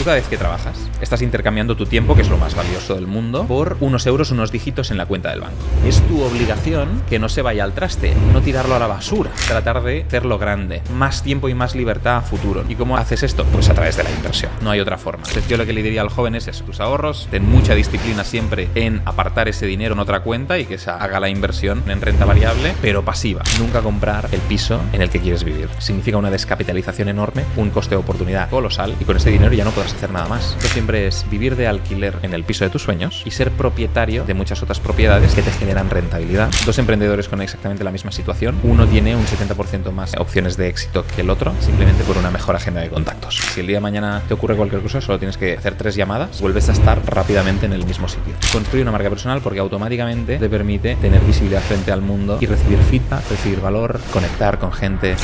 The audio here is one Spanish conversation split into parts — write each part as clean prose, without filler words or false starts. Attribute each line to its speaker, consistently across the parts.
Speaker 1: Tú cada vez que trabajas, estás intercambiando tu tiempo, que es lo más valioso del mundo, por unos euros, unos dígitos en la cuenta del banco. Es tu obligación que no se vaya al traste, no tirarlo a la basura, tratar de hacerlo grande, más tiempo y más libertad a futuro. ¿Y cómo haces esto? Pues a través de la inversión. No hay otra forma. Entonces yo lo que le diría al joven es eso, tus ahorros, ten mucha disciplina siempre en apartar ese dinero en otra cuenta y que esa haga la inversión en renta variable, pero pasiva. Nunca comprar el piso en el que quieres vivir. Significa una descapitalización enorme, un coste de oportunidad colosal y con ese dinero ya no podrás hacer nada más. Esto siempre es vivir de alquiler en el piso de tus sueños y ser propietario de muchas otras propiedades que te generan rentabilidad. Dos emprendedores con exactamente la misma situación. Uno tiene un 70% más opciones de éxito que el otro, simplemente por una mejor agenda de contactos. Si el día de mañana te ocurre cualquier cosa, solo tienes que hacer 3 llamadas, vuelves a estar rápidamente en el mismo sitio. Construye una marca personal porque automáticamente te permite tener visibilidad frente al mundo y recibir feedback, recibir valor, conectar con gente.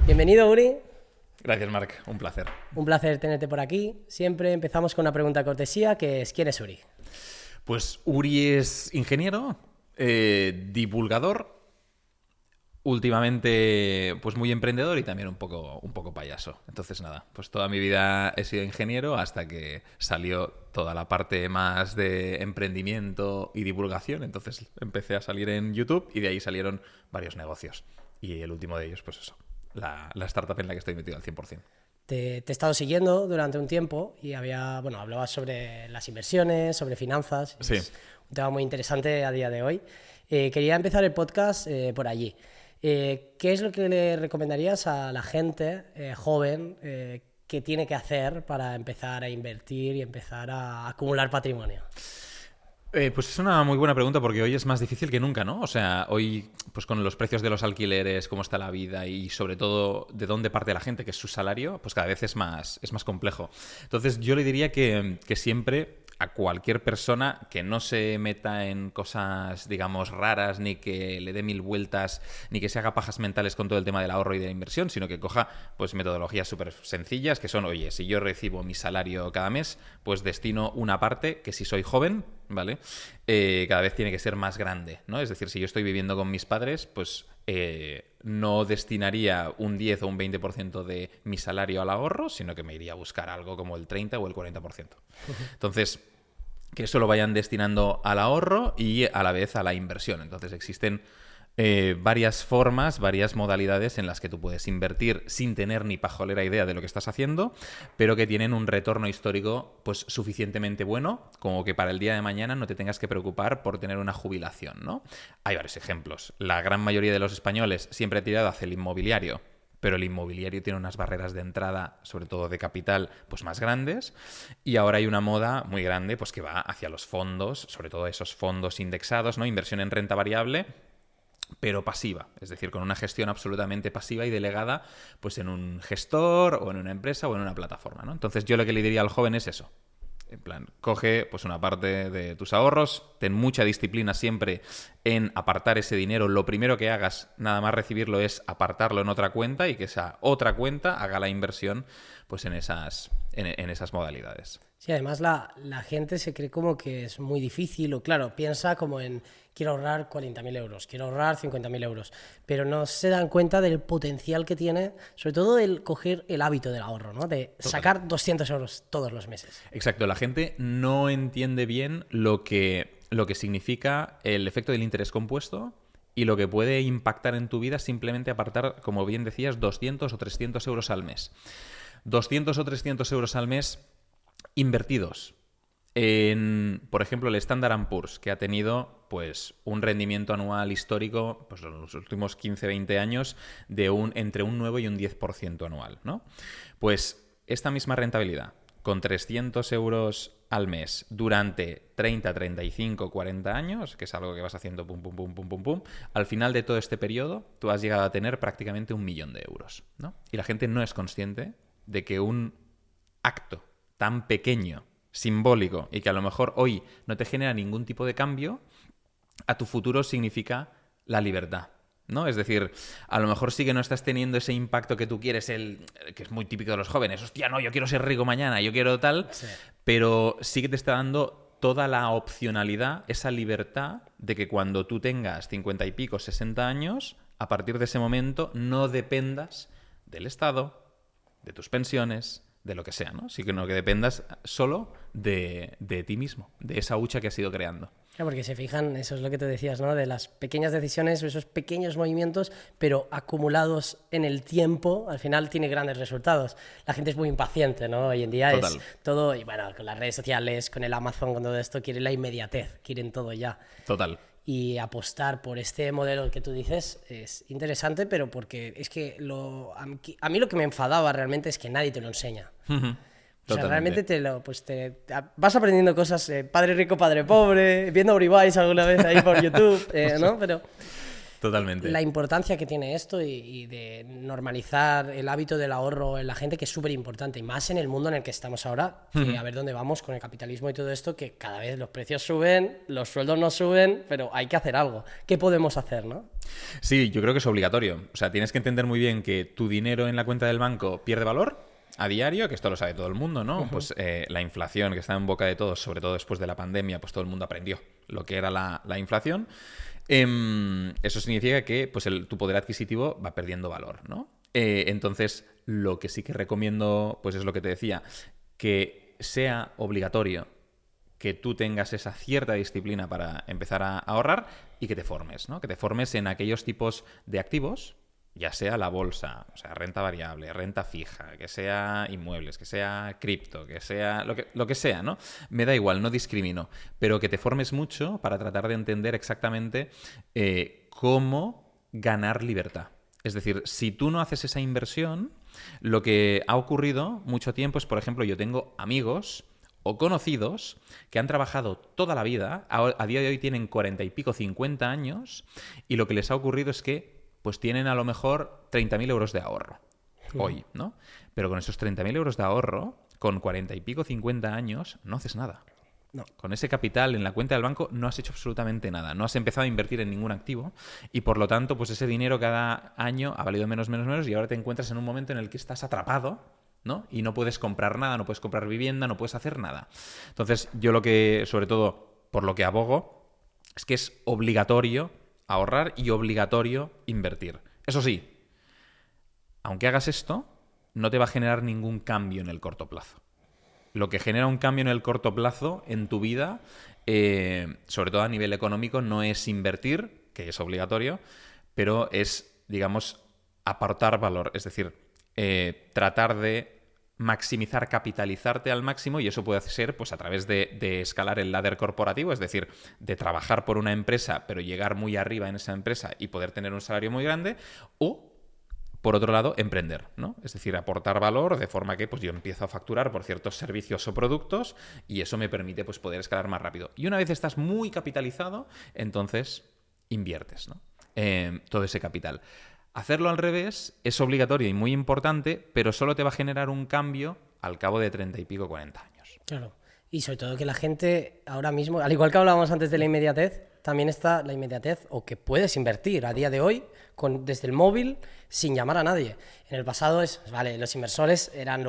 Speaker 2: Bienvenido, Uri.
Speaker 1: Gracias, Marc. Un placer.
Speaker 2: Un placer tenerte por aquí. Siempre empezamos con una pregunta de cortesía, que es ¿quién es Uri?
Speaker 1: Pues Uri es ingeniero, divulgador, últimamente pues muy emprendedor y también un poco payaso. Entonces nada, pues toda mi vida he sido ingeniero hasta que salió toda la parte más de emprendimiento y divulgación. Entonces empecé a salir en YouTube y de ahí salieron varios negocios. Y el último de ellos, pues eso, la startup en la que estoy metido al 100%.
Speaker 2: Te he estado siguiendo durante un tiempo y hablabas sobre las inversiones, sobre finanzas.
Speaker 1: Sí.
Speaker 2: Es un tema muy interesante a día de hoy. Quería empezar el podcast por allí. ¿Qué es lo que le recomendarías a la gente joven que tiene que hacer para empezar a invertir y empezar a acumular patrimonio?
Speaker 1: Pues es una muy buena pregunta porque hoy es más difícil que nunca, ¿no? O sea, hoy, pues con los precios de los alquileres, cómo está la vida y sobre todo de dónde parte la gente, que es su salario, pues cada vez es más complejo. Entonces yo le diría que siempre a cualquier persona que no se meta en cosas, digamos, raras, ni que le dé 1000 vueltas, ni que se haga pajas mentales con todo el tema del ahorro y de la inversión, sino que coja pues metodologías súper sencillas, que son, oye, si yo recibo mi salario cada mes, pues destino una parte, que si soy joven, ¿vale? Cada vez tiene que ser más grande, ¿no? Es decir, si yo estoy viviendo con mis padres, pues no destinaría un 10 o un 20% de mi salario al ahorro, sino que me iría a buscar algo como el 30 o el 40%. Entonces, que eso lo vayan destinando al ahorro y a la vez a la inversión. Entonces existen varias formas, varias modalidades en las que tú puedes invertir sin tener ni pajolera idea de lo que estás haciendo, pero que tienen un retorno histórico pues suficientemente bueno como que para el día de mañana no te tengas que preocupar por tener una jubilación, ¿no? Hay varios ejemplos. La gran mayoría de los españoles siempre ha tirado hacia el inmobiliario, pero el inmobiliario tiene unas barreras de entrada, sobre todo de capital, pues más grandes. Y ahora hay una moda muy grande pues que va hacia los fondos, sobre todo esos fondos indexados, ¿no? Inversión en renta variable, pero pasiva, es decir, con una gestión absolutamente pasiva y delegada pues en un gestor o en una empresa o en una plataforma, ¿no? Entonces yo lo que le diría al joven es eso. En plan, coge pues una parte de tus ahorros, ten mucha disciplina siempre en apartar ese dinero. Lo primero que hagas, nada más recibirlo, es apartarlo en otra cuenta y que esa otra cuenta haga la inversión pues en esas modalidades.
Speaker 2: Sí, además la gente se cree como que es muy difícil o claro, piensa como en quiero ahorrar 40.000 euros, quiero ahorrar 50.000 euros, pero no se dan cuenta del potencial que tiene, sobre todo el coger el hábito del ahorro, ¿no? De sacar 200 euros todos los meses.
Speaker 1: Exacto, la gente no entiende bien lo que significa el efecto del interés compuesto y lo que puede impactar en tu vida simplemente apartar, como bien decías, 200 o 300 euros al mes. 200 o 300 euros al mes invertidos en, por ejemplo, el Standard & Poor's, que ha tenido pues un rendimiento anual histórico pues en los últimos 15-20 años de entre un 9 y un 10% anual, ¿no? Pues esta misma rentabilidad, con 300 euros al mes durante 30, 35, 40 años, que es algo que vas haciendo pum, pum, pum, pum, pum, pum, al final de todo este periodo tú has llegado a tener prácticamente 1 millón de euros, ¿no? Y la gente no es consciente de que un acto tan pequeño, simbólico, y que a lo mejor hoy no te genera ningún tipo de cambio, a tu futuro significa la libertad, ¿no? Es decir, a lo mejor sí que no estás teniendo ese impacto que tú quieres, que es muy típico de los jóvenes, hostia, no, yo quiero ser rico mañana, yo quiero tal, sí. Pero sí que te está dando toda la opcionalidad, esa libertad de que cuando tú tengas 50 y pico, 60 años, a partir de ese momento no dependas del Estado, de tus pensiones, de lo que sea, ¿no? Sino que dependas solo de ti mismo, de esa hucha que has ido creando.
Speaker 2: Claro, porque se fijan, eso es lo que te decías, ¿no? De las pequeñas decisiones o esos pequeños movimientos, pero acumulados en el tiempo, al final tiene grandes resultados. La gente es muy impaciente, ¿no? Hoy en día
Speaker 1: Total.
Speaker 2: es todo, y bueno, con las redes sociales, con el Amazon, con todo esto, quieren la inmediatez, quieren todo ya.
Speaker 1: Total.
Speaker 2: Y apostar por este modelo que tú dices es interesante, pero porque es que a mí lo que me enfadaba realmente es que nadie te lo enseña. O sea, realmente vas aprendiendo cosas, padre rico, padre pobre, viendo Auribais alguna vez ahí por YouTube, ¿no? Pero
Speaker 1: Totalmente.
Speaker 2: la importancia que tiene esto y de normalizar el hábito del ahorro en la gente, que es súper importante, y más en el mundo en el que estamos ahora, que a ver dónde vamos con el capitalismo y todo esto, que cada vez los precios suben, los sueldos no suben, pero hay que hacer algo. ¿Qué podemos hacer, no?
Speaker 1: Sí, yo creo que es obligatorio. O sea, tienes que entender muy bien que tu dinero en la cuenta del banco pierde valor a diario, que esto lo sabe todo el mundo, ¿no? Pues la inflación que está en boca de todos, sobre todo después de la pandemia, pues todo el mundo aprendió lo que era la inflación. Eso significa que pues tu poder adquisitivo va perdiendo valor, ¿no? Entonces, lo que sí que recomiendo, pues es lo que te decía, que sea obligatorio que tú tengas esa cierta disciplina para empezar a ahorrar y que te formes, ¿no? Que te formes en aquellos tipos de activos, ya sea la bolsa, o sea, renta variable, renta fija, que sea inmuebles, que sea cripto, que sea lo que sea, ¿no? Me da igual, no discrimino, pero que te formes mucho para tratar de entender exactamente cómo ganar libertad. Es decir, si tú no haces esa inversión, lo que ha ocurrido mucho tiempo es, por ejemplo, yo tengo amigos o conocidos que han trabajado toda la vida, a día de hoy tienen 40 y pico, 50 años, y lo que les ha ocurrido es que pues tienen a lo mejor 30.000 euros de ahorro hoy, ¿no? Pero con esos 30.000 euros de ahorro, con 40 y pico, 50 años, no haces nada.
Speaker 2: No.
Speaker 1: Con ese capital en la cuenta del banco no has hecho absolutamente nada. No has empezado a invertir en ningún activo y, por lo tanto, pues ese dinero cada año ha valido menos y ahora te encuentras en un momento en el que estás atrapado, ¿no? Y no puedes comprar nada, no puedes comprar vivienda, no puedes hacer nada. Entonces, yo lo que, sobre todo, por lo que abogo, es que es obligatorio ahorrar y obligatorio invertir. Eso sí, aunque hagas esto, no te va a generar ningún cambio en el corto plazo. Lo que genera un cambio en el corto plazo en tu vida, sobre todo a nivel económico, no es invertir, que es obligatorio, pero es, digamos, aportar valor. Es decir, tratar de maximizar, capitalizarte al máximo, y eso puede ser pues a través de escalar el ladder corporativo, es decir, de trabajar por una empresa pero llegar muy arriba en esa empresa y poder tener un salario muy grande, o por otro lado, emprender, ¿no? Es decir, aportar valor de forma que pues, yo empiezo a facturar por ciertos servicios o productos y eso me permite pues, poder escalar más rápido. Y una vez estás muy capitalizado, entonces inviertes, ¿no? Todo ese capital. Hacerlo al revés es obligatorio y muy importante, pero solo te va a generar un cambio al cabo de 30 y pico, 40 años.
Speaker 2: Claro. Y sobre todo que la gente ahora mismo, al igual que hablábamos antes de la inmediatez, también está la inmediatez, o que puedes invertir a día de hoy desde el móvil sin llamar a nadie. En el pasado vale, los inversores eran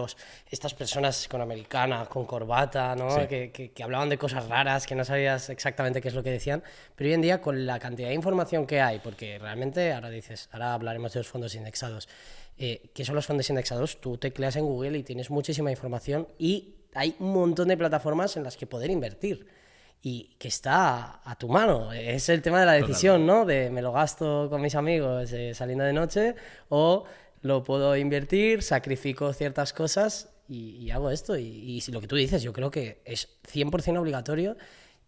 Speaker 2: estas personas con americana, con corbata, ¿no?
Speaker 1: Sí.
Speaker 2: Que hablaban de cosas raras, que no sabías exactamente qué es lo que decían. Pero hoy en día, con la cantidad de información que hay, porque realmente ahora hablaremos de los fondos indexados. ¿Qué son los fondos indexados? Tú tecleas en Google y tienes muchísima información y hay un montón de plataformas en las que poder invertir y que está a tu mano. Es el tema de la decisión, ¿no? De me lo gasto con mis amigos saliendo de noche, o lo puedo invertir, sacrifico ciertas cosas y hago esto. Y lo que tú dices, yo creo que es 100% obligatorio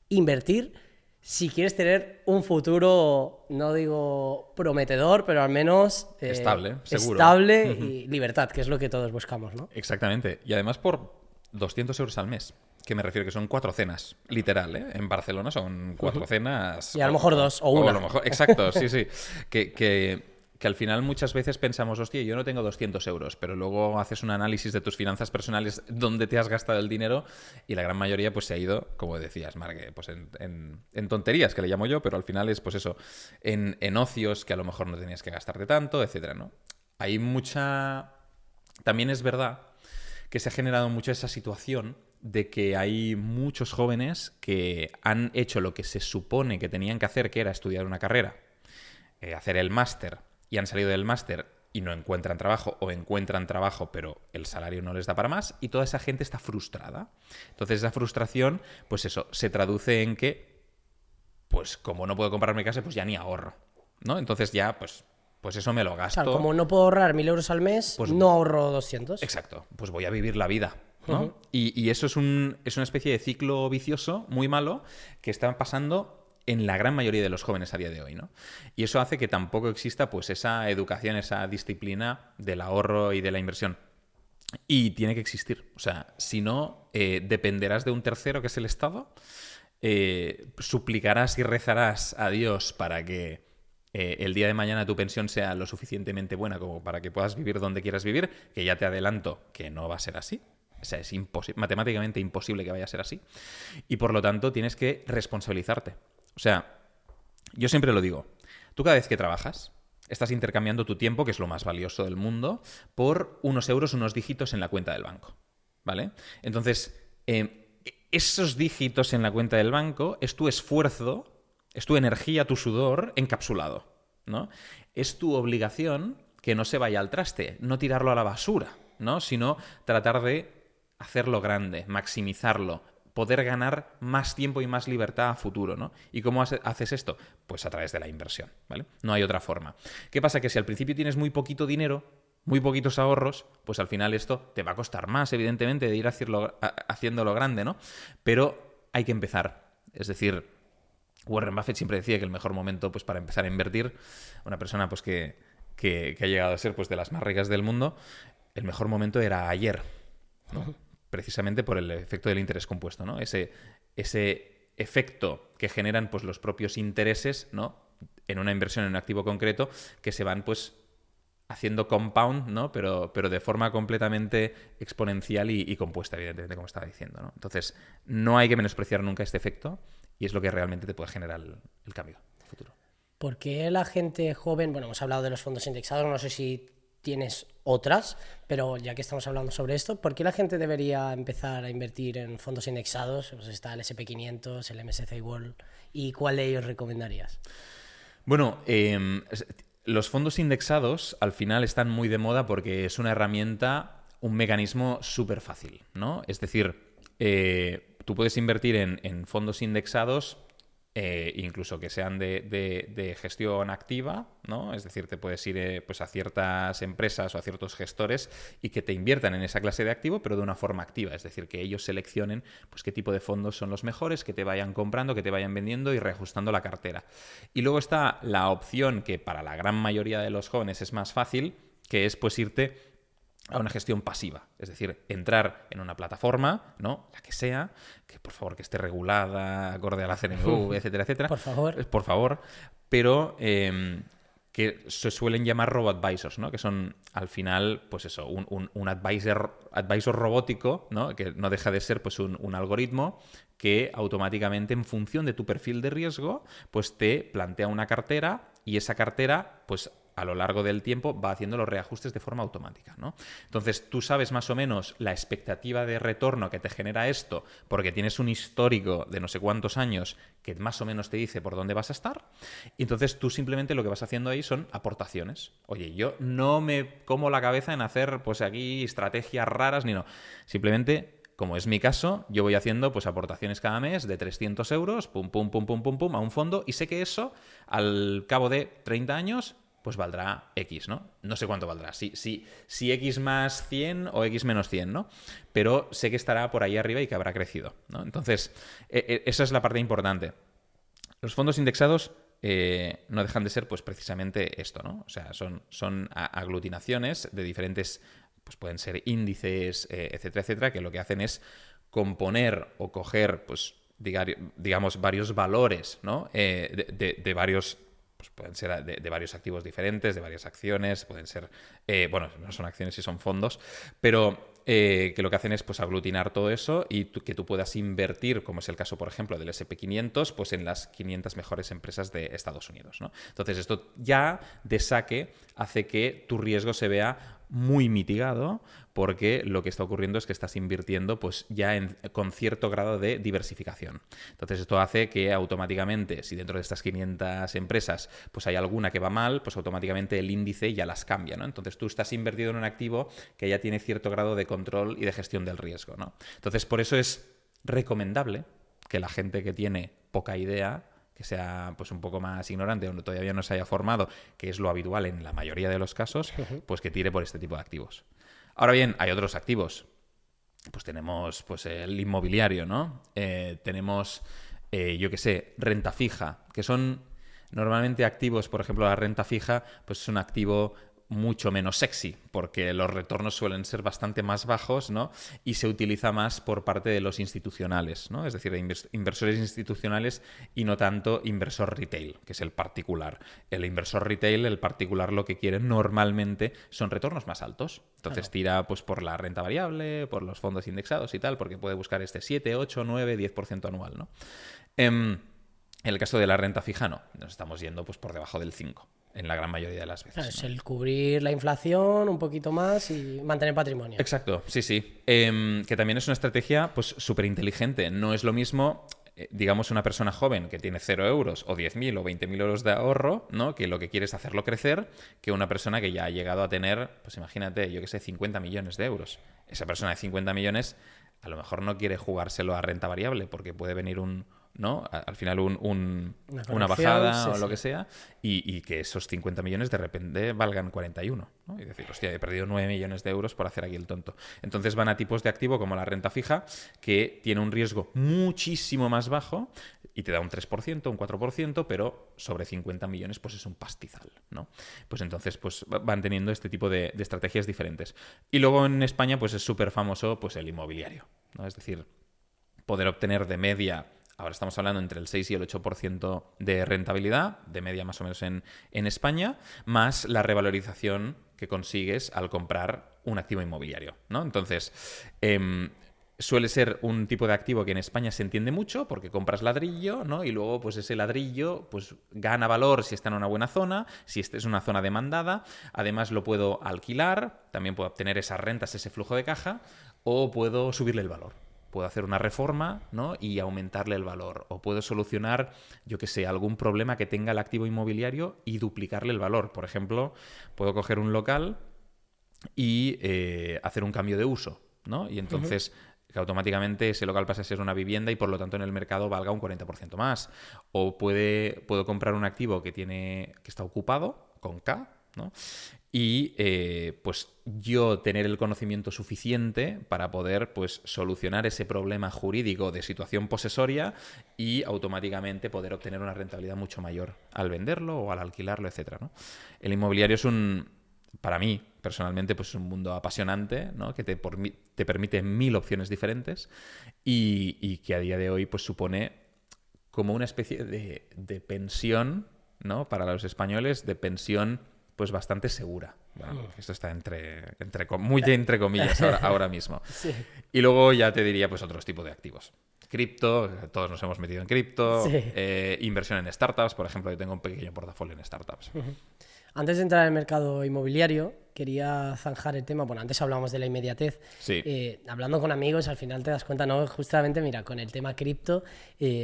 Speaker 2: invertir si quieres tener un futuro, no digo prometedor, pero al menos
Speaker 1: estable, seguro.
Speaker 2: Estable y libertad, que es lo que todos buscamos, ¿no?
Speaker 1: Exactamente. Y además por 200 euros al mes. Que me refiero que son 4 cenas, literal, ¿eh? En Barcelona son 4 cenas.
Speaker 2: Y a lo mejor 2 o 1.
Speaker 1: A lo mejor, exacto, sí, sí. Que al final muchas veces pensamos, hostia, yo no tengo 200 euros, pero luego haces un análisis de tus finanzas personales, dónde te has gastado el dinero, y la gran mayoría pues se ha ido, como decías, Marc, pues en tonterías, que le llamo yo, pero al final es pues eso, en ocios que a lo mejor no tenías que gastarte tanto, etcétera, ¿no? Hay mucha... También es verdad que se ha generado mucho esa situación de que hay muchos jóvenes que han hecho lo que se supone que tenían que hacer, que era estudiar una carrera, hacer el máster, y han salido del máster y no encuentran trabajo, o encuentran trabajo pero el salario no les da para más, y toda esa gente está frustrada. Entonces esa frustración, pues eso, se traduce en que, pues como no puedo comprarme casa, pues ya ni ahorro, ¿no? Entonces ya, pues eso me lo gasto.
Speaker 2: Claro, como no puedo ahorrar 1.000 euros al mes,
Speaker 1: Pues,
Speaker 2: no ahorro 200.
Speaker 1: exacto, pues voy a vivir la vida, ¿no?
Speaker 2: Ujú.
Speaker 1: Y eso es una especie de ciclo vicioso muy malo que está pasando en la gran mayoría de los jóvenes a día de hoy, ¿no? Y eso hace que tampoco exista pues esa educación, esa disciplina del ahorro y de la inversión. Y tiene que existir. O sea, si no, dependerás de un tercero, que es el Estado, suplicarás y rezarás a Dios para que el día de mañana tu pensión sea lo suficientemente buena como para que puedas vivir donde quieras vivir, que ya te adelanto que no va a ser así. O sea, es matemáticamente imposible que vaya a ser así. Y por lo tanto tienes que responsabilizarte. O sea, yo siempre lo digo, tú cada vez que trabajas, estás intercambiando tu tiempo, que es lo más valioso del mundo, por unos euros, unos dígitos en la cuenta del banco, ¿vale? Entonces, esos dígitos en la cuenta del banco es tu esfuerzo, es tu energía, tu sudor encapsulado, ¿no? Es tu obligación que no se vaya al traste, no tirarlo a la basura, ¿no? Sino tratar de hacerlo grande, maximizarlo, poder ganar más tiempo y más libertad a futuro, ¿no? ¿Y cómo haces esto? Pues a través de la inversión, ¿vale? No hay otra forma. ¿Qué pasa? Que si al principio tienes muy poquito dinero, muy poquitos ahorros, pues al final esto te va a costar más, evidentemente, de ir haciéndolo grande, ¿no? Pero hay que empezar. Es decir, Warren Buffett siempre decía que el mejor momento pues, para empezar a invertir, una persona pues, que ha llegado a ser pues, de las más ricas del mundo, el mejor momento era ayer, ¿no? Precisamente por el efecto del interés compuesto, ¿no? Ese efecto que generan pues, los propios intereses, ¿no? En una inversión en un activo concreto, que se van pues haciendo compound, ¿no? Pero de forma completamente exponencial y compuesta, evidentemente, como estaba diciendo, ¿no? Entonces, no hay que menospreciar nunca este efecto y es lo que realmente te puede generar el cambio futuro.
Speaker 2: ¿Por qué la gente joven, bueno, hemos hablado de los fondos indexados, no sé si tienes otras, pero ya que estamos hablando sobre esto, ¿por qué la gente debería empezar a invertir en fondos indexados? Pues está el SP500, el MSCI World, ¿y cuál de ellos recomendarías?
Speaker 1: Bueno, los fondos indexados al final están muy de moda porque es una herramienta, un mecanismo súper fácil, ¿no? Es decir, tú puedes invertir en fondos indexados incluso que sean de gestión activa, ¿no? Es decir, te puedes ir pues a ciertas empresas o a ciertos gestores y que te inviertan en esa clase de activo, pero de una forma activa. Es decir, que ellos seleccionen pues, qué tipo de fondos son los mejores, que te vayan comprando, que te vayan vendiendo y reajustando la cartera. Y luego está la opción que para la gran mayoría de los jóvenes es más fácil, que es pues irte a una gestión pasiva, es decir, entrar en una plataforma, ¿no? La que sea, que por favor que esté regulada, acorde a la CNMV, etcétera, etcétera.
Speaker 2: Por favor.
Speaker 1: Por favor, pero que se suelen llamar robo-advisors, ¿no? Que son, al final, pues eso, un advisor robótico, ¿no? Que no deja de ser pues un algoritmo que automáticamente, en función de tu perfil de riesgo, pues te plantea una cartera y esa cartera, pues a lo largo del tiempo va haciendo los reajustes de forma automática, ¿no? Entonces tú sabes más o menos la expectativa de retorno que te genera esto porque tienes un histórico de no sé cuántos años que más o menos te dice por dónde vas a estar y entonces tú simplemente lo que vas haciendo ahí son aportaciones. Oye, yo no me como la cabeza en hacer pues aquí estrategias raras ni no. Simplemente, como es mi caso, yo voy haciendo pues aportaciones cada mes de 300 euros, pum, pum, pum, pum, pum, pum, a un fondo y sé que eso al cabo de 30 años pues valdrá X, ¿no? No sé cuánto valdrá, si X más 100 o X menos 100, ¿no? Pero sé que estará por ahí arriba y que habrá crecido, ¿no? Entonces, esa es la parte importante. Los fondos indexados no dejan de ser, pues, precisamente esto, ¿no? O sea, son aglutinaciones de diferentes, pues pueden ser índices, etcétera, etcétera, que lo que hacen es componer o coger, pues, digamos, varios valores, ¿no? De varios pues pueden ser de varios activos diferentes, de varias acciones, pueden ser, bueno, no son acciones y son fondos, pero que lo que hacen es pues aglutinar todo eso y que tú puedas invertir, como es el caso, por ejemplo, del SP500, pues en las 500 mejores empresas de Estados Unidos, ¿no? Entonces esto ya de saque hace que tu riesgo se vea muy mitigado porque lo que está ocurriendo es que estás invirtiendo pues ya con cierto grado de diversificación. Entonces esto hace que automáticamente, si dentro de estas 500 empresas pues hay alguna que va mal, pues automáticamente el índice ya las cambia, ¿no? Entonces tú estás invertido en un activo que ya tiene cierto grado de control y de gestión del riesgo, ¿no? Entonces por eso es recomendable que la gente que tiene poca idea, que sea pues un poco más ignorante o todavía no se haya formado, que es lo habitual en la mayoría de los casos, pues que tire por este tipo de activos. Ahora bien, hay otros activos. Pues tenemos pues el inmobiliario, ¿no? Tenemos, yo qué sé, renta fija, que son normalmente activos, por ejemplo, la renta fija, pues es un activo mucho menos sexy, porque los retornos suelen ser bastante más bajos, ¿no? Y se utiliza más por parte de los institucionales, ¿no? Es decir, de inversores institucionales y no tanto inversor retail, que es el particular. El inversor retail, el particular, lo que quiere normalmente son retornos más altos. Entonces tira pues por la renta variable, por los fondos indexados y tal, porque puede buscar este 7, 8, 9, 10% anual, ¿no? En el caso de la renta fija, no. Nos estamos yendo pues por debajo del 5%. En la gran mayoría de las veces.
Speaker 2: Claro, es
Speaker 1: ¿no?
Speaker 2: el cubrir la inflación un poquito más y mantener patrimonio.
Speaker 1: Exacto, sí, sí. Que también es una estrategia pues súper inteligente. No es lo mismo, digamos, una persona joven que tiene 0 euros o 10.000 o 20.000 euros de ahorro, ¿no? Que lo que quiere es hacerlo crecer, que una persona que ya ha llegado a tener, pues imagínate, yo qué sé, 50 millones de euros. Esa persona de 50 millones a lo mejor no quiere jugárselo a renta variable porque puede venir ¿no? Al final una bajada
Speaker 2: sí,
Speaker 1: o lo
Speaker 2: sí.
Speaker 1: que sea y que esos 50 millones de repente valgan 41, ¿no? Y decir, hostia, he perdido 9 millones de euros por hacer aquí el tonto. Entonces van a tipos de activo como la renta fija que tiene un riesgo muchísimo más bajo y te da un 3%, un 4%, pero sobre 50 millones pues es un pastizal, ¿no? Pues entonces pues van teniendo este tipo de estrategias diferentes. Y luego en España pues es súper famoso pues el inmobiliario, ¿no? Es decir, poder obtener de media, ahora estamos hablando entre el 6 y el 8% de rentabilidad, de media más o menos en España, más la revalorización que consigues al comprar un activo inmobiliario, ¿no? Entonces, suele ser un tipo de activo que en España se entiende mucho porque compras ladrillo, ¿no? Y luego pues ese ladrillo pues gana valor si está en una buena zona, si esta es una zona demandada, además lo puedo alquilar, también puedo obtener esas rentas, ese flujo de caja, o puedo subirle el valor. Puedo hacer una reforma, ¿no? Y aumentarle el valor. O puedo solucionar, yo qué sé, algún problema que tenga el activo inmobiliario y duplicarle el valor. Por ejemplo, puedo coger un local y hacer un cambio de uso, ¿no? Y entonces que automáticamente ese local pasa a ser una vivienda y por lo tanto en el mercado valga un 40% más. O puedo comprar un activo que está ocupado, con K, ¿no? Y pues yo tener el conocimiento suficiente para poder pues solucionar ese problema jurídico de situación posesoria y automáticamente poder obtener una rentabilidad mucho mayor al venderlo o al alquilarlo, etcétera, ¿no? El inmobiliario es para mí personalmente pues es un mundo apasionante, ¿no? Que te permite 1000 opciones diferentes y que a día de hoy pues supone como una especie de pensión, ¿no? Para los españoles, de pensión pues bastante segura. Bueno, esto está muy entre comillas ahora mismo.
Speaker 2: Sí.
Speaker 1: Y luego ya te diría pues otros tipos de activos. Cripto, todos nos hemos metido en cripto,
Speaker 2: Sí.
Speaker 1: inversión en startups, por ejemplo, yo tengo un pequeño portafolio en startups.
Speaker 2: Antes de entrar en el mercado inmobiliario, quería zanjar el tema. Bueno, antes hablábamos de la inmediatez.
Speaker 1: Sí.
Speaker 2: Hablando con amigos, al final te das cuenta, ¿no? Justamente, mira, con el tema cripto,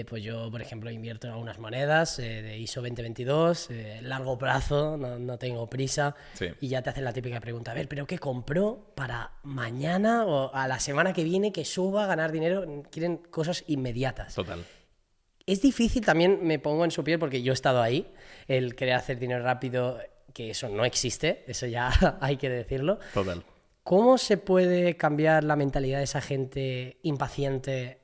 Speaker 2: pues yo, por ejemplo, invierto en algunas monedas de ISO 2022, largo plazo, no tengo prisa.
Speaker 1: Sí.
Speaker 2: Y ya te hacen la típica pregunta, a ver, ¿pero qué compro para mañana o a la semana que viene que suba, ganar dinero? Quieren cosas inmediatas.
Speaker 1: Total.
Speaker 2: Es difícil, también me pongo en su piel porque yo he estado ahí, el querer hacer dinero rápido, que eso no existe, eso ya hay que decirlo.
Speaker 1: Total.
Speaker 2: ¿Cómo se puede cambiar la mentalidad de esa gente impaciente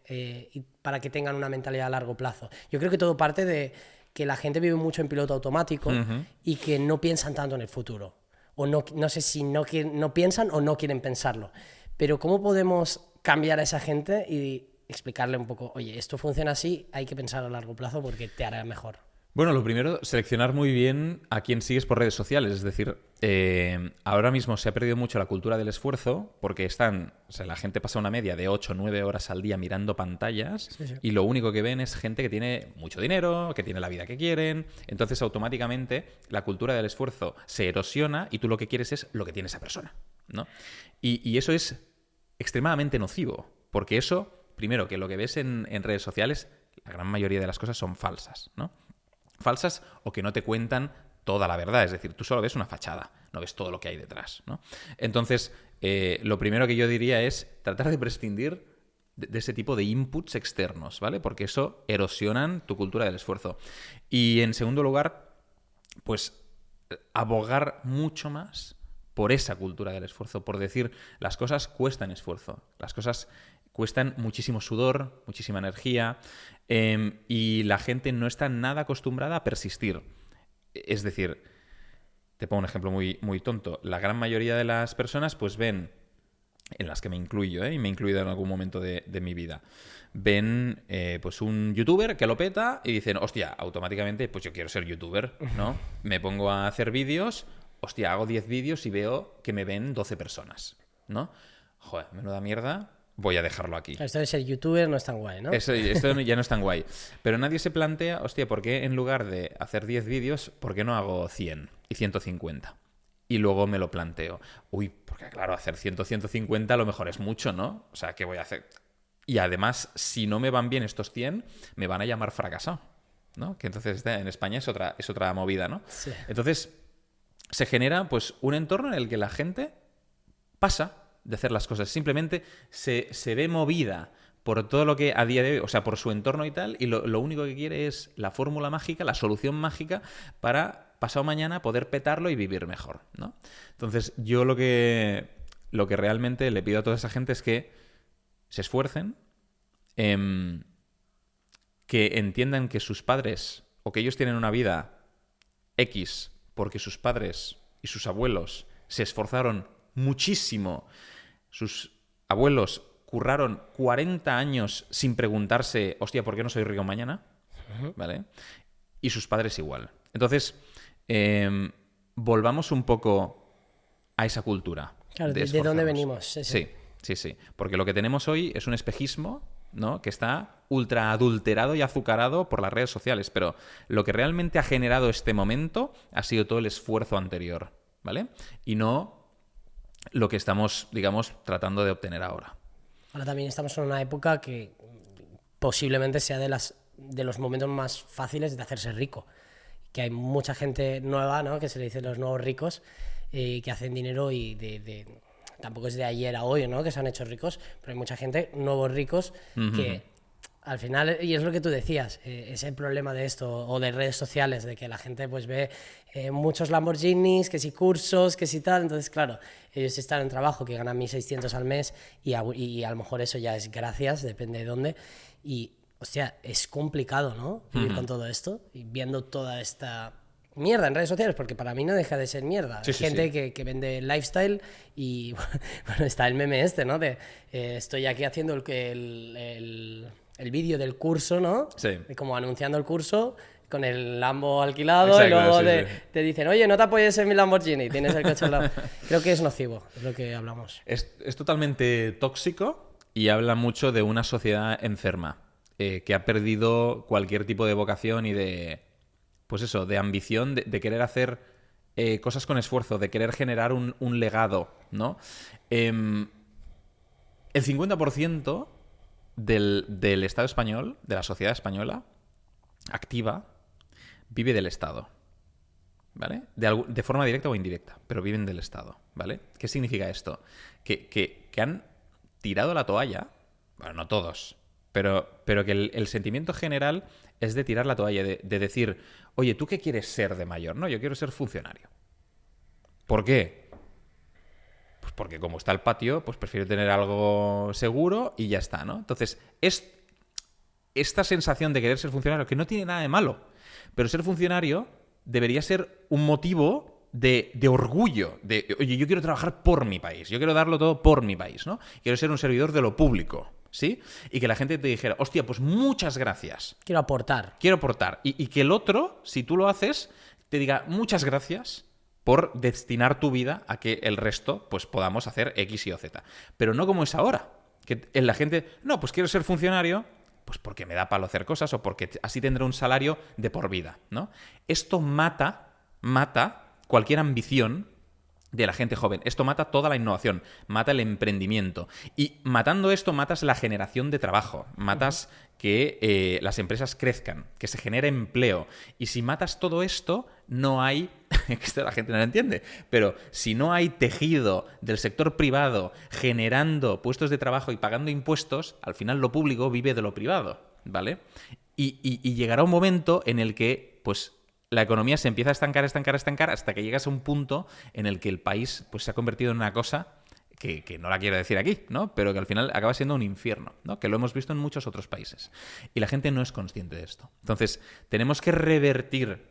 Speaker 2: para que tengan una mentalidad a largo plazo? Yo creo que todo parte de que la gente vive mucho en piloto automático y que no piensan tanto en el futuro. O no sé si no piensan o no quieren pensarlo. Pero ¿cómo podemos cambiar a esa gente y explicarle un poco, oye, esto funciona así, hay que pensar a largo plazo porque te hará mejor?
Speaker 1: Bueno, lo primero, seleccionar muy bien a quién sigues por redes sociales. Es decir, ahora mismo se ha perdido mucho la cultura del esfuerzo porque o sea, la gente pasa una media de 8 o 9 horas al día mirando pantallas
Speaker 2: Sí, sí.
Speaker 1: y lo único que ven es gente que tiene mucho dinero, que tiene la vida que quieren. Entonces, automáticamente, la cultura del esfuerzo se erosiona y tú lo que quieres es lo que tiene esa persona, ¿no? Y eso es extremadamente nocivo porque eso, primero, que lo que ves en redes sociales, la gran mayoría de las cosas son falsas, ¿no? Falsas o que no te cuentan toda la verdad. Es decir, tú solo ves una fachada, no ves todo lo que hay detrás, ¿no? Entonces, lo primero que yo diría es tratar de prescindir de ese tipo de inputs externos, ¿vale? Porque eso erosionan tu cultura del esfuerzo. Y en segundo lugar, pues abogar mucho más por esa cultura del esfuerzo, por decir, las cosas cuestan esfuerzo, las cosas cuestan muchísimo sudor, muchísima energía, y la gente no está nada acostumbrada a persistir. Es decir, te pongo un ejemplo muy, muy tonto. La gran mayoría de las personas pues ven, en las que me incluyo, y me he incluido en algún momento de mi vida, ven pues un youtuber que lo peta y dicen, hostia, automáticamente pues yo quiero ser youtuber, ¿no? Me pongo a hacer vídeos, hostia, hago 10 vídeos y veo que me ven 12 personas, ¿no? Joder, menuda mierda, voy a dejarlo aquí.
Speaker 2: Esto de ser youtuber no es tan guay, ¿no?
Speaker 1: Esto ya no es tan guay. Pero nadie se plantea, hostia, ¿por qué en lugar de hacer 10 vídeos, por qué no hago 100 y 150? Y luego me lo planteo. Uy, porque claro, hacer 100, 150 a lo mejor es mucho, ¿no? O sea, ¿qué voy a hacer? Y además, si no me van bien estos 100, me van a llamar fracasado, ¿no? Que entonces en España es otra movida, ¿no?
Speaker 2: Sí.
Speaker 1: Entonces, se genera pues un entorno en el que la gente pasa de hacer las cosas. Simplemente se ve movida por todo lo que a día de hoy, o sea, por su entorno y tal, y lo único que quiere es la fórmula mágica, la solución mágica para pasado mañana poder petarlo y vivir mejor, ¿no? Entonces, yo lo que realmente le pido a toda esa gente es que se esfuercen, que entiendan que sus padres, o que ellos tienen una vida X, porque sus padres y sus abuelos se esforzaron muchísimo. Sus abuelos curraron 40 años sin preguntarse, hostia, ¿por qué no soy rico mañana? ¿Vale? Y sus padres igual. Entonces, volvamos un poco a esa cultura.
Speaker 2: Claro, de dónde
Speaker 1: esforzarnos.
Speaker 2: venimos.
Speaker 1: Sí. Porque lo que tenemos hoy es un espejismo, ¿no? Que está ultra adulterado y azucarado por las redes sociales. Pero lo que realmente ha generado este momento ha sido todo el esfuerzo anterior, ¿vale? Y no lo que estamos, digamos, tratando de obtener ahora.
Speaker 2: Ahora también estamos en una época que posiblemente sea de los momentos más fáciles de hacerse rico. Que hay mucha gente nueva, ¿no? Que se le dice los nuevos ricos, que hacen dinero y tampoco es de ayer a hoy, ¿no? Que se han hecho ricos, pero hay mucha gente, nuevos ricos, que al final, y es lo que tú decías, es el problema de esto, o de redes sociales, de que la gente pues ve muchos Lamborghinis, que si cursos, que si tal, entonces claro, ellos están en trabajo que ganan 1.600 al mes y a lo mejor eso ya es gracias, depende de dónde, y hostia, es complicado, ¿no? Vivir con todo esto y viendo toda esta mierda en redes sociales, porque para mí no deja de ser mierda.
Speaker 1: Sí,
Speaker 2: Hay gente que vende lifestyle y bueno, está el meme este, ¿no? De estoy aquí haciendo el vídeo del curso, ¿no?
Speaker 1: Sí.
Speaker 2: Como anunciando el curso con el Lambo alquilado.
Speaker 1: Exacto,
Speaker 2: y luego
Speaker 1: sí.
Speaker 2: te dicen, oye, no te apoyes en mi Lamborghini, tienes el coche al lado. Creo que es nocivo, es lo que hablamos.
Speaker 1: Es totalmente tóxico y habla mucho de una sociedad enferma, que ha perdido cualquier tipo de vocación y de, pues eso, de ambición, de querer hacer cosas con esfuerzo, de querer generar un legado, ¿no? El 50% del Estado español, de la sociedad española activa, vive del Estado, ¿vale? De forma directa o indirecta, pero viven del Estado, ¿vale? ¿Qué significa esto? Que han tirado la toalla, bueno, no todos, pero que el sentimiento general es de tirar la toalla, de decir, oye, ¿tú qué quieres ser de mayor? No, yo quiero ser funcionario. ¿Por qué? Pues porque como está el patio, pues prefiero tener algo seguro y ya está, ¿no? Entonces, es esta sensación de querer ser funcionario, que no tiene nada de malo, pero ser funcionario debería ser un motivo de orgullo, de, oye, yo quiero trabajar por mi país, yo quiero darlo todo por mi país, ¿no? Quiero ser un servidor de lo público, ¿sí? Y que la gente te dijera, hostia, pues muchas gracias.
Speaker 2: Quiero aportar.
Speaker 1: Quiero aportar. Y que el otro, si tú lo haces, te diga muchas gracias por destinar tu vida a que el resto pues podamos hacer X, Y o Z. Pero no como es ahora. Que la gente, no, pues quiero ser funcionario, pues porque me da palo hacer cosas o porque así tendré un salario de por vida, ¿no? Esto mata cualquier ambición de la gente joven. Esto mata toda la innovación, mata el emprendimiento. Y matando esto, matas la generación de trabajo, matas que las empresas crezcan, que se genere empleo. Y si matas todo esto, no hay... Esto la gente no lo entiende, pero si no hay tejido del sector privado generando puestos de trabajo y pagando impuestos, al final lo público vive de lo privado, ¿vale? Y llegará un momento en el que, pues, la economía se empieza a estancar hasta que llegas a un punto en el que el país pues, se ha convertido en una cosa que no la quiero decir aquí, ¿no? Pero que al final acaba siendo un infierno, ¿no? Que lo hemos visto en muchos otros países. Y la gente no es consciente de esto. Entonces, tenemos que revertir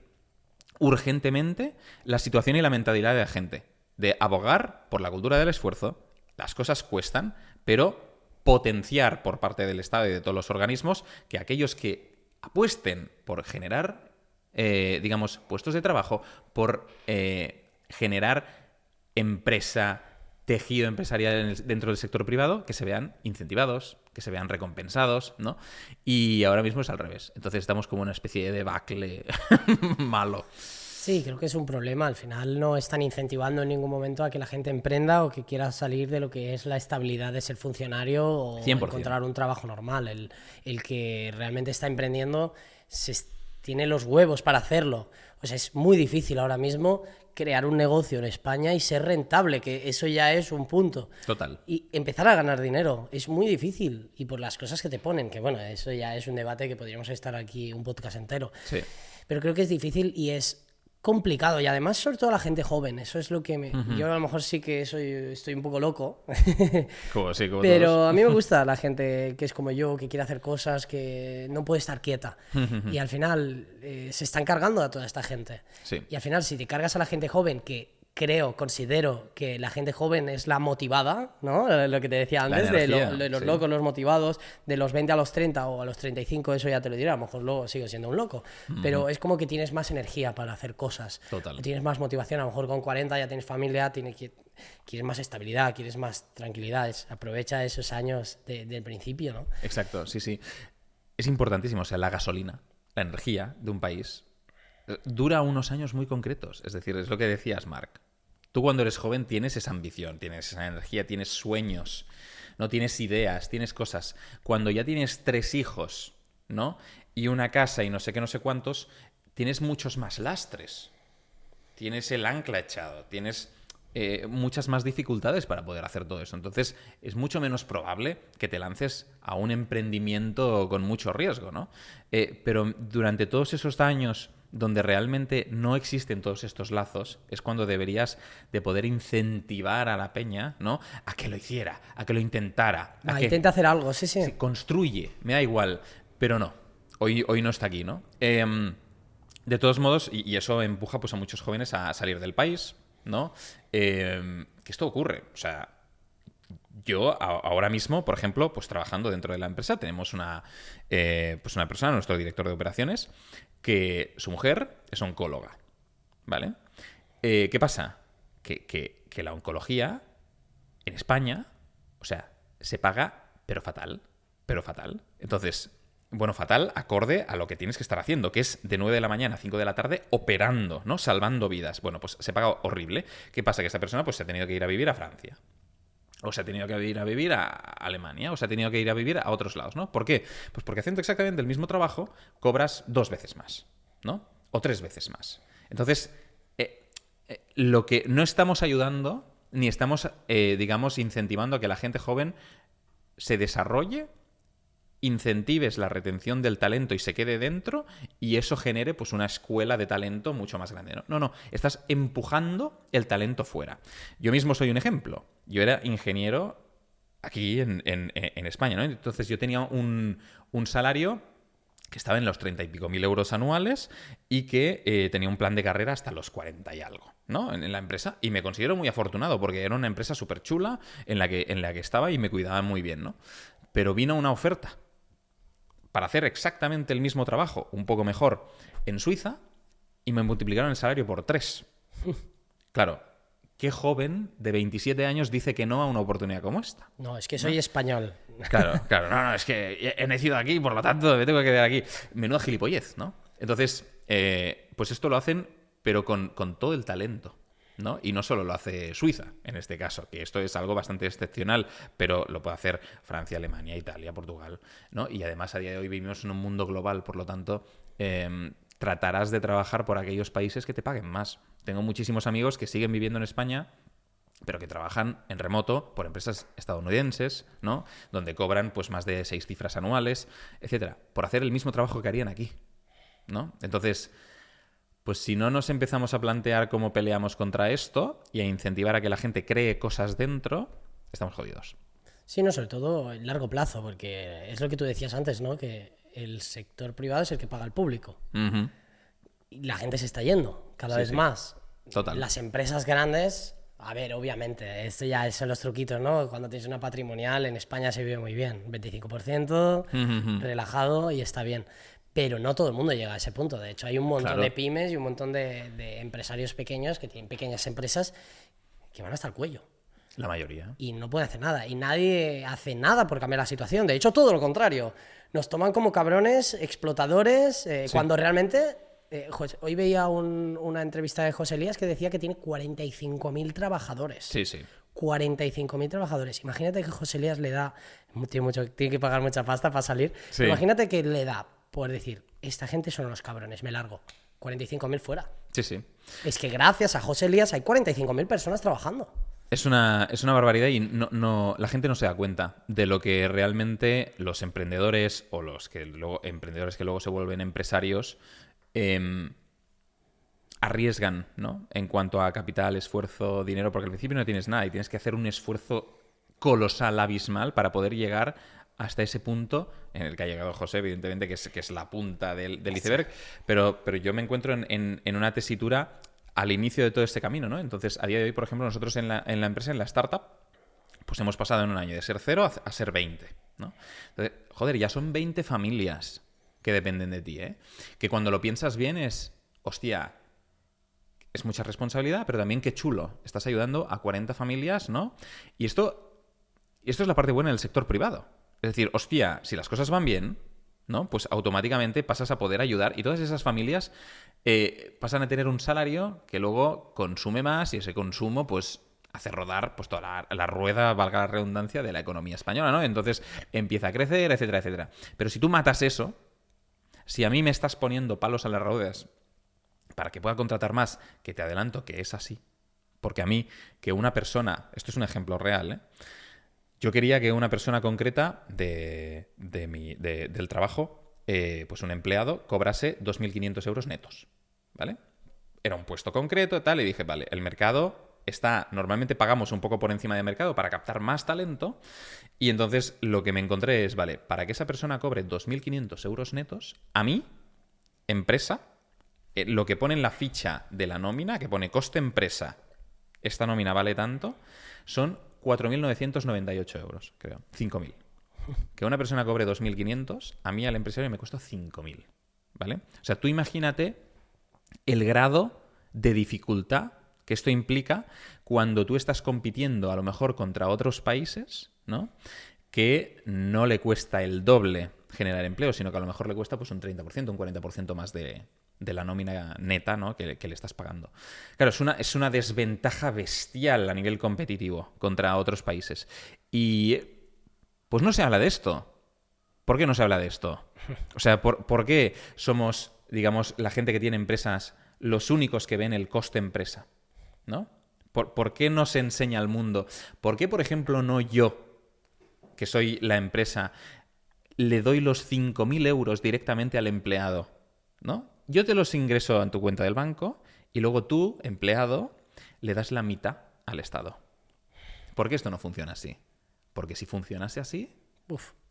Speaker 1: urgentemente la situación y la mentalidad de la gente. De abogar por la cultura del esfuerzo. Las cosas cuestan, pero potenciar por parte del Estado y de todos los organismos que aquellos que apuesten por generar digamos, puestos de trabajo, por generar empresa, tejido empresarial dentro del sector privado, que se vean incentivados, que se vean recompensados, ¿no? Y ahora mismo es al revés. Entonces estamos como una especie de debacle malo.
Speaker 2: Sí, creo que es un problema. Al final no están incentivando en ningún momento a que la gente emprenda o que quiera salir de lo que es la estabilidad de ser funcionario o
Speaker 1: 100%.
Speaker 2: encontrar un trabajo normal. El que realmente está emprendiendo tiene los huevos para hacerlo. O sea, es muy difícil ahora mismo crear un negocio en España y ser rentable, que eso ya es un punto.
Speaker 1: Total.
Speaker 2: Y empezar a ganar dinero es muy difícil. Y por las cosas que te ponen, que bueno, eso ya es un debate que podríamos estar aquí un podcast entero.
Speaker 1: Sí.
Speaker 2: Pero creo que es difícil y es complicado. Y además, sobre todo la gente joven. Eso es lo que me... Yo a lo mejor sí que estoy un poco loco.
Speaker 1: Como
Speaker 2: Pero
Speaker 1: todos.
Speaker 2: a mí me gusta la gente que es como yo, que quiere hacer cosas, que no puede estar quieta. Y al final se están cargando a toda esta gente.
Speaker 1: Sí.
Speaker 2: Y al final, si te cargas a la gente joven, que considero que la gente joven es la motivada, ¿no? Lo que te decía antes, de los locos, los motivados, de los 20 a los 30 o a los 35, eso ya te lo diré, a lo mejor luego sigo siendo un loco. Pero es como que tienes más energía para hacer cosas.
Speaker 1: Total.
Speaker 2: Tienes más motivación, a lo mejor con 40 ya tienes familia, quieres más estabilidad, quieres más tranquilidad. Aprovecha esos años del principio, ¿no?
Speaker 1: Exacto, sí, sí. Es importantísimo, o sea, la gasolina, la energía de un país dura unos años muy concretos. Es decir, es lo que decías, Marc. Tú cuando eres joven tienes esa ambición, tienes esa energía, tienes sueños, no tienes ideas, tienes cosas. Cuando ya tienes 3 hijos, ¿no? Y una casa y no sé qué, no sé cuántos, tienes muchos más lastres. Tienes el ancla echado, tienes muchas más dificultades para poder hacer todo eso. Entonces, es mucho menos probable que te lances a un emprendimiento con mucho riesgo, ¿no? Pero durante todos esos años donde realmente no existen todos estos lazos, es cuando deberías de poder incentivar a la peña, ¿no? A que lo hiciera, a que lo intentara.
Speaker 2: Intenta hacer algo, sí.
Speaker 1: Sí, construye, me da igual, pero no. Hoy no está aquí, ¿no? De todos modos, y eso empuja pues, a muchos jóvenes a salir del país, ¿no? Que esto ocurre, o sea... Yo ahora mismo, por ejemplo, pues trabajando dentro de la empresa, tenemos una persona, nuestro director de operaciones, que su mujer es oncóloga, ¿vale? ¿Qué pasa? Que la oncología en España, o sea, se paga, pero fatal. Entonces, bueno, fatal, acorde a lo que tienes que estar haciendo, que es de 9 de la mañana a 5 de la tarde operando, ¿no? Salvando vidas. Bueno, pues se paga horrible. ¿Qué pasa? Que esta persona pues se ha tenido que ir a vivir a Francia. O se ha tenido que ir a vivir a Alemania, o se ha tenido que ir a vivir a otros lados, ¿no? ¿Por qué? Pues porque haciendo exactamente el mismo trabajo cobras 2 veces más, ¿no? O 3 veces más. Entonces, lo que no estamos ayudando, ni estamos, digamos, incentivando a que la gente joven se desarrolle, incentives la retención del talento y se quede dentro y eso genere pues una escuela de talento mucho más grande. No, estás empujando el talento fuera. Yo mismo soy un ejemplo. Yo era ingeniero aquí en España, ¿no? Entonces yo tenía un salario que estaba en los 30 y pico mil euros anuales y que tenía un plan de carrera hasta los 40 y algo, ¿no? En la empresa. Y me considero muy afortunado porque era una empresa súper chula en la que estaba y me cuidaba muy bien, ¿no? pero vino una oferta para hacer exactamente el mismo trabajo, un poco mejor, en Suiza, y me multiplicaron el salario por 3. Claro, ¿qué joven de 27 años dice que no a una oportunidad como esta?
Speaker 2: No, es que soy español.
Speaker 1: Claro, no, es que he nacido aquí, por lo tanto me tengo que quedar aquí. Menuda gilipollez, ¿no? Entonces, pues esto lo hacen, pero con todo el talento, ¿no? Y no solo lo hace Suiza, en este caso, que esto es algo bastante excepcional, pero lo puede hacer Francia, Alemania, Italia, Portugal, ¿no? Y además a día de hoy vivimos en un mundo global, por lo tanto, tratarás de trabajar por aquellos países que te paguen más. Tengo muchísimos amigos que siguen viviendo en España, pero que trabajan en remoto por empresas estadounidenses, ¿no? Donde cobran pues más de 6 cifras anuales, etcétera, por hacer el mismo trabajo que harían aquí, ¿no? Entonces, pues si no nos empezamos a plantear cómo peleamos contra esto y a incentivar a que la gente cree cosas dentro, estamos jodidos.
Speaker 2: Sí, no, sobre todo en largo plazo, porque es lo que tú decías antes, ¿no? Que el sector privado es el que paga al público.
Speaker 1: Uh-huh.
Speaker 2: Y la gente se está yendo cada vez más.
Speaker 1: Total.
Speaker 2: Las empresas grandes, a ver, obviamente, esto ya son los truquitos, ¿no? Cuando tienes una patrimonial, en España se vive muy bien, 25%, relajado y está bien. Pero no todo el mundo llega a ese punto. De hecho, hay un montón de pymes y un montón de empresarios pequeños que tienen pequeñas empresas que van hasta el cuello.
Speaker 1: La mayoría.
Speaker 2: Y no pueden hacer nada. Y nadie hace nada por cambiar la situación. De hecho, todo lo contrario. Nos toman como cabrones, explotadores, cuando realmente... hoy veía una entrevista de José Elías que decía que tiene 45.000 trabajadores.
Speaker 1: Sí, sí.
Speaker 2: 45.000 trabajadores. Imagínate que José Elías le da... Tiene que pagar mucha pasta para salir.
Speaker 1: Sí.
Speaker 2: Imagínate que le da por decir, esta gente son unos cabrones, me largo. 45.000 fuera.
Speaker 1: Sí, sí.
Speaker 2: Es que gracias a José Elías hay 45.000 personas trabajando.
Speaker 1: Es una barbaridad y la gente no se da cuenta de lo que realmente los emprendedores o emprendedores que luego se vuelven empresarios arriesgan, ¿no? En cuanto a capital, esfuerzo, dinero, porque al principio no tienes nada y tienes que hacer un esfuerzo colosal, abismal, para poder llegar hasta ese punto en el que ha llegado José, evidentemente, que es la punta del iceberg, pero yo me encuentro en una tesitura al inicio de todo este camino, ¿no? Entonces, a día de hoy, por ejemplo, nosotros en la empresa, en la startup, pues hemos pasado en un año de ser 0 a ser 20, ¿no? Entonces, joder, ya son 20 familias que dependen de ti, ¿eh? Que cuando lo piensas bien es, hostia, es mucha responsabilidad, pero también qué chulo. Estás ayudando a 40 familias, ¿no? Y esto es la parte buena del sector privado. Es decir, hostia, si las cosas van bien, ¿no? Pues automáticamente pasas a poder ayudar y todas esas familias pasan a tener un salario que luego consume más y ese consumo, pues, hace rodar pues toda la rueda, valga la redundancia, de la economía española, ¿no? Entonces empieza a crecer, etcétera, etcétera. Pero si tú matas eso, si a mí me estás poniendo palos a las ruedas para que pueda contratar más, que te adelanto que es así, porque a mí, que una persona, esto es un ejemplo real, ¿eh? Yo quería que una persona concreta del trabajo, pues un empleado, cobrase 2.500 euros netos, ¿vale? Era un puesto concreto, tal, y dije, vale, el mercado normalmente pagamos un poco por encima de mercado para captar más talento, y entonces lo que me encontré es, vale, para que esa persona cobre 2.500 euros netos, a mí, empresa, lo que pone en la ficha de la nómina, que pone coste empresa, esta nómina vale tanto, son 4.998 euros, creo. 5.000. Que una persona cobre 2.500, a mí al empresario me costó 5.000. ¿Vale? O sea, tú imagínate el grado de dificultad que esto implica cuando tú estás compitiendo a lo mejor contra otros países, ¿no? Que no le cuesta el doble generar empleo, sino que a lo mejor le cuesta pues un 30%, un 40% más de la nómina neta, ¿no? que le estás pagando. Claro, es una desventaja bestial a nivel competitivo contra otros países. Y pues no se habla de esto. ¿Por qué no se habla de esto? O sea, ¿por qué somos, digamos, la gente que tiene empresas los únicos que ven el coste empresa? ¿No? ¿Por qué no se enseña al mundo? ¿Por qué, por ejemplo, no yo, que soy la empresa, le doy los 5.000 euros directamente al empleado? ¿No? Yo te los ingreso en tu cuenta del banco y luego tú, empleado, le das la mitad al Estado. ¿Por qué esto no funciona así? Porque si funcionase así,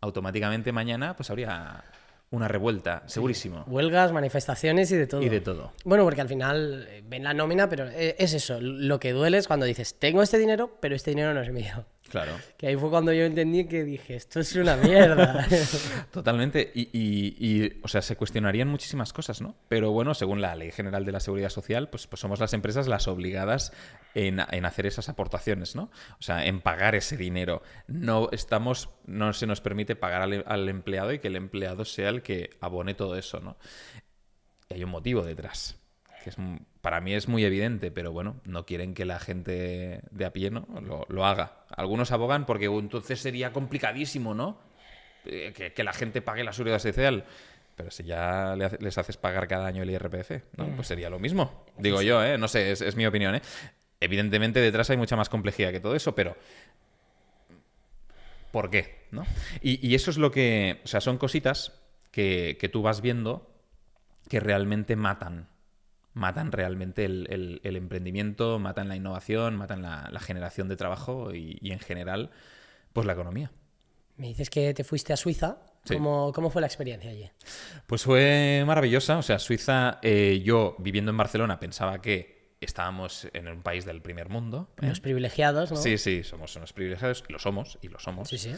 Speaker 1: automáticamente mañana pues habría una revuelta, segurísimo.
Speaker 2: Sí. Huelgas, manifestaciones y de todo.
Speaker 1: Y de todo.
Speaker 2: Bueno, porque al final ven la nómina, pero es eso. Lo que duele es cuando dices, tengo este dinero, pero este dinero no es mío.
Speaker 1: Claro.
Speaker 2: Que ahí fue cuando yo entendí que dije, esto es una mierda.
Speaker 1: Totalmente. O sea, se cuestionarían muchísimas cosas, ¿no? Pero bueno, según la Ley General de la Seguridad Social, pues somos las empresas las obligadas en hacer esas aportaciones, ¿no? O sea, en pagar ese dinero. No se nos permite pagar al empleado y que el empleado sea el que abone todo eso, ¿no? Y hay un motivo detrás, que para mí es muy evidente, pero bueno, no quieren que la gente de a pie, ¿no? lo haga. Algunos abogan porque entonces sería complicadísimo, ¿no? Que la gente pague la seguridad social. Pero si ya les haces pagar cada año el IRPF, ¿no? Pues sería lo mismo. Digo yo, ¿eh? No sé, es mi opinión, ¿eh? Evidentemente detrás hay mucha más complejidad que todo eso, pero ¿por qué? ¿No? Y eso es lo que... O sea, son cositas que tú vas viendo que realmente matan realmente el emprendimiento, matan la innovación, matan la generación de trabajo y en general, pues la economía.
Speaker 2: Me dices que te fuiste a Suiza.
Speaker 1: Sí.
Speaker 2: ¿Cómo fue la experiencia allí?
Speaker 1: Pues fue maravillosa. O sea, Suiza, yo viviendo en Barcelona pensaba que estábamos en un país del primer mundo.
Speaker 2: Los privilegiados, ¿no?
Speaker 1: Sí, somos unos privilegiados, y lo somos.
Speaker 2: Sí, sí.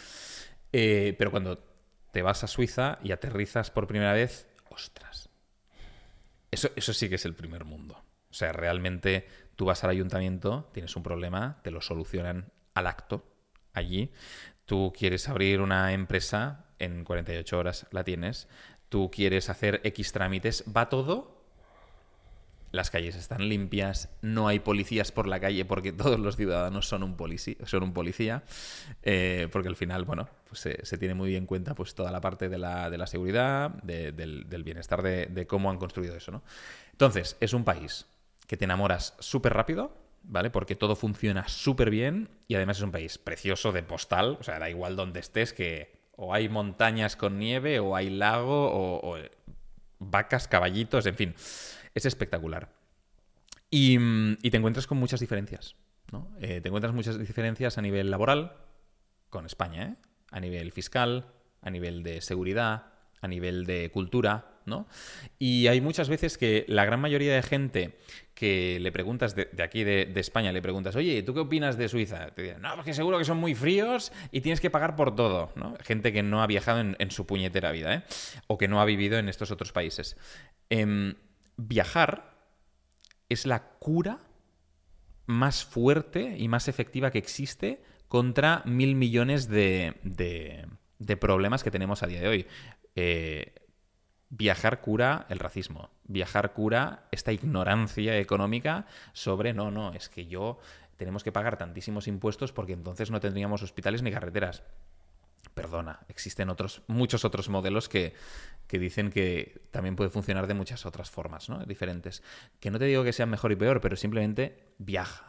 Speaker 1: Pero cuando te vas a Suiza y aterrizas por primera vez, ostras. Eso sí que es el primer mundo. O sea, realmente tú vas al ayuntamiento, tienes un problema, te lo solucionan al acto, allí. Tú quieres abrir una empresa, en 48 horas la tienes. Tú quieres hacer X trámites, va todo. Las calles están limpias, no hay policías por la calle porque todos los ciudadanos son un policía, porque al final, bueno, pues se tiene muy en cuenta pues toda la parte de la seguridad, del bienestar de cómo han construido eso, ¿no? Entonces, es un país que te enamoras súper rápido, ¿vale? Porque todo funciona súper bien y además es un país precioso de postal, o sea, da igual donde estés que o hay montañas con nieve o hay lago o vacas, caballitos, en fin. Es espectacular. Y te encuentras con muchas diferencias, ¿no? Te encuentras muchas diferencias a nivel laboral con España, ¿eh? A nivel fiscal, a nivel de seguridad, a nivel de cultura, ¿no? Y hay muchas veces que la gran mayoría de gente que le preguntas de aquí de España, le preguntas, oye, ¿tú qué opinas de Suiza? Te dicen, no, porque seguro que son muy fríos y tienes que pagar por todo, ¿no? Gente que no ha viajado en su puñetera vida, ¿eh? O que no ha vivido en estos otros países. Viajar es la cura más fuerte y más efectiva que existe contra 1.000 millones de problemas que tenemos a día de hoy. Viajar cura el racismo. Viajar cura esta ignorancia económica sobre no, es que tenemos que pagar tantísimos impuestos porque entonces no tendríamos hospitales ni carreteras. Perdona, existen muchos otros modelos que dicen que también puede funcionar de muchas otras formas, ¿no? Diferentes. Que no te digo que sean mejor y peor, pero simplemente viaja.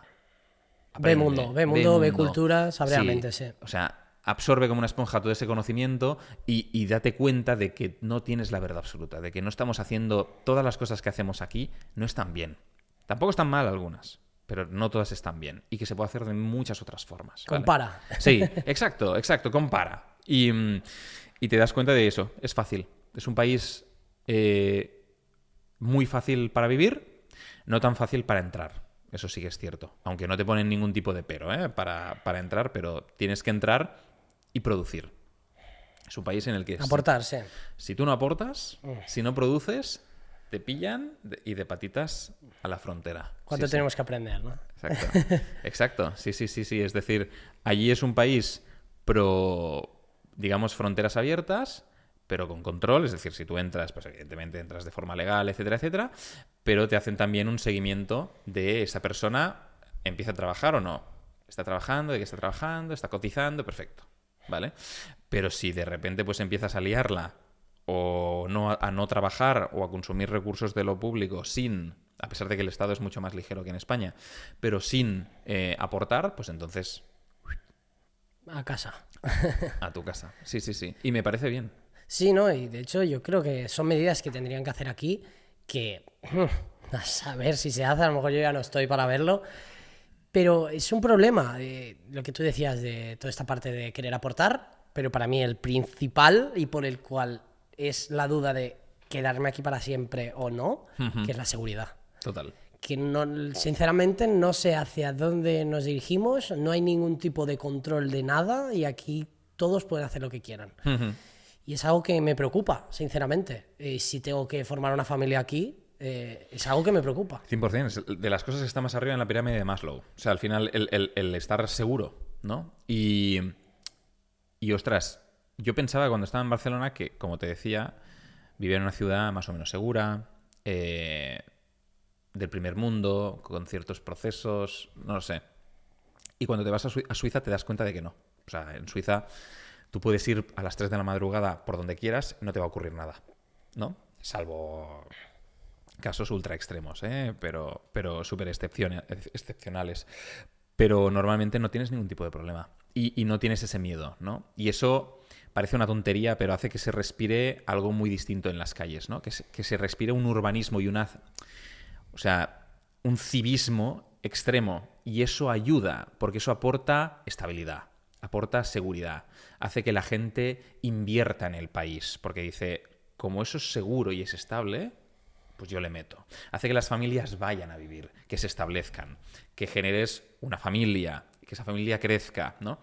Speaker 2: Aprende, ve mundo, ve cultura, sabreamente, sí.
Speaker 1: O sea, absorbe como una esponja todo ese conocimiento y date cuenta de que no tienes la verdad absoluta, de que no estamos haciendo todas las cosas que hacemos aquí, no están bien. Tampoco están mal algunas, pero no todas están bien y que se puede hacer de muchas otras formas. ¿Vale?
Speaker 2: Compara.
Speaker 1: Sí, exacto, compara. Y te das cuenta de eso, es fácil. Es un país muy fácil para vivir, no tan fácil para entrar. Eso sí que es cierto. Aunque no te ponen ningún tipo de pero para entrar, pero tienes que entrar y producir. Es un país en el que...
Speaker 2: Aportar, sí.
Speaker 1: Si tú no aportas, si no produces, te pillan y de patitas a la frontera.
Speaker 2: ¿Cuánto tenemos que aprender, no?
Speaker 1: Exacto. Sí. Es decir, allí es un país digamos, fronteras abiertas, pero con control. Es decir, si tú entras, pues evidentemente entras de forma legal, etcétera, etcétera, pero te hacen también un seguimiento de esa persona, empieza a trabajar o no. Está trabajando, de qué está trabajando, está cotizando, perfecto, ¿vale? Pero si de repente pues empiezas a liarla o a no trabajar o a consumir recursos de lo público a pesar de que el Estado es mucho más ligero que en España, pero sin aportar, pues entonces...
Speaker 2: A casa.
Speaker 1: A tu casa. Sí. Y me parece bien.
Speaker 2: Sí, ¿no? Y de hecho yo creo que son medidas que tendrían que hacer aquí que... A saber si se hace, a lo mejor yo ya no estoy para verlo, pero es un problema, lo que tú decías de toda esta parte de querer aportar, pero para mí el principal y por el cual es la duda de quedarme aquí para siempre o no, que es la seguridad.
Speaker 1: Total.
Speaker 2: que no, sinceramente no sé hacia dónde nos dirigimos, no hay ningún tipo de control de nada y aquí todos pueden hacer lo que quieran. Y es algo que me preocupa, sinceramente. Si tengo que formar una familia aquí, es algo que me preocupa.
Speaker 1: 100%, es de las cosas que está más arriba en la pirámide de Maslow. O sea, al final el estar seguro, ¿no? Y ostras, yo pensaba cuando estaba en Barcelona que, como te decía, vivía en una ciudad más o menos segura, del primer mundo, con ciertos procesos, no lo sé. Y cuando te vas a Suiza te das cuenta de que no. O sea, en Suiza tú puedes ir a las 3 de la madrugada por donde quieras y no te va a ocurrir nada, ¿no? Salvo casos ultra extremos, pero súper excepcionales. Pero normalmente no tienes ningún tipo de problema. Y no tienes ese miedo, ¿no? Y eso parece una tontería, pero hace que se respire algo muy distinto en las calles, ¿no? Que se respire un urbanismo y un civismo extremo. Y eso ayuda, porque eso aporta estabilidad, aporta seguridad, hace que la gente invierta en el país, porque dice, como eso es seguro y es estable, pues yo le meto. Hace que las familias vayan a vivir, que se establezcan, que generes una familia, que esa familia crezca, ¿no?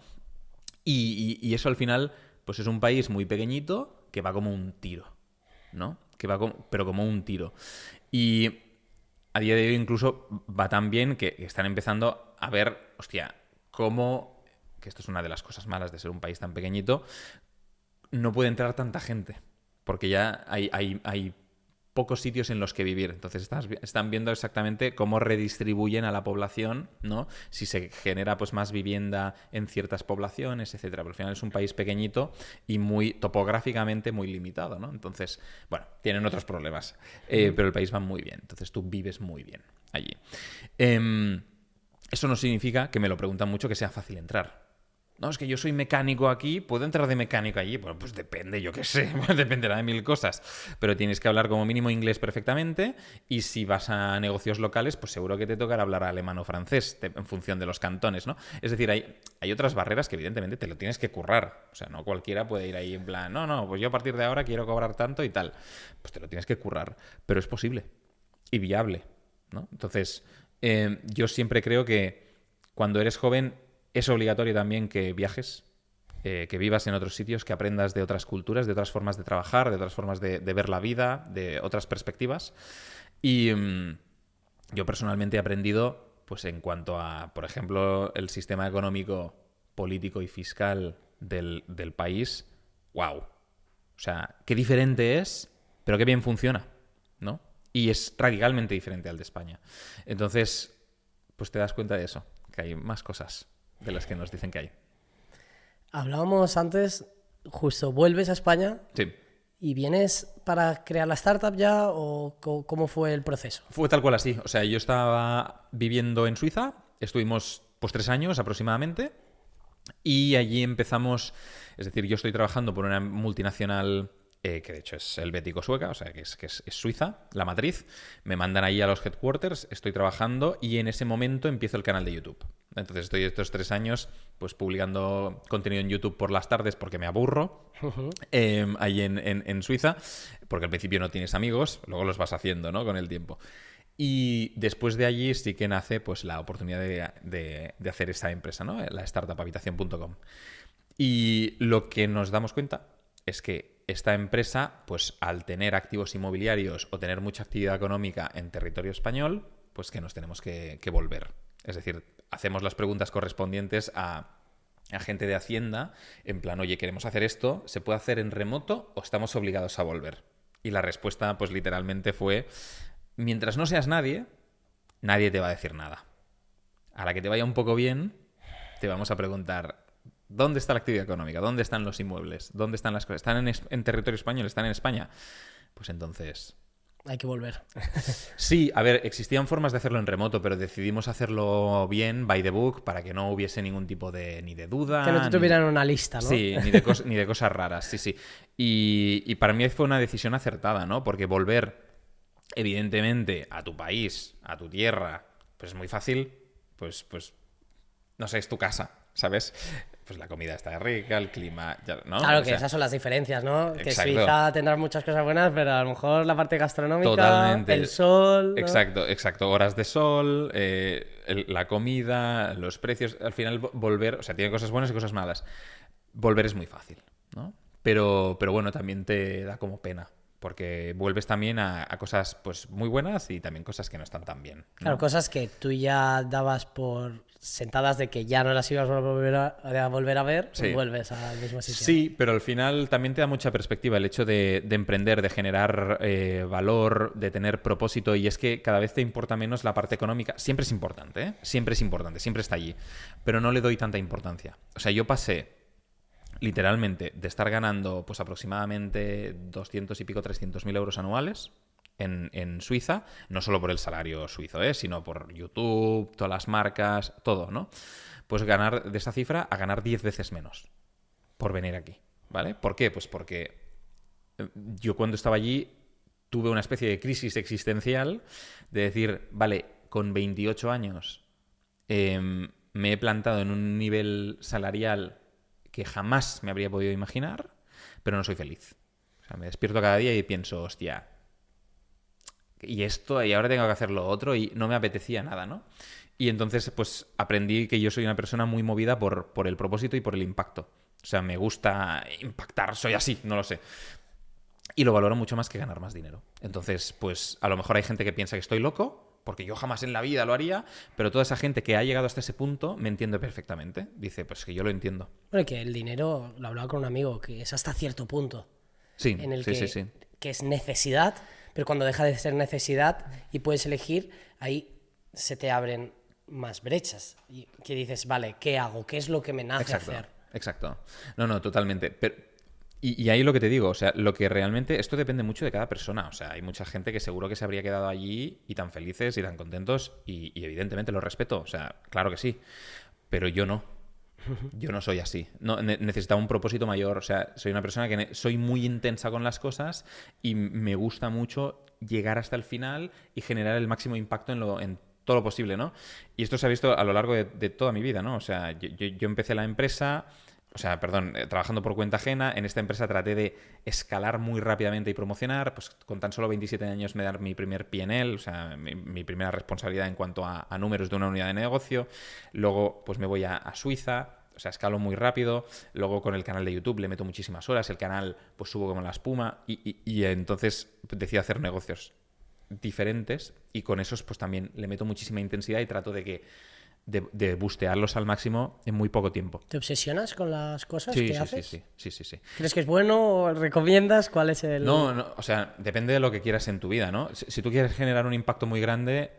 Speaker 1: Y eso al final, pues es un país muy pequeñito que va como un tiro, ¿no? Pero como un tiro. Y a día de hoy incluso va tan bien que están empezando a ver, hostia, cómo, que esto es una de las cosas malas de ser un país tan pequeñito, no puede entrar tanta gente, porque ya hay pocos sitios en los que vivir. Entonces están viendo exactamente cómo redistribuyen a la población, ¿no? Si se genera pues más vivienda en ciertas poblaciones, etcétera. Pero al final es un país pequeñito y muy topográficamente muy limitado, ¿no? Entonces, bueno, tienen otros problemas, pero el país va muy bien. Entonces tú vives muy bien allí. Eso no significa, que me lo preguntan mucho, que sea fácil entrar. No, es que yo soy mecánico aquí, ¿puedo entrar de mecánico allí? Bueno, pues depende, yo qué sé, dependerá de mil cosas. Pero tienes que hablar como mínimo inglés perfectamente y si vas a negocios locales, pues seguro que te tocará hablar alemán o francés en función de los cantones, ¿no? Es decir, hay otras barreras que evidentemente te lo tienes que currar. O sea, no cualquiera puede ir ahí en plan, no, pues yo a partir de ahora quiero cobrar tanto y tal. Pues te lo tienes que currar. Pero es posible y viable, ¿no? Entonces, yo siempre creo que cuando eres joven es obligatorio también que viajes, que vivas en otros sitios, que aprendas de otras culturas, de otras formas de trabajar, de otras formas de ver la vida, de otras perspectivas. Y yo personalmente he aprendido, pues en cuanto a, por ejemplo, el sistema económico, político y fiscal del país, ¡wow! O sea, qué diferente es, pero qué bien funciona, ¿no? Y es radicalmente diferente al de España. Entonces, pues te das cuenta de eso, que hay más cosas de las que nos dicen que hay.
Speaker 2: Hablábamos antes, justo, ¿vuelves a España?
Speaker 1: Sí.
Speaker 2: ¿Y vienes para crear la startup ya o cómo fue el proceso?
Speaker 1: Fue tal cual así. O sea, yo estaba viviendo en Suiza, estuvimos pues 3 años aproximadamente y allí empezamos, es decir, yo estoy trabajando por una multinacional que de hecho es helvético sueca, o sea, que es Suiza, la matriz. Me mandan ahí a los headquarters, estoy trabajando y en ese momento empiezo el canal de YouTube. Entonces estoy estos 3 años pues publicando contenido en YouTube por las tardes porque me aburro, ahí en Suiza, porque al principio no tienes amigos, luego los vas haciendo, ¿no? Con el tiempo. Y después de allí sí que nace pues la oportunidad de hacer esta empresa, ¿no? La startuphabitación.com. Y lo que nos damos cuenta es que esta empresa, pues al tener activos inmobiliarios o tener mucha actividad económica en territorio español, pues que nos tenemos que volver. Es decir, hacemos las preguntas correspondientes a gente de Hacienda, en plan, oye, queremos hacer esto, ¿se puede hacer en remoto o estamos obligados a volver? Y la respuesta, pues literalmente fue, mientras no seas nadie, nadie te va a decir nada. A la que te vaya un poco bien, te vamos a preguntar, ¿dónde está la actividad económica? ¿Dónde están los inmuebles? ¿Dónde están las cosas? ¿Están en territorio español? ¿Están en España? Pues entonces...
Speaker 2: Hay que volver.
Speaker 1: Sí, a ver, existían formas de hacerlo en remoto, pero decidimos hacerlo bien, by the book, para que no hubiese ningún tipo de ni de duda.
Speaker 2: Que no te tuvieran una lista, ¿no?
Speaker 1: Sí, ni de cosas raras, sí. Y para mí fue una decisión acertada, ¿no? Porque volver, evidentemente, a tu país, a tu tierra, pues es muy fácil, pues no sé, es tu casa, ¿sabes? pues la comida está rica, el clima, ¿no?
Speaker 2: Claro
Speaker 1: O
Speaker 2: que
Speaker 1: sea,
Speaker 2: esas son las diferencias, ¿no? Que
Speaker 1: exacto.
Speaker 2: Suiza tendrá muchas cosas buenas, pero a lo mejor la parte gastronómica,
Speaker 1: Totalmente.
Speaker 2: el sol, ¿no?
Speaker 1: Exacto. Horas de sol, la comida, los precios. Al final, volver, o sea, tiene cosas buenas y cosas malas. Volver es muy fácil, ¿no? Pero bueno, también te da como pena. Porque vuelves también a cosas pues muy buenas y también cosas que no están tan bien, ¿no?
Speaker 2: Claro, cosas que tú ya dabas por sentadas de que ya no las ibas a volver a ver,
Speaker 1: Sí.
Speaker 2: vuelves al mismo sitio.
Speaker 1: Sí, pero al final también te da mucha perspectiva el hecho de emprender, de generar valor, de tener propósito, y es que cada vez te importa menos la parte económica. Siempre es importante, ¿eh? Siempre es importante, siempre está allí, pero no le doy tanta importancia. O sea, yo pasé literalmente de estar ganando pues aproximadamente 200 y pico, 300.000 euros anuales en Suiza, no solo por el salario suizo, sino por YouTube, todas las marcas, todo, ¿no? Pues ganar de esa cifra a ganar 10 veces menos por venir aquí, ¿vale? ¿Por qué? Pues porque yo cuando estaba allí tuve una especie de crisis existencial de decir, vale, con 28 años me he plantado en un nivel salarial que jamás me habría podido imaginar, pero no soy feliz. O sea, me despierto cada día y pienso, hostia, y esto, y ahora tengo que hacer lo otro, y no me apetecía nada, ¿no? Y entonces, pues, aprendí que yo soy una persona muy movida por el propósito y por el impacto. O sea, me gusta impactar, soy así, no lo sé. Y lo valoro mucho más que ganar más dinero. Entonces, pues, a lo mejor hay gente que piensa que estoy loco, porque yo jamás en la vida lo haría, pero toda esa gente que ha llegado hasta ese punto me entiende perfectamente. Dice, pues que yo lo entiendo.
Speaker 2: Bueno, que el dinero, lo hablaba con un amigo, que es hasta cierto punto.
Speaker 1: Sí,
Speaker 2: En el
Speaker 1: sí.
Speaker 2: que es necesidad, pero cuando deja de ser necesidad y puedes elegir, ahí se te abren más brechas. Y que dices, vale, ¿qué hago? ¿Qué es lo que me nace hacer?
Speaker 1: Exacto. No, totalmente. Pero, y ahí lo que te digo, o sea, lo que realmente, esto depende mucho de cada persona. O sea, hay mucha gente que seguro que se habría quedado allí y tan felices y tan contentos, y evidentemente lo respeto. O sea, claro que sí. Pero yo no. Yo no soy así. No, necesitaba un propósito mayor. O sea, soy una persona que soy muy intensa con las cosas y me gusta mucho llegar hasta el final y generar el máximo impacto en todo lo posible, ¿no? Y esto se ha visto a lo largo de toda mi vida, ¿no? O sea, yo empecé la empresa, trabajando por cuenta ajena. En esta empresa traté de escalar muy rápidamente y promocionar. Pues con tan solo 27 años me dar mi primer P&L, o sea, mi primera responsabilidad en cuanto a números de una unidad de negocio. Luego, pues me voy a Suiza. O sea, escalo muy rápido. Luego con el canal de YouTube le meto muchísimas horas. El canal pues subo como la espuma. Y entonces decido hacer negocios diferentes. Y con esos pues también le meto muchísima intensidad y trato de bustearlos al máximo en muy poco tiempo.
Speaker 2: ¿Te obsesionas con las cosas que haces?
Speaker 1: Sí.
Speaker 2: ¿Crees que es bueno o recomiendas? ¿Cuál es el...?
Speaker 1: No, o sea, depende de lo que quieras en tu vida, ¿no? Si tú quieres generar un impacto muy grande,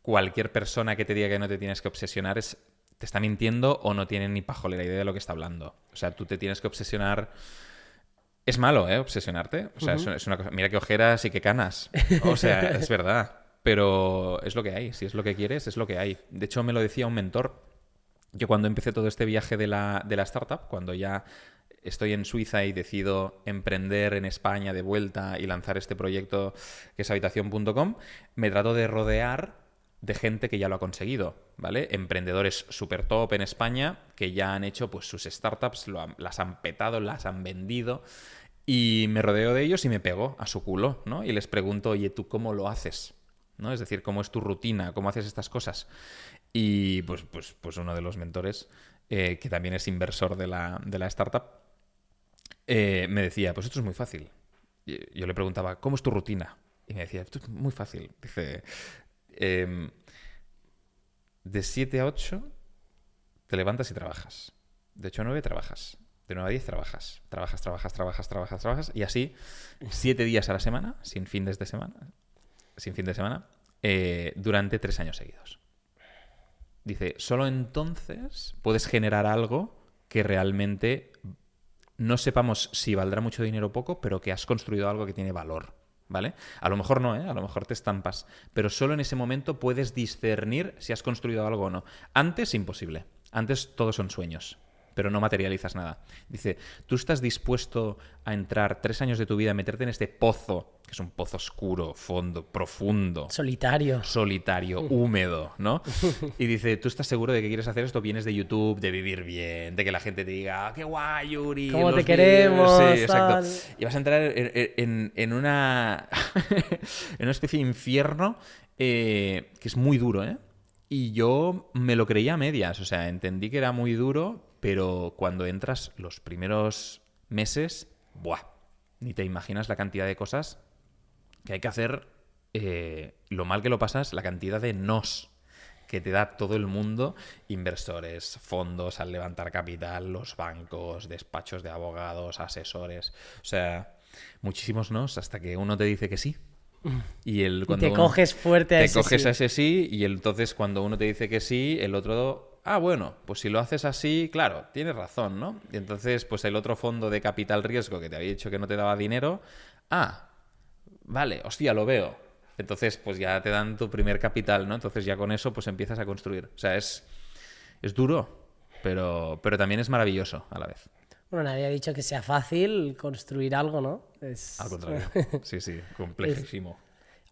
Speaker 1: cualquier persona que te diga que no te tienes que obsesionar te está mintiendo o no tiene ni pajolera idea de lo que está hablando. O sea, tú te tienes que obsesionar. Es malo, ¿eh? Obsesionarte. O sea, es una cosa. Mira qué ojeras y qué canas. O sea, es verdad. Pero es lo que hay. Si es lo que quieres, es lo que hay. De hecho, me lo decía un mentor. Yo cuando empecé todo este viaje de la startup, cuando ya estoy en Suiza y decido emprender en España de vuelta y lanzar este proyecto que es habitación.com, me trato de rodear de gente que ya lo ha conseguido, ¿vale? Emprendedores súper top en España que ya han hecho pues sus startups, las han petado, las han vendido, y me rodeo de ellos y me pego a su culo, ¿no? Y les pregunto, oye, ¿tú cómo lo haces? ¿No? Es decir, ¿cómo es tu rutina? ¿Cómo haces estas cosas? Y pues uno de los mentores, que también es inversor de la startup, me decía, pues esto es muy fácil. Y yo le preguntaba, ¿cómo es tu rutina? Y me decía, esto es muy fácil. Dice, de 7 a 8 te levantas y trabajas. De 8 a 9 trabajas. De 9 a 10 trabajas. Trabajas. Y así 7 días a la semana, sin fin de semana, durante 3 años seguidos. Dice, solo entonces puedes generar algo que realmente no sepamos si valdrá mucho dinero o poco, pero que has construido algo que tiene valor, ¿vale? A lo mejor no, a lo mejor te estampas, pero solo en ese momento puedes discernir si has construido algo o no. Antes, imposible. Antes todos son sueños. pero no materializas nada. Dice, ¿tú estás dispuesto a entrar 3 años de tu vida, a meterte en este pozo, que es un pozo oscuro, fondo, profundo,
Speaker 2: Solitario,
Speaker 1: húmedo, ¿no? Y dice, ¿tú estás seguro de que quieres hacer esto? Vienes de YouTube, de vivir bien, de que la gente te diga, qué guay, Yuri.
Speaker 2: ¿cómo te
Speaker 1: los
Speaker 2: queremos?
Speaker 1: vídeos". Sí, exacto.
Speaker 2: Tal.
Speaker 1: Y vas a entrar en una en una especie de infierno que es muy duro, ¿eh? Y yo me lo creía a medias, o sea, entendí que era muy duro, pero cuando entras los primeros meses, ¡buah! Ni te imaginas la cantidad de cosas que hay que hacer, lo mal que lo pasas, la cantidad de nos que te da todo el mundo, inversores, fondos al levantar capital, los bancos, despachos de abogados, asesores, o sea, muchísimos nos hasta que uno te dice que sí. Y
Speaker 2: Te coges fuerte a
Speaker 1: te
Speaker 2: ese
Speaker 1: coges
Speaker 2: sí.
Speaker 1: a ese sí, y entonces cuando uno te dice que sí, el otro, bueno, pues si lo haces así, claro, tienes razón, ¿no? Y entonces, pues el otro fondo de capital riesgo que te había dicho que no te daba dinero, vale, hostia, lo veo. Entonces, pues ya te dan tu primer capital, ¿no? Entonces ya con eso, pues empiezas a construir. O sea, es duro, pero también es maravilloso a la vez.
Speaker 2: Bueno, nadie ha dicho que sea fácil construir algo, ¿no?
Speaker 1: Al contrario. Sí, complejísimo.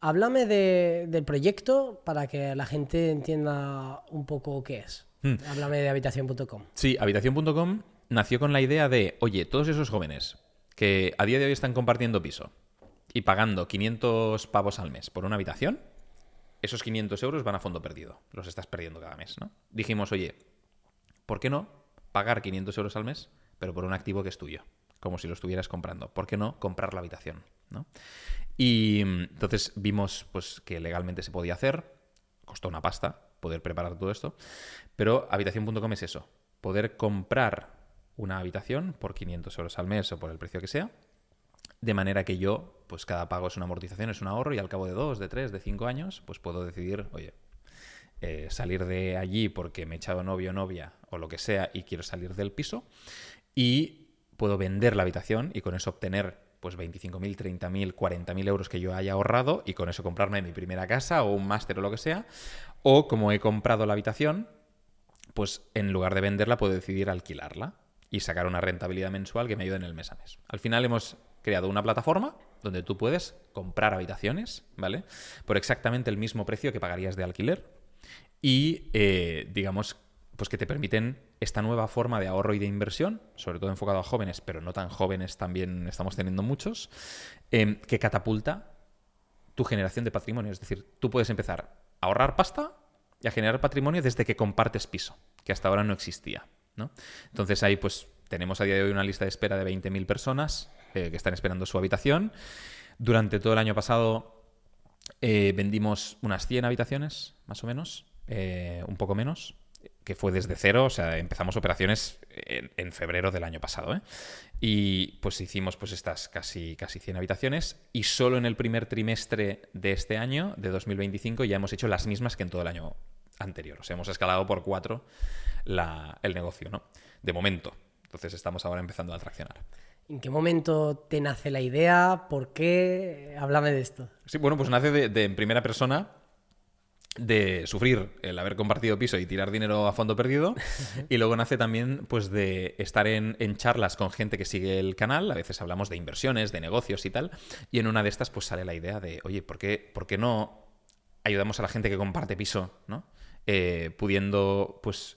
Speaker 2: Háblame del proyecto para que la gente entienda un poco qué es. Háblame de habitación.com.
Speaker 1: Sí, habitación.com nació con la idea de, oye, todos esos jóvenes que a día de hoy están compartiendo piso y pagando 500 pavos al mes por una habitación, esos 500 euros van a fondo perdido. Los estás perdiendo cada mes, ¿no? Dijimos, oye, ¿por qué no pagar 500 euros al mes, pero por un activo que es tuyo? Como si lo estuvieras comprando. ¿Por qué no comprar la habitación? ¿No? Y entonces vimos pues, que legalmente se podía hacer. Costó una pasta poder preparar todo esto. Pero habitación.com es eso. Poder comprar una habitación por 500 euros al mes o por el precio que sea. De manera que yo, pues cada pago es una amortización, es un ahorro, y al cabo de 2, de 3, de 5 años, pues puedo decidir, oye, salir de allí porque me he echado novio o novia o lo que sea y quiero salir del piso, y puedo vender la habitación y con eso obtener pues 25.000, 30.000, 40.000 euros que yo haya ahorrado, y con eso comprarme mi primera casa o un máster o lo que sea. O como he comprado la habitación, pues en lugar de venderla puedo decidir alquilarla y sacar una rentabilidad mensual que me ayude en el mes a mes. Al final hemos creado una plataforma donde tú puedes comprar habitaciones, ¿vale? Por exactamente el mismo precio que pagarías de alquiler, y digamos pues que te permiten esta nueva forma de ahorro y de inversión, sobre todo enfocado a jóvenes, pero no tan jóvenes también estamos teniendo muchos, que catapulta tu generación de patrimonio. Es decir, tú puedes empezar a ahorrar pasta y a generar patrimonio desde que compartes piso, que hasta ahora no existía, ¿no? Entonces ahí pues tenemos a día de hoy una lista de espera de 20.000 personas que están esperando su habitación. Durante todo el año pasado vendimos unas 100 habitaciones, más o menos, un poco menos, que fue desde cero. O sea, empezamos operaciones en febrero del año pasado, ¿eh? Y pues hicimos pues estas casi 100 habitaciones, y solo en el primer trimestre de este año, de 2025, ya hemos hecho las mismas que en todo el año anterior. O sea, hemos escalado por 4 el negocio, ¿no? De momento. Entonces estamos ahora empezando a traccionar.
Speaker 2: ¿En qué momento te nace la idea? ¿Por qué? Háblame de esto.
Speaker 1: Sí, bueno, pues nace de en primera persona, de sufrir el haber compartido piso y tirar dinero a fondo perdido. Y luego nace también pues de estar en charlas con gente que sigue el canal. A veces hablamos de inversiones, de negocios y tal, y en una de estas pues sale la idea de, oye, ¿por qué no ayudamos a la gente que comparte piso, ¿no? Pudiendo pues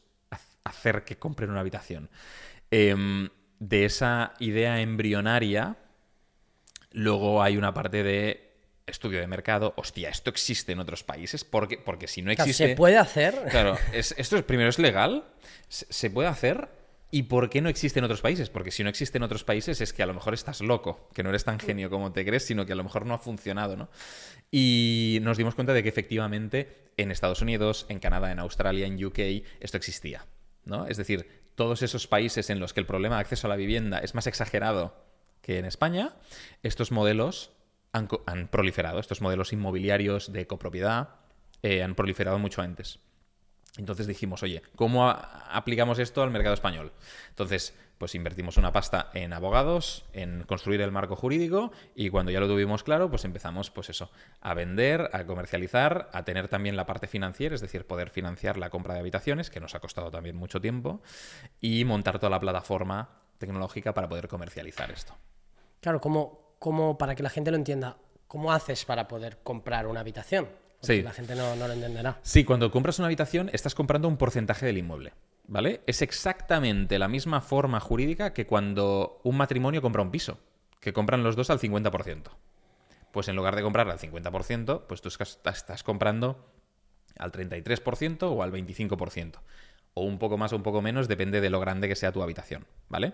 Speaker 1: hacer que compren una habitación. De esa idea embrionaria luego hay una parte de estudio de mercado. Hostia, ¿esto existe en otros países? Porque si no existe...
Speaker 2: ¿Se puede hacer?
Speaker 1: Claro, primero es legal, se puede hacer, ¿y por qué no existe en otros países? Porque si no existe en otros países es que a lo mejor estás loco, que no eres tan genio como te crees, sino que a lo mejor no ha funcionado, ¿no? Y nos dimos cuenta de que efectivamente en Estados Unidos, en Canadá, en Australia, en UK, esto existía, ¿no? Es decir, todos esos países en los que el problema de acceso a la vivienda es más exagerado que en España, estos modelos han proliferado. Estos modelos inmobiliarios de copropiedad han proliferado mucho antes. Entonces dijimos, oye, ¿cómo aplicamos esto al mercado español? Entonces, pues invertimos una pasta en abogados, en construir el marco jurídico, y cuando ya lo tuvimos claro, pues empezamos, pues eso, a vender, a comercializar, a tener también la parte financiera, es decir, poder financiar la compra de habitaciones, que nos ha costado también mucho tiempo, y montar toda la plataforma tecnológica para poder comercializar esto.
Speaker 2: Claro, como para que la gente lo entienda, ¿cómo haces para poder comprar una habitación? Porque
Speaker 1: Sí.
Speaker 2: la gente no lo entenderá.
Speaker 1: Sí, cuando compras una habitación estás comprando un porcentaje del inmueble, ¿vale? Es exactamente la misma forma jurídica que cuando un matrimonio compra un piso, que compran los dos al 50%. Pues en lugar de comprar al 50%, pues tú estás comprando al 33% o al 25%. O un poco más o un poco menos, depende de lo grande que sea tu habitación, ¿vale?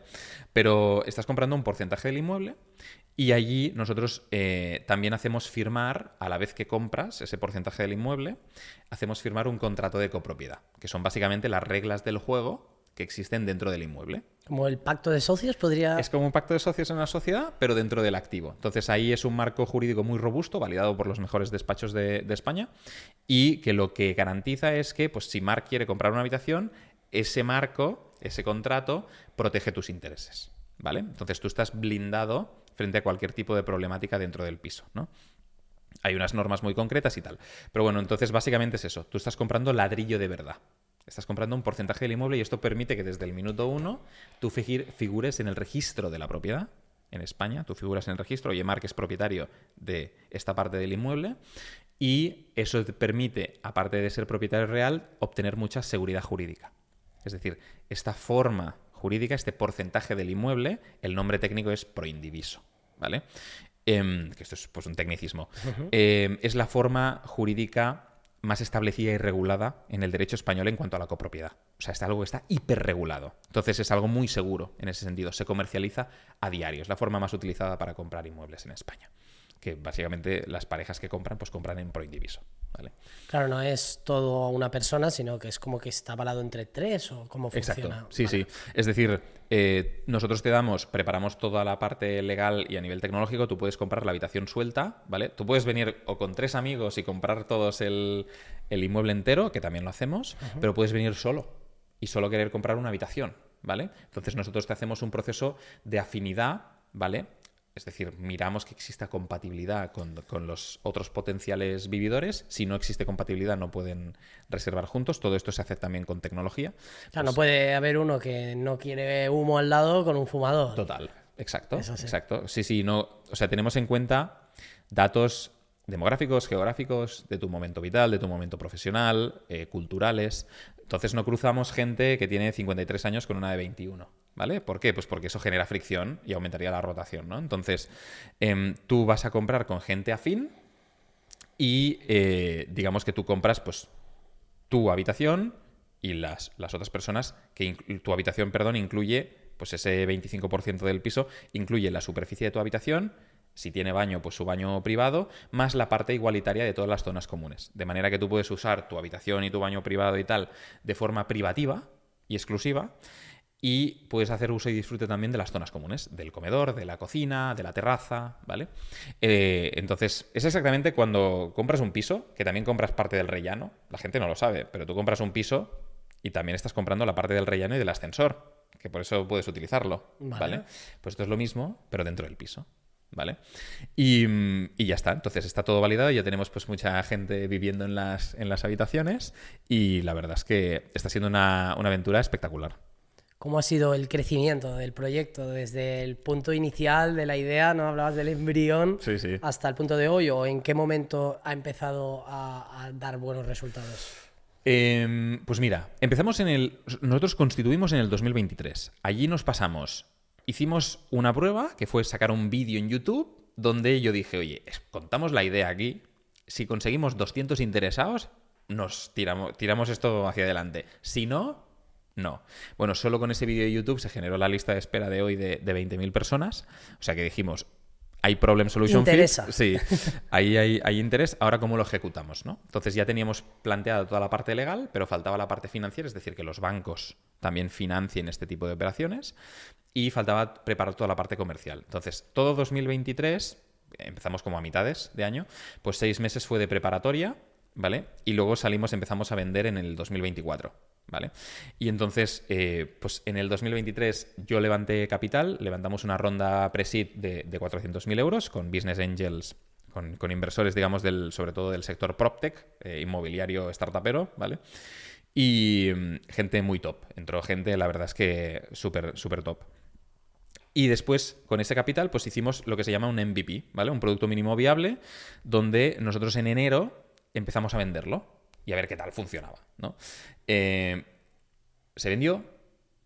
Speaker 1: Pero estás comprando un porcentaje del inmueble y allí nosotros también hacemos firmar, a la vez que compras ese porcentaje del inmueble, hacemos firmar un contrato de copropiedad, que son básicamente las reglas del juego que existen dentro del inmueble.
Speaker 2: Como el pacto de socios podría...
Speaker 1: Es como un pacto de socios en una sociedad, pero dentro del activo. Entonces ahí es un marco jurídico muy robusto, validado por los mejores despachos de España, y que lo que garantiza es que, pues, si Marc quiere comprar una habitación, ese marco, ese contrato, protege tus intereses, ¿vale? Entonces tú estás blindado frente a cualquier tipo de problemática dentro del piso, ¿no? Hay unas normas muy concretas y tal. Pero bueno, entonces básicamente es eso. Tú estás comprando ladrillo de verdad. Estás comprando un porcentaje del inmueble y esto permite que desde el minuto 1 tú figures en el registro de la propiedad. En España, tú figuras en el registro, oye, Marc es propietario de esta parte del inmueble, y eso te permite, aparte de ser propietario real, obtener mucha seguridad jurídica. Es decir, esta forma jurídica, este porcentaje del inmueble, el nombre técnico es proindiviso, ¿vale? Que esto es, pues, un tecnicismo. Es la forma jurídica más establecida y regulada en el derecho español en cuanto a la copropiedad. O sea, es algo que está hiperregulado. Entonces es algo muy seguro en ese sentido. Se comercializa a diario. Es la forma más utilizada para comprar inmuebles en España. Que básicamente las parejas que compran, pues compran en proindiviso, ¿vale?
Speaker 2: Claro, no es todo una persona, sino que es como que está avalado entre tres o cómo funciona.
Speaker 1: Exacto, sí,
Speaker 2: Vale.
Speaker 1: sí. Es decir, nosotros preparamos toda la parte legal y a nivel tecnológico, tú puedes comprar la habitación suelta, ¿vale? Tú puedes venir o con 3 amigos y comprar todos el inmueble entero, que también lo hacemos, pero puedes venir solo y solo querer comprar una habitación, ¿vale? Entonces nosotros te hacemos un proceso de afinidad, ¿vale? Es decir, miramos que exista compatibilidad con los otros potenciales vividores. Si no existe compatibilidad, no pueden reservar juntos. Todo esto se hace también con tecnología.
Speaker 2: Claro, no puede haber uno que no quiere humo al lado con un fumador.
Speaker 1: Total, exacto.
Speaker 2: Eso sí.
Speaker 1: Exacto. Sí, no. O sea, tenemos en cuenta datos demográficos, geográficos, de tu momento vital, de tu momento profesional, culturales. Entonces no cruzamos gente que tiene 53 años con una de 21. ¿Vale? ¿Por qué? Pues porque eso genera fricción y aumentaría la rotación, ¿no? Entonces, tú vas a comprar con gente afín y digamos que tú compras, pues, tu habitación y las otras personas, tu habitación, perdón, incluye, pues, ese 25% del piso, incluye la superficie de tu habitación, si tiene baño, pues su baño privado, más la parte igualitaria de todas las zonas comunes. De manera que tú puedes usar tu habitación y tu baño privado y tal de forma privativa y exclusiva, y puedes hacer uso y disfrute también de las zonas comunes, del comedor, de la cocina, de la terraza, ¿vale? Entonces, es exactamente cuando compras un piso, que también compras parte del rellano. La gente no lo sabe, pero tú compras un piso y también estás comprando la parte del rellano y del ascensor, que por eso puedes utilizarlo, ¿vale? Pues esto es lo mismo, pero dentro del piso, ¿vale? Y ya está. Entonces está todo validado, ya tenemos, pues, mucha gente viviendo en las habitaciones, y la verdad es que está siendo una aventura espectacular.
Speaker 2: ¿Cómo ha sido el crecimiento del proyecto desde el punto inicial de la idea, no hablabas del embrión,
Speaker 1: Sí, sí.
Speaker 2: hasta el punto de hoy, o en qué momento ha empezado a dar buenos resultados?
Speaker 1: Pues mira, nosotros constituimos en el 2023. Allí hicimos una prueba que fue sacar un vídeo en YouTube donde yo dije, oye, contamos la idea aquí, si conseguimos 200 interesados, nos tiramos esto hacia adelante. Si no, no. Bueno, solo con ese vídeo de YouTube se generó la lista de espera de hoy de 20.000 personas. O sea que dijimos, hay problem solution fit.
Speaker 2: Interesa.
Speaker 1: Sí, ahí hay interés. Ahora, ¿cómo lo ejecutamos, no? Entonces ya teníamos planteado toda la parte legal, pero faltaba la parte financiera, es decir, que los bancos también financien este tipo de operaciones, y faltaba preparar toda la parte comercial. Entonces, todo 2023, empezamos como a mitades de año, pues 6 meses fue de preparatoria, ¿vale? Y luego empezamos a vender en el 2024, ¿vale? Y entonces, pues en el 2023 yo levanté capital, levantamos una ronda pre-seed de 400.000 euros con business angels, con inversores, digamos, sobre todo del sector PropTech, inmobiliario startupero, ¿vale? Y gente muy top. Entró gente, la verdad es que súper, súper top. Y después, con ese capital, pues hicimos lo que se llama un MVP, ¿vale? Un producto mínimo viable, donde nosotros en enero empezamos a venderlo y a ver qué tal funcionaba, ¿no? Se vendió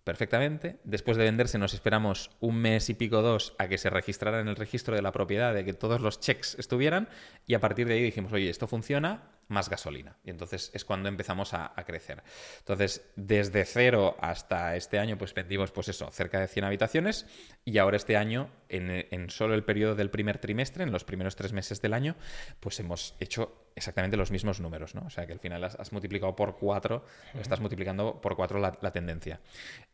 Speaker 1: perfectamente. Después de venderse nos esperamos un mes y pico, 2, a que se registrara en el registro de la propiedad, de que todos los checks estuvieran, y a partir de ahí dijimos, oye, esto funciona, más gasolina. Y entonces es cuando empezamos a crecer. Entonces, desde 0 hasta este año, pues vendimos, pues eso, cerca de 100 habitaciones, y ahora este año, en solo el periodo del primer trimestre, en los primeros 3 meses del año, pues hemos hecho exactamente los mismos números, ¿no? O sea que al final has multiplicado por 4, estás multiplicando por 4 la tendencia.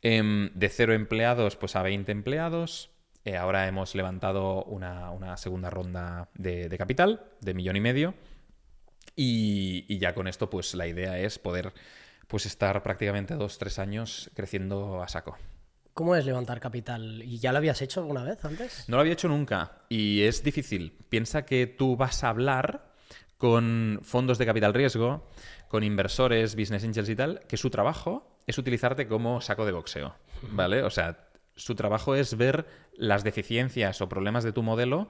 Speaker 1: De 0 empleados, pues a 20 empleados. Ahora hemos levantado una segunda ronda de capital de 1,5 millones. Y ya con esto, pues la idea es poder pues estar prácticamente 2-3 años creciendo a saco.
Speaker 2: ¿Cómo es levantar capital? ¿Y ya lo habías hecho alguna vez antes?
Speaker 1: No lo había hecho nunca y es difícil. Piensa que tú vas a hablar con fondos de capital riesgo, con inversores, business angels y tal, que su trabajo es utilizarte como saco de boxeo, ¿vale? O sea, su trabajo es ver las deficiencias o problemas de tu modelo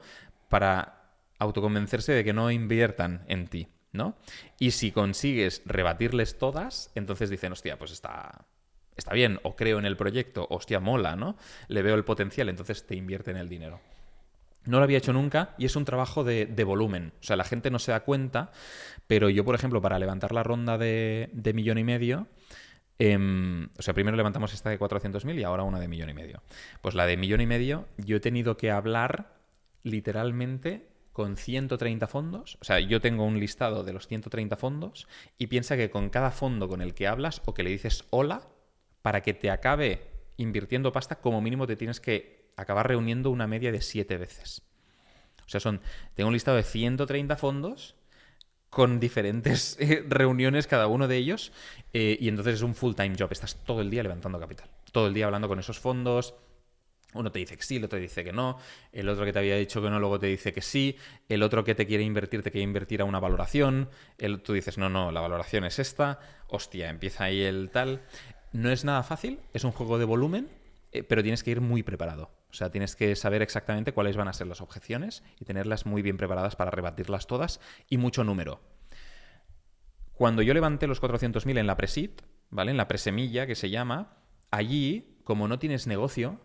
Speaker 1: para autoconvencerse de que no inviertan en ti, ¿no? Y si consigues rebatirles todas, entonces dicen, hostia, pues está bien, o creo en el proyecto, hostia, mola, ¿no? Le veo el potencial, entonces te invierten el dinero. No lo había hecho nunca y es un trabajo de volumen. O sea, la gente no se da cuenta, pero yo, por ejemplo, para levantar la ronda de 1,5 millones, o sea, primero levantamos esta de 400.000 y ahora una de 1,5 millones. Pues la de 1,5 millones, yo he tenido que hablar literalmente con 130 fondos. O sea, yo tengo un listado de los 130 fondos y piensa que con cada fondo con el que hablas o que le dices hola, para que te acabe invirtiendo pasta, como mínimo te tienes que acabar reuniendo una media de 7 veces. O sea, tengo un listado de 130 fondos con diferentes reuniones cada uno de ellos, y entonces es un full-time job. Estás todo el día levantando capital, todo el día hablando con esos fondos. Uno te dice que sí, el otro te dice que no, el otro que te había dicho que no luego te dice que sí, el otro que te quiere invertir a una valoración, tú dices no, la valoración es esta, hostia, empieza ahí el tal. No es nada fácil, es un juego de volumen, pero tienes que ir muy preparado. O sea, tienes que saber exactamente cuáles van a ser las objeciones y tenerlas muy bien preparadas para rebatirlas todas, y mucho número. Cuando yo levanté los 400.000 en la pre-seed, ¿vale? En la presemilla, que se llama, allí, como no tienes negocio,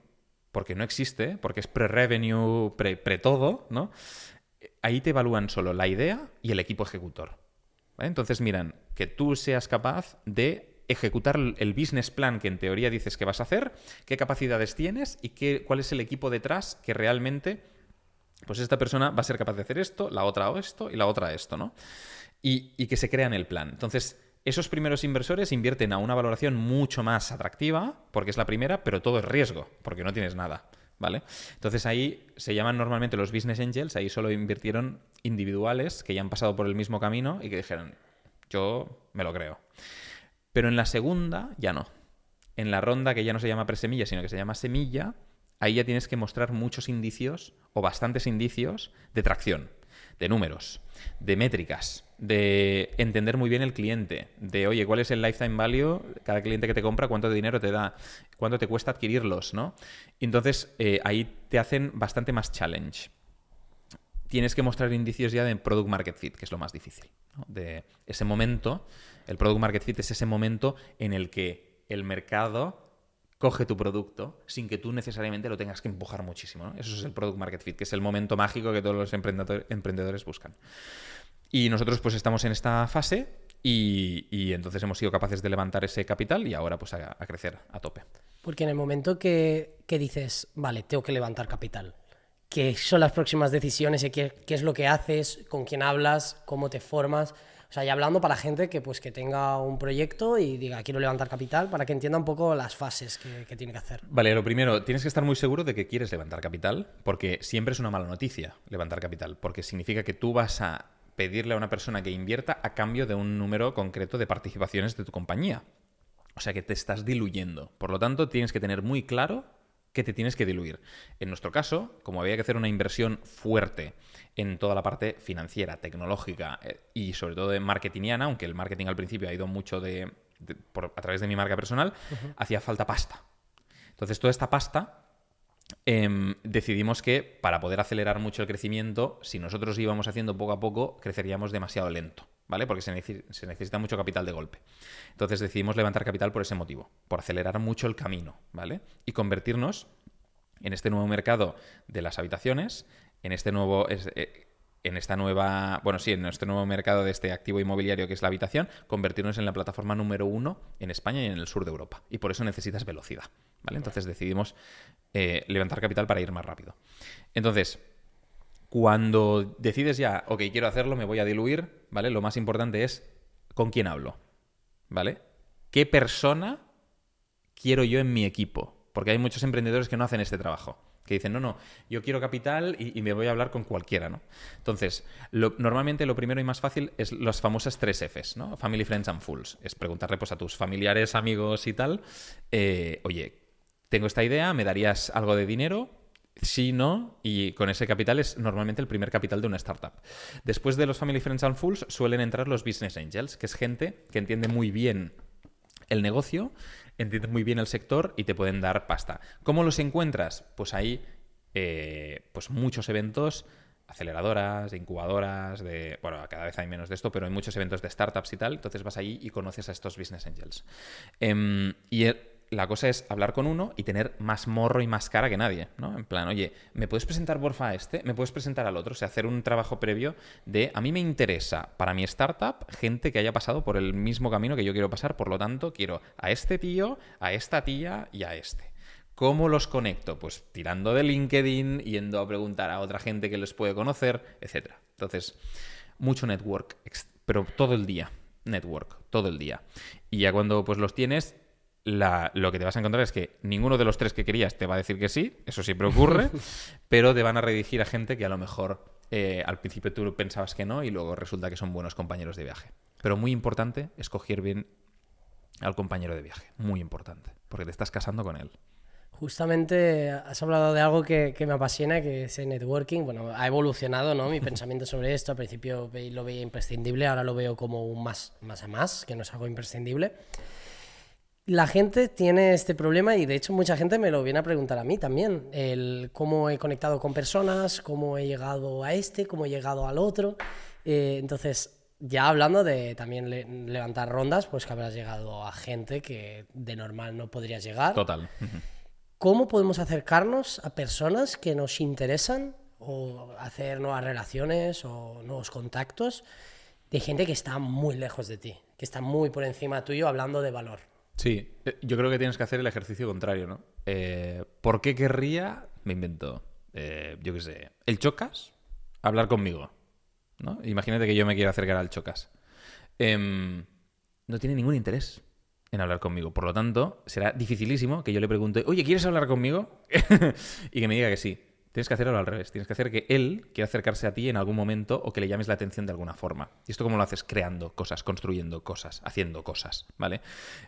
Speaker 1: porque no existe, porque es pre-revenue, pre-todo, ¿no? Ahí te evalúan solo la idea y el equipo ejecutor, ¿vale? Entonces miran que tú seas capaz de ejecutar el business plan que en teoría dices que vas a hacer, qué capacidades tienes y cuál es el equipo detrás que realmente, pues esta persona va a ser capaz de hacer esto, la otra esto y la otra esto, ¿no? Y que se crean el plan. Entonces, esos primeros inversores invierten a una valoración mucho más atractiva, porque es la primera, pero todo es riesgo, porque no tienes nada, ¿vale? Entonces ahí se llaman normalmente los business angels, ahí solo invirtieron individuales que ya han pasado por el mismo camino y que dijeron, yo me lo creo. Pero en la segunda ya no. En la ronda que ya no se llama presemilla, sino que se llama semilla, ahí ya tienes que mostrar muchos indicios o bastantes indicios de tracción, de números, de métricas, de entender muy bien el cliente, de, oye, ¿cuál es el lifetime value? Cada cliente que te compra, ¿cuánto dinero te da? ¿Cuánto te cuesta adquirirlos, ¿no? Y entonces ahí te hacen bastante más challenge. Tienes que mostrar indicios ya de product market fit, que es lo más difícil, ¿no? De ese momento, el product market fit es ese momento en el que el mercado coge tu producto sin que tú necesariamente lo tengas que empujar muchísimo, ¿no? Eso es el product market fit, que es el momento mágico que todos los emprendedores buscan. Y nosotros pues estamos en esta fase y entonces hemos sido capaces de levantar ese capital y ahora pues a crecer a tope.
Speaker 2: Porque en el momento que dices, vale, tengo que levantar capital, ¿qué son las próximas decisiones y qué es lo que haces, con quién hablas, cómo te formas? O sea, ya hablando para gente que tenga un proyecto y diga, quiero levantar capital, para que entienda un poco las fases que tiene que hacer.
Speaker 1: Vale, lo primero, tienes que estar muy seguro de que quieres levantar capital, porque siempre es una mala noticia levantar capital, porque significa que tú vas a pedirle a una persona que invierta a cambio de un número concreto de participaciones de tu compañía. O sea que te estás diluyendo. Por lo tanto, tienes que tener muy claro que te tienes que diluir. En nuestro caso, como había que hacer una inversión fuerte en toda la parte financiera, tecnológica y sobre todo de marketingiana, aunque el marketing al principio ha ido mucho a través de mi marca personal, hacía falta pasta. Entonces, toda esta pasta decidimos que para poder acelerar mucho el crecimiento, si nosotros íbamos haciendo poco a poco, creceríamos demasiado lento, ¿vale? Porque se necesita mucho capital de golpe. Entonces decidimos levantar capital por ese motivo, por acelerar mucho el camino, ¿vale? Y convertirnos en este nuevo mercado de las habitaciones, en este nuevo mercado de este activo inmobiliario que es la habitación, convertirnos en la plataforma número 1 en España y en el sur de Europa. Y por eso necesitas velocidad, ¿vale? Entonces decidimos levantar capital para ir más rápido. Entonces, cuando decides ya, ok, quiero hacerlo, me voy a diluir, ¿vale? Lo más importante es con quién hablo, ¿vale? ¿Qué persona quiero yo en mi equipo? Porque hay muchos emprendedores que no hacen este trabajo. Que dicen, no, yo quiero capital y me voy a hablar con cualquiera, ¿no? Entonces, normalmente lo primero y más fácil es las famosas 3 Fs, ¿no? Family, Friends and Fools. Es preguntarle pues, a tus familiares, amigos y tal, oye, tengo esta idea, ¿me darías algo de dinero? Sí, no, y con ese capital es normalmente el primer capital de una startup. Después de los Family, Friends and Fools suelen entrar los Business Angels, que es gente que entiende muy bien el negocio, entiende muy bien el sector y te pueden dar pasta. ¿Cómo los encuentras? Pues hay pues muchos eventos, aceleradoras, de incubadoras, bueno, cada vez hay menos de esto, pero hay muchos eventos de startups y tal, entonces vas allí y conoces a estos Business Angels. La cosa es hablar con uno y tener más morro y más cara que nadie, ¿no? En plan, oye, ¿me puedes presentar porfa a este? ¿Me puedes presentar al otro? O sea, hacer un trabajo previo de, a mí me interesa para mi startup gente que haya pasado por el mismo camino que yo quiero pasar, por lo tanto, quiero a este tío, a esta tía y a este. ¿Cómo los conecto? Pues tirando de LinkedIn, yendo a preguntar a otra gente que les puede conocer, etc. Entonces, mucho network, pero todo el día. Network, todo el día. Y ya cuando pues los tienes... lo que te vas a encontrar es que ninguno de los 3 que querías te va a decir que sí, eso siempre ocurre, pero te van a redirigir a gente que a lo mejor al principio tú pensabas que no y luego resulta que son buenos compañeros de viaje. Pero muy importante escoger bien al compañero de viaje, muy importante, porque te estás casando con él.
Speaker 2: Justamente has hablado de algo que me apasiona, que es el networking. Bueno, ha evolucionado, ¿no? Mi pensamiento sobre esto. Al principio lo veía imprescindible, ahora lo veo como un más a más, que no es algo imprescindible. La gente tiene este problema y de hecho mucha gente me lo viene a preguntar a mí también, el cómo he conectado con personas, cómo he llegado a cómo he llegado al otro. Entonces, ya hablando de también levantar rondas, pues que habrás llegado a gente que de normal no podrías llegar.
Speaker 1: Total.
Speaker 2: ¿Cómo podemos acercarnos a personas que nos interesan o hacer nuevas relaciones o nuevos contactos de gente que está muy lejos de ti, que está muy por encima tuyo hablando de valor?
Speaker 1: Sí, yo creo que tienes que hacer el ejercicio contrario, ¿no? ¿Por qué querría, me invento, yo qué sé, el Chocas hablar conmigo, ¿no? Imagínate que yo me quiero acercar al Chocas. No tiene ningún interés en hablar conmigo. Por lo tanto, será dificilísimo que yo le pregunte, oye, ¿quieres hablar conmigo? Y que me diga que sí. Tienes que hacerlo al revés. Tienes que hacer que él quiera acercarse a ti en algún momento o que le llames la atención de alguna forma. ¿Y esto cómo lo haces? Creando cosas, construyendo cosas, haciendo cosas, ¿vale?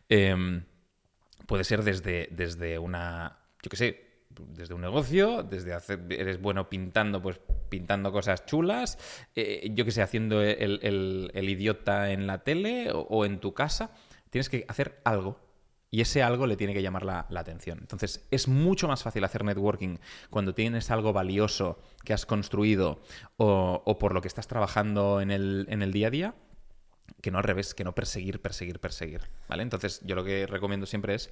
Speaker 1: Puede ser desde una... yo qué sé, desde un negocio, eres bueno pintando, pues pintando cosas chulas, yo qué sé, haciendo el idiota en la tele o en tu casa. Tienes que hacer algo. Y ese algo le tiene que llamar la atención. Entonces, es mucho más fácil hacer networking cuando tienes algo valioso que has construido o por lo que estás trabajando en el día a día, que no al revés, que no perseguir, ¿vale? Entonces, yo lo que recomiendo siempre es,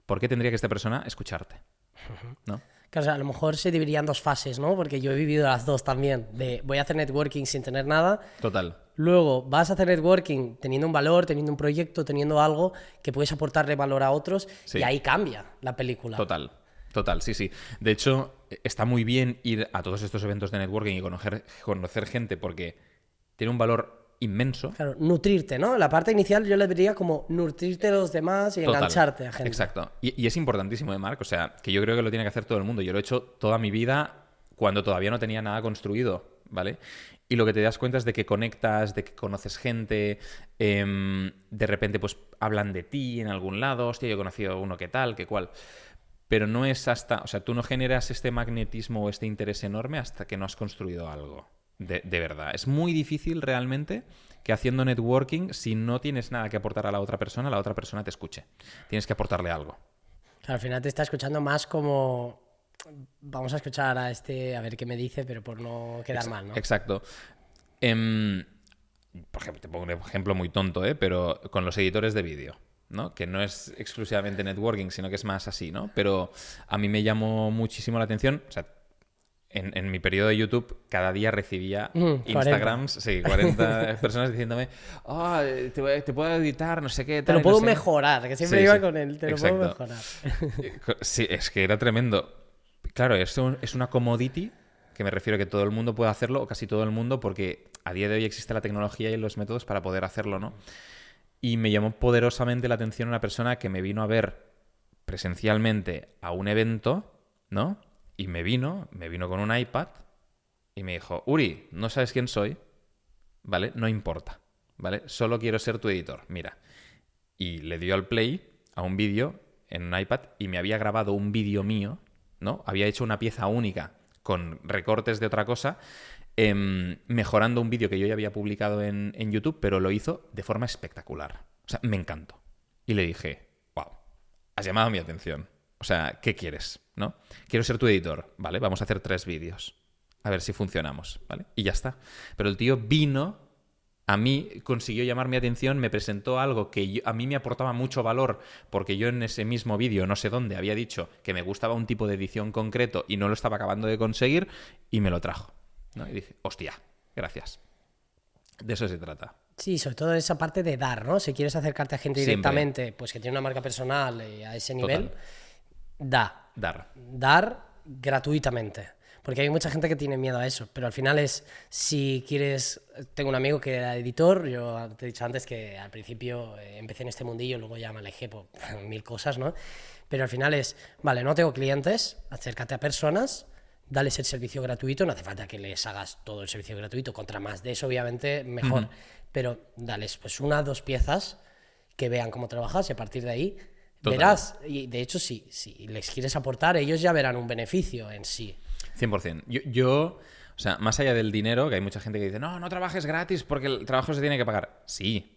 Speaker 1: ¿por qué tendría que esta persona escucharte? ¿No?
Speaker 2: Claro, a lo mejor se dividiría en 2 fases, ¿no? Porque yo he vivido las 2 también, de voy a hacer networking sin tener nada.
Speaker 1: Total.
Speaker 2: Luego vas a hacer networking teniendo un valor, teniendo un proyecto, teniendo algo que puedes aportarle valor a otros, sí. Y ahí cambia la película.
Speaker 1: Total, sí. De hecho, está muy bien ir a todos estos eventos de networking y conocer gente porque tiene un valor inmenso.
Speaker 2: Claro, nutrirte, ¿no? La parte inicial yo le diría como nutrirte de los demás y total, engancharte a gente.
Speaker 1: Exacto. Y es importantísimo, Marc? O sea, que yo creo que lo tiene que hacer todo el mundo. Yo lo he hecho toda mi vida cuando todavía no tenía nada construido, ¿vale? Y lo que te das cuenta es de que conectas, de que conoces gente, de repente pues hablan de ti en algún lado, hostia, yo he conocido a uno que tal, que cual. Pero no es hasta, o sea, tú no generas este magnetismo o este interés enorme hasta que no has construido algo, de verdad. Es muy difícil realmente que haciendo networking, si no tienes nada que aportar a la otra persona te escuche. Tienes que aportarle algo.
Speaker 2: Claro, al final te está escuchando más como... Vamos a escuchar a a ver qué me dice, pero por no quedar mal, ¿no?
Speaker 1: Exacto. Por ejemplo, te pongo un ejemplo muy tonto, pero con los editores de vídeo, ¿no? Que no es exclusivamente networking, sino que es más así, ¿no? Pero a mí me llamó muchísimo la atención, o sea, en mi periodo de YouTube cada día recibía
Speaker 2: 40.
Speaker 1: Instagrams, sí, 40 personas diciéndome, te puedo editar, no sé qué,
Speaker 2: Te
Speaker 1: tal,
Speaker 2: lo
Speaker 1: y
Speaker 2: puedo
Speaker 1: no sé qué".
Speaker 2: mejorar, que siempre
Speaker 1: Sí,
Speaker 2: iba
Speaker 1: sí.
Speaker 2: con él, te lo
Speaker 1: Exacto.
Speaker 2: puedo mejorar.
Speaker 1: Sí, es que era tremendo. Claro, esto es una commodity, que me refiero a que todo el mundo puede hacerlo, o casi todo el mundo, porque a día de hoy existe la tecnología y los métodos para poder hacerlo, ¿no? Y me llamó poderosamente la atención una persona que me vino a ver presencialmente a un evento, ¿no? Y me vino con un iPad y me dijo, Uri, no sabes quién soy, ¿vale? No importa, ¿vale? Solo quiero ser tu editor, mira. Y le dio al play a un vídeo en un iPad y me había grabado un vídeo mío, ¿no? Había hecho una pieza única con recortes de otra cosa, mejorando un vídeo que yo ya había publicado en YouTube, pero lo hizo de forma espectacular. O sea, me encantó. Y le dije, wow, has llamado mi atención. O sea, ¿qué quieres? ¿No? Quiero ser tu editor, ¿vale? Vamos a hacer 3 vídeos. A ver si funcionamos, ¿vale? Y ya está. Pero el tío vino, a mí consiguió llamar mi atención, me presentó algo que a mí me aportaba mucho valor, porque yo en ese mismo vídeo, no sé dónde, había dicho que me gustaba un tipo de edición concreto y no lo estaba acabando de conseguir, y me lo trajo, ¿no? Y dije, hostia, gracias. De eso se trata.
Speaker 2: Sí, sobre todo esa parte de dar, ¿no? Si quieres acercarte a gente
Speaker 1: Siempre.
Speaker 2: directamente, pues que tiene una marca personal a ese nivel,
Speaker 1: Total.
Speaker 2: dar gratuitamente. Porque hay mucha gente que tiene miedo a eso, pero al final es, si quieres, tengo un amigo que era editor, yo te he dicho antes que al principio empecé en este mundillo, luego ya me alejé por 1000 cosas, ¿no? Pero al final es, vale, no tengo clientes, acércate a personas, dales el servicio gratuito, no hace falta que les hagas todo el servicio gratuito, contra más de eso obviamente mejor, pero dales pues 1 o 2 piezas que vean cómo trabajas y a partir de ahí
Speaker 1: Total.
Speaker 2: verás, y de hecho si les quieres aportar, ellos ya verán un beneficio en sí.
Speaker 1: 100%. Yo, o sea, más allá del dinero, que hay mucha gente que dice, no trabajes gratis porque el trabajo se tiene que pagar. Sí,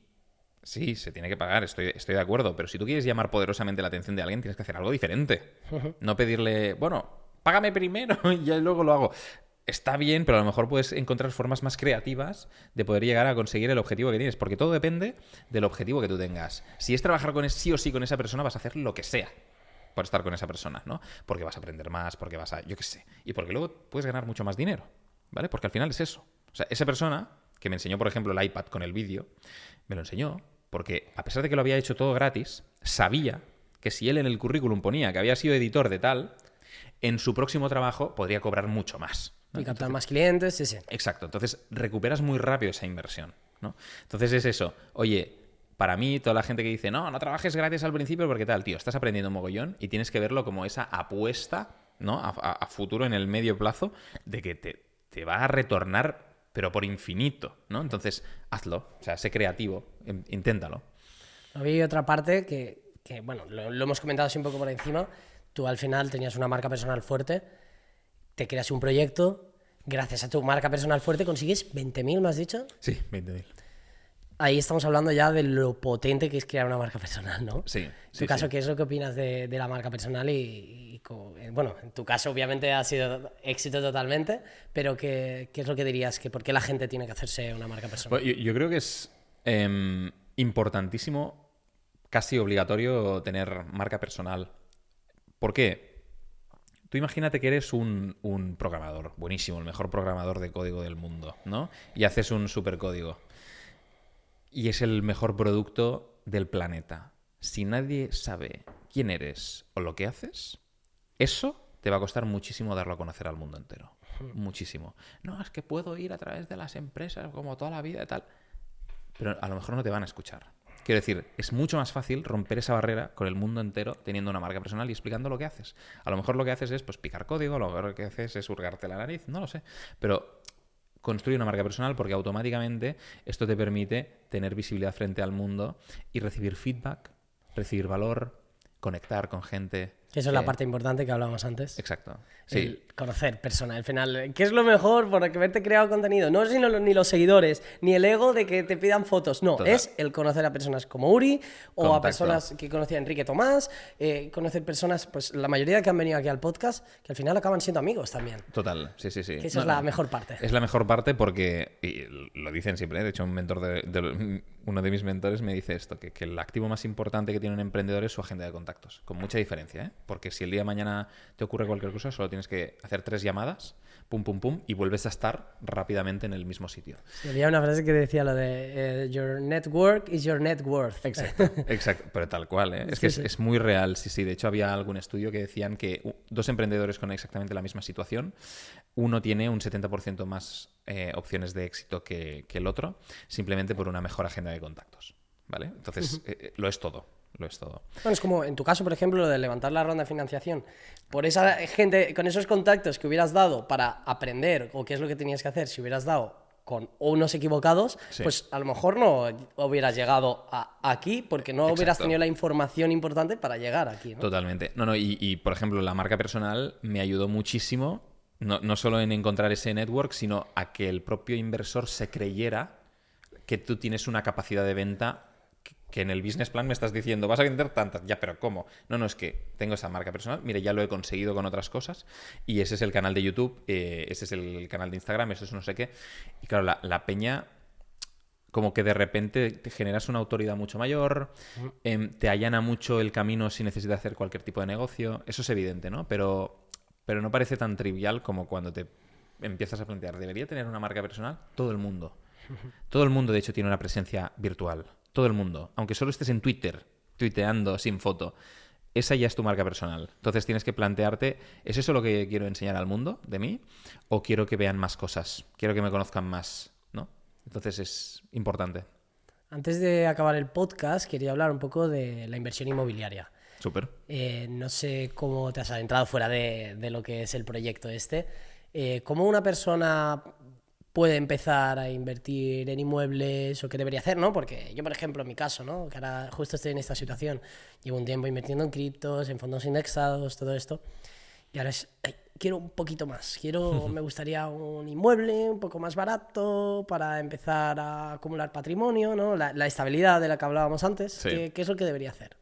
Speaker 1: se tiene que pagar, estoy de acuerdo, pero si tú quieres llamar poderosamente la atención de alguien, tienes que hacer algo diferente. No pedirle, bueno, págame primero y ya luego lo hago. Está bien, pero a lo mejor puedes encontrar formas más creativas de poder llegar a conseguir el objetivo que tienes, porque todo depende del objetivo que tú tengas. Si es trabajar sí o sí con esa persona, vas a hacer lo que sea por estar con esa persona, ¿no? Porque vas a aprender más, porque vas a, yo qué sé, y porque luego puedes ganar mucho más dinero, ¿vale? Porque al final es eso. O sea, esa persona que me enseñó, por ejemplo, el iPad con el vídeo, me lo enseñó porque, a pesar de que lo había hecho todo gratis, sabía que si él en el currículum ponía que había sido editor de tal, en su próximo trabajo podría cobrar mucho más, ¿no?
Speaker 2: Y captar más clientes, sí.
Speaker 1: Exacto. Entonces, recuperas muy rápido esa inversión, ¿no? Entonces es eso. Oye, para mí, toda la gente que dice, no trabajes gratis al principio porque tal, tío, estás aprendiendo un mogollón y tienes que verlo como esa apuesta, ¿no? A futuro en el medio plazo de que te va a retornar, pero por infinito, ¿no? Entonces, hazlo. O sea, sé creativo, inténtalo.
Speaker 2: Había otra parte que bueno, lo hemos comentado así un poco por encima. Tú al final tenías una marca personal fuerte, te creas un proyecto, gracias a tu marca personal fuerte consigues 20.000, ¿me has dicho?
Speaker 1: Sí, 20.000.
Speaker 2: Ahí estamos hablando ya de lo potente que es crear una marca personal, ¿no?
Speaker 1: Sí.
Speaker 2: En tu caso, ¿qué es lo que opinas de la marca personal? Bueno, en tu caso obviamente ha sido éxito totalmente, pero ¿qué es lo que dirías? ¿Por qué la gente tiene que hacerse una marca personal?
Speaker 1: Bueno, yo creo que es importantísimo, casi obligatorio, tener marca personal. ¿Por qué? Tú imagínate que eres un programador, buenísimo, el mejor programador de código del mundo, ¿no? Y haces un supercódigo. Y es el mejor producto del planeta. Si nadie sabe quién eres o lo que haces, eso te va a costar muchísimo darlo a conocer al mundo entero. Muchísimo. No, es que puedo ir a través de las empresas como toda la vida y tal. Pero a lo mejor no te van a escuchar. Quiero decir, es mucho más fácil romper esa barrera con el mundo entero teniendo una marca personal y explicando lo que haces. A lo mejor lo que haces es pues picar código, a lo mejor lo que haces es hurgarte la nariz, no lo sé. Pero construye una marca personal porque automáticamente esto te permite tener visibilidad frente al mundo y recibir feedback, recibir valor, conectar con gente.
Speaker 2: Que eso es la parte importante que hablábamos antes.
Speaker 1: Exacto. Sí.
Speaker 2: El conocer personas, al final. ¿Qué es lo mejor por haberte creado contenido? No es ni los seguidores, ni el ego de que te pidan fotos. No,
Speaker 1: Total.
Speaker 2: es el conocer a personas como Uri o a
Speaker 1: Contacto.
Speaker 2: personas que conocía Enrique Tomás, conocer personas, pues la mayoría que han venido aquí al podcast, que al final acaban siendo amigos también.
Speaker 1: Total, sí.
Speaker 2: Que esa es la mejor parte.
Speaker 1: Es la mejor parte porque, y lo dicen siempre, de hecho un mentor uno de mis mentores me dice esto, que el activo más importante que tiene un emprendedor es su agenda de contactos, con mucha diferencia, ¿eh? Porque si el día de mañana te ocurre cualquier cosa, solo tienes que hacer 3 llamadas, pum, pum, pum, y vuelves a estar rápidamente en el mismo sitio.
Speaker 2: Sí, había una frase que decía lo de your network is your net worth.
Speaker 1: Exacto, pero tal cual, ¿eh? Es que
Speaker 2: Sí.
Speaker 1: es muy real, sí. De hecho, había algún estudio que decían que 2 emprendedores con exactamente la misma situación, uno tiene un 70% más opciones de éxito que el otro, simplemente por una mejor agenda de contactos, ¿vale? Entonces, lo es todo.
Speaker 2: Bueno, es como en tu caso, por ejemplo, lo de levantar la ronda de financiación. Por esa gente, con esos contactos que hubieras dado para aprender o qué es lo que tenías que hacer, si hubieras dado con unos equivocados,
Speaker 1: Sí.
Speaker 2: pues a lo mejor no hubieras llegado aquí porque no hubieras
Speaker 1: Exacto.
Speaker 2: tenido la información importante para llegar aquí, ¿no?
Speaker 1: Totalmente. Y, por ejemplo, la marca personal me ayudó muchísimo, no solo en encontrar ese network, sino a que el propio inversor se creyera que tú tienes una capacidad de venta que en el business plan me estás diciendo, vas a vender tantas, ya, pero ¿cómo? No, es que tengo esa marca personal, mire, ya lo he conseguido con otras cosas, y ese es el canal de YouTube, ese es el canal de Instagram, eso es no sé qué. Y claro, la peña, como que de repente te generas una autoridad mucho mayor, te allana mucho el camino sin necesidad de hacer cualquier tipo de negocio, eso es evidente, ¿no? Pero no parece tan trivial como cuando te empiezas a plantear, ¿debería tener una marca personal? Todo el mundo. Todo el mundo, de hecho, tiene una presencia virtual. Todo el mundo. Aunque solo estés en Twitter, tuiteando sin foto. Esa ya es tu marca personal. Entonces tienes que plantearte, ¿es eso lo que quiero enseñar al mundo de mí? ¿O quiero que vean más cosas? ¿Quiero que me conozcan más? ¿No? Entonces es importante.
Speaker 2: Antes de acabar el podcast, quería hablar un poco de la inversión inmobiliaria.
Speaker 1: Súper.
Speaker 2: No sé cómo te has adentrado fuera de lo que es el proyecto este. ¿Cómo una persona puede empezar a invertir en inmuebles o qué debería hacer, ¿no? Porque yo, por ejemplo, en mi caso, ¿no? Que ahora justo estoy en esta situación, llevo un tiempo invirtiendo en criptos, en fondos indexados, todo esto, y ahora quiero un poquito más, me gustaría un inmueble un poco más barato para empezar a acumular patrimonio, ¿no? La estabilidad de la que hablábamos antes,
Speaker 1: Sí.
Speaker 2: ¿qué es lo que debería hacer?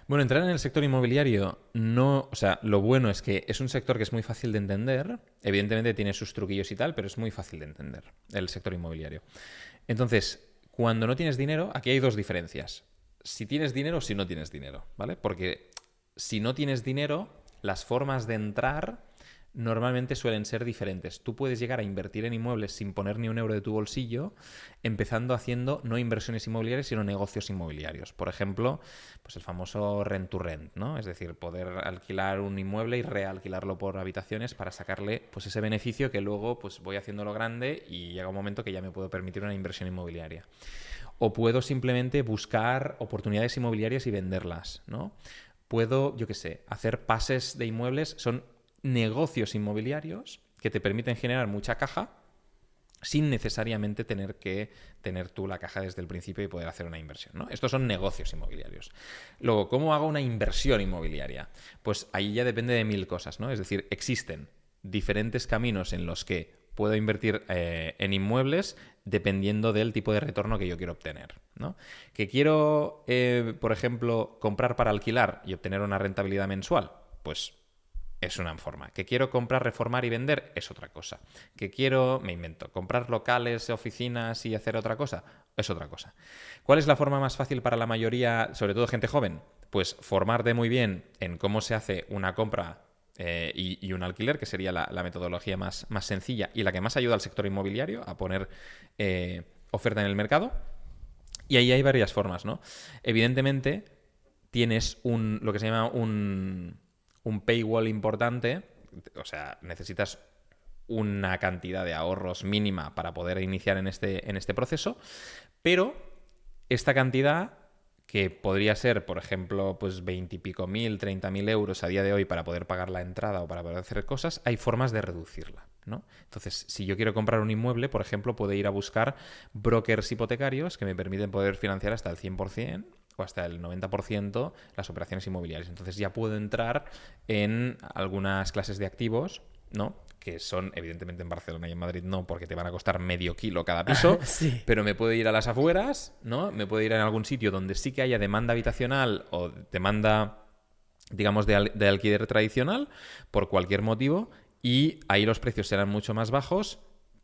Speaker 1: Bueno, entrar en el sector inmobiliario no, o sea, lo bueno es que es un sector que es muy fácil de entender. Evidentemente tiene sus truquillos y tal, pero es muy fácil de entender el sector inmobiliario. Entonces, cuando no tienes dinero, aquí hay 2 diferencias. Si tienes dinero o si no tienes dinero, ¿vale? Porque si no tienes dinero, las formas de entrar normalmente suelen ser diferentes. Tú puedes llegar a invertir en inmuebles sin poner ni un euro de tu bolsillo, empezando haciendo no inversiones inmobiliarias, sino negocios inmobiliarios. Por ejemplo, pues el famoso rent to rent, ¿no? Es decir, poder alquilar un inmueble y realquilarlo por habitaciones para sacarle pues ese beneficio que luego pues voy haciéndolo grande y llega un momento que ya me puedo permitir una inversión inmobiliaria. O puedo simplemente buscar oportunidades inmobiliarias y venderlas, ¿no? Puedo, yo qué sé, hacer pases de inmuebles, son negocios inmobiliarios que te permiten generar mucha caja sin necesariamente tener que tener tú la caja desde el principio y poder hacer una inversión, ¿no? Estos son negocios inmobiliarios. Luego, ¿cómo hago una inversión inmobiliaria? Pues ahí ya depende de 1000 cosas, ¿no? Es decir, existen diferentes caminos en los que puedo invertir en inmuebles dependiendo del tipo de retorno que yo quiero obtener, ¿no? Que quiero, por ejemplo, comprar para alquilar y obtener una rentabilidad mensual, pues es una forma. Que quiero comprar, reformar y vender es otra cosa. Que quiero, me invento, comprar locales, oficinas y hacer otra cosa es otra cosa. ¿Cuál es la forma más fácil para la mayoría, sobre todo gente joven? Pues formarte muy bien en cómo se hace una compra y un alquiler, que sería la metodología más sencilla y la que más ayuda al sector inmobiliario a poner oferta en el mercado. Y ahí hay varias formas, ¿no? Evidentemente, tienes lo que se llama un paywall importante, o sea, necesitas una cantidad de ahorros mínima para poder iniciar en este proceso, pero esta cantidad que podría ser, por ejemplo, pues 20 y pico mil, 30.000 euros a día de hoy para poder pagar la entrada o para poder hacer cosas, hay formas de reducirla, ¿no? Entonces, si yo quiero comprar un inmueble, por ejemplo, puedo ir a buscar brokers hipotecarios que me permiten poder financiar hasta el 100% o hasta el 90% las operaciones inmobiliarias. Entonces ya puedo entrar en algunas clases de activos, ¿no? Que son, evidentemente, en Barcelona y en Madrid no, porque te van a costar medio kilo cada piso,
Speaker 2: Sí.
Speaker 1: pero me puedo ir a las afueras, ¿no? Me puedo ir a algún sitio donde sí que haya demanda habitacional o demanda, digamos, de alquiler tradicional, por cualquier motivo, y ahí los precios serán mucho más bajos.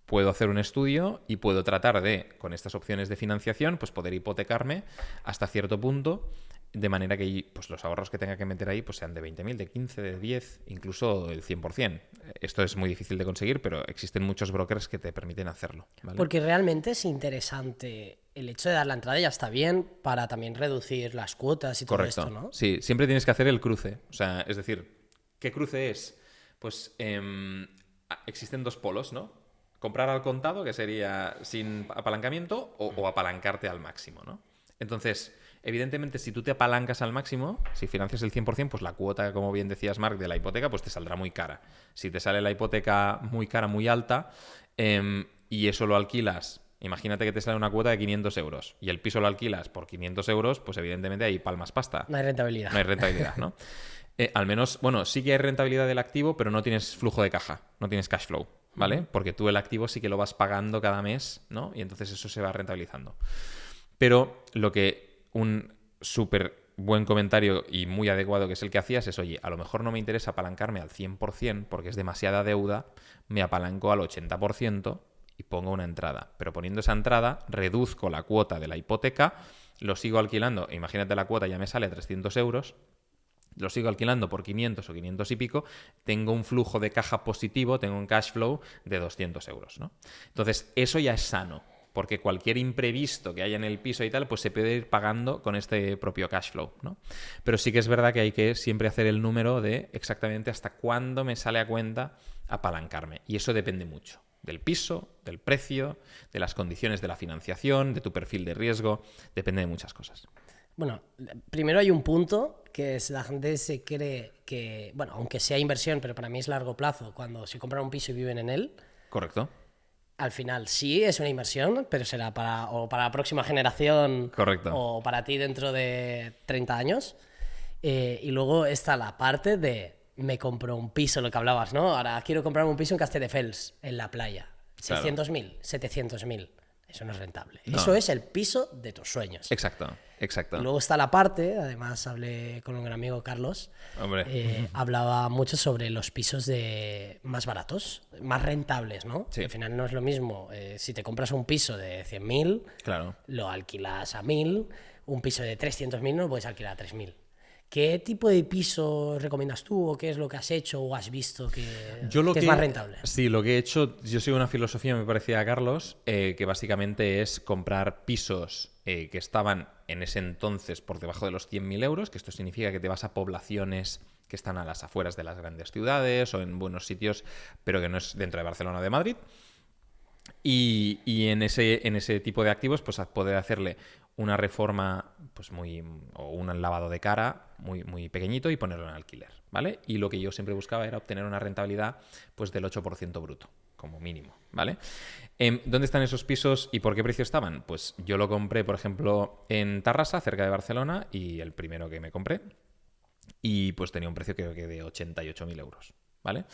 Speaker 1: Puedo hacer un estudio y puedo tratar de, con estas opciones de financiación, pues poder hipotecarme hasta cierto punto, de manera que pues, los ahorros que tenga que meter ahí pues, sean de 20.000, de 15, de 10, incluso el 100%. Esto es muy difícil de conseguir, pero existen muchos brokers que te permiten hacerlo, ¿vale?
Speaker 2: Porque realmente es interesante el hecho de dar la entrada, ya está bien, para también reducir las cuotas y todo
Speaker 1: Correcto.
Speaker 2: esto, ¿no?
Speaker 1: Sí, siempre tienes que hacer el cruce. O sea, es decir, ¿qué cruce es? Pues existen dos polos, ¿no? Comprar al contado, que sería sin apalancamiento, o apalancarte al máximo, ¿no? Entonces, evidentemente, si tú te apalancas al máximo, si financias el 100%, pues la cuota, como bien decías, Marc, de la hipoteca, pues te saldrá muy cara. Si te sale la hipoteca muy cara, muy alta, y eso lo alquilas, imagínate que te sale una cuota de 500 euros y el piso lo alquilas por 500 euros, pues evidentemente ahí palmas pasta.
Speaker 2: No hay rentabilidad.
Speaker 1: No hay rentabilidad, ¿no? Al menos, bueno, sí que hay rentabilidad del activo, pero no tienes flujo de caja, no tienes cash flow, ¿vale? Porque tú el activo sí que lo vas pagando cada mes, ¿no? Y entonces eso se va rentabilizando. Pero lo que un súper buen comentario y muy adecuado que es el que hacías es, oye, a lo mejor no me interesa apalancarme al 100% porque es demasiada deuda, me apalanco al 80% y pongo una entrada. Pero poniendo esa entrada, reduzco la cuota de la hipoteca, lo sigo alquilando, imagínate la cuota ya me sale a 300 euros, lo sigo alquilando por 500 o 500 y pico, tengo un flujo de caja positivo, tengo un cash flow de 200 euros, ¿no? Entonces, eso ya es sano, porque cualquier imprevisto que haya en el piso y tal, pues se puede ir pagando con este propio cash flow, ¿no? Pero sí que es verdad que hay que siempre hacer el número de exactamente hasta cuándo me sale a cuenta apalancarme. Y eso depende mucho del piso, del precio, de las condiciones de la financiación, de tu perfil de riesgo, depende de muchas cosas.
Speaker 2: Bueno, primero hay un punto que es la gente se cree que, bueno, aunque sea inversión, pero para mí es largo plazo, cuando se compran un piso y viven en él,
Speaker 1: Correcto.
Speaker 2: al final sí es una inversión, pero será para la próxima generación.
Speaker 1: Correcto.
Speaker 2: O para ti dentro de 30 años. Y luego está la parte de me compro un piso, lo que hablabas, ¿no? Ahora quiero comprarme un piso en Castelldefels, en la playa.
Speaker 1: Claro.
Speaker 2: 600.000, 700.000. Eso no es rentable.
Speaker 1: No.
Speaker 2: Eso es el piso de tus sueños.
Speaker 1: Exacto, exacto.
Speaker 2: Y luego está la parte, además hablé con un gran amigo, Carlos,
Speaker 1: Hombre.
Speaker 2: hablaba mucho sobre los pisos más baratos, más rentables, ¿no?
Speaker 1: Sí.
Speaker 2: Al final no es lo mismo. Si te compras un piso de 100.000,
Speaker 1: Claro.
Speaker 2: lo alquilas a 1.000, un piso de 300.000 no lo puedes alquilar a 3.000. ¿Qué tipo de piso recomiendas tú o qué es lo que has hecho o has visto que es más rentable?
Speaker 1: Sí, lo que he hecho, yo sigo una filosofía, me parecía a Carlos, que básicamente es comprar pisos que estaban en ese entonces por debajo de los 100.000 euros, que esto significa que te vas a poblaciones que están a las afueras de las grandes ciudades o en buenos sitios, pero que no es dentro de Barcelona o de Madrid. Y en ese tipo de activos, pues poder hacerle una reforma pues o un lavado de cara muy, muy pequeñito y ponerlo en alquiler, ¿vale? Y lo que yo siempre buscaba era obtener una rentabilidad pues del 8% bruto, como mínimo, ¿vale? ¿Dónde están esos pisos y por qué precio estaban? Pues yo lo compré, por ejemplo, en Tarrasa, cerca de Barcelona, y el primero que me compré, y pues tenía un precio creo que de 88.000 euros, ¿vale?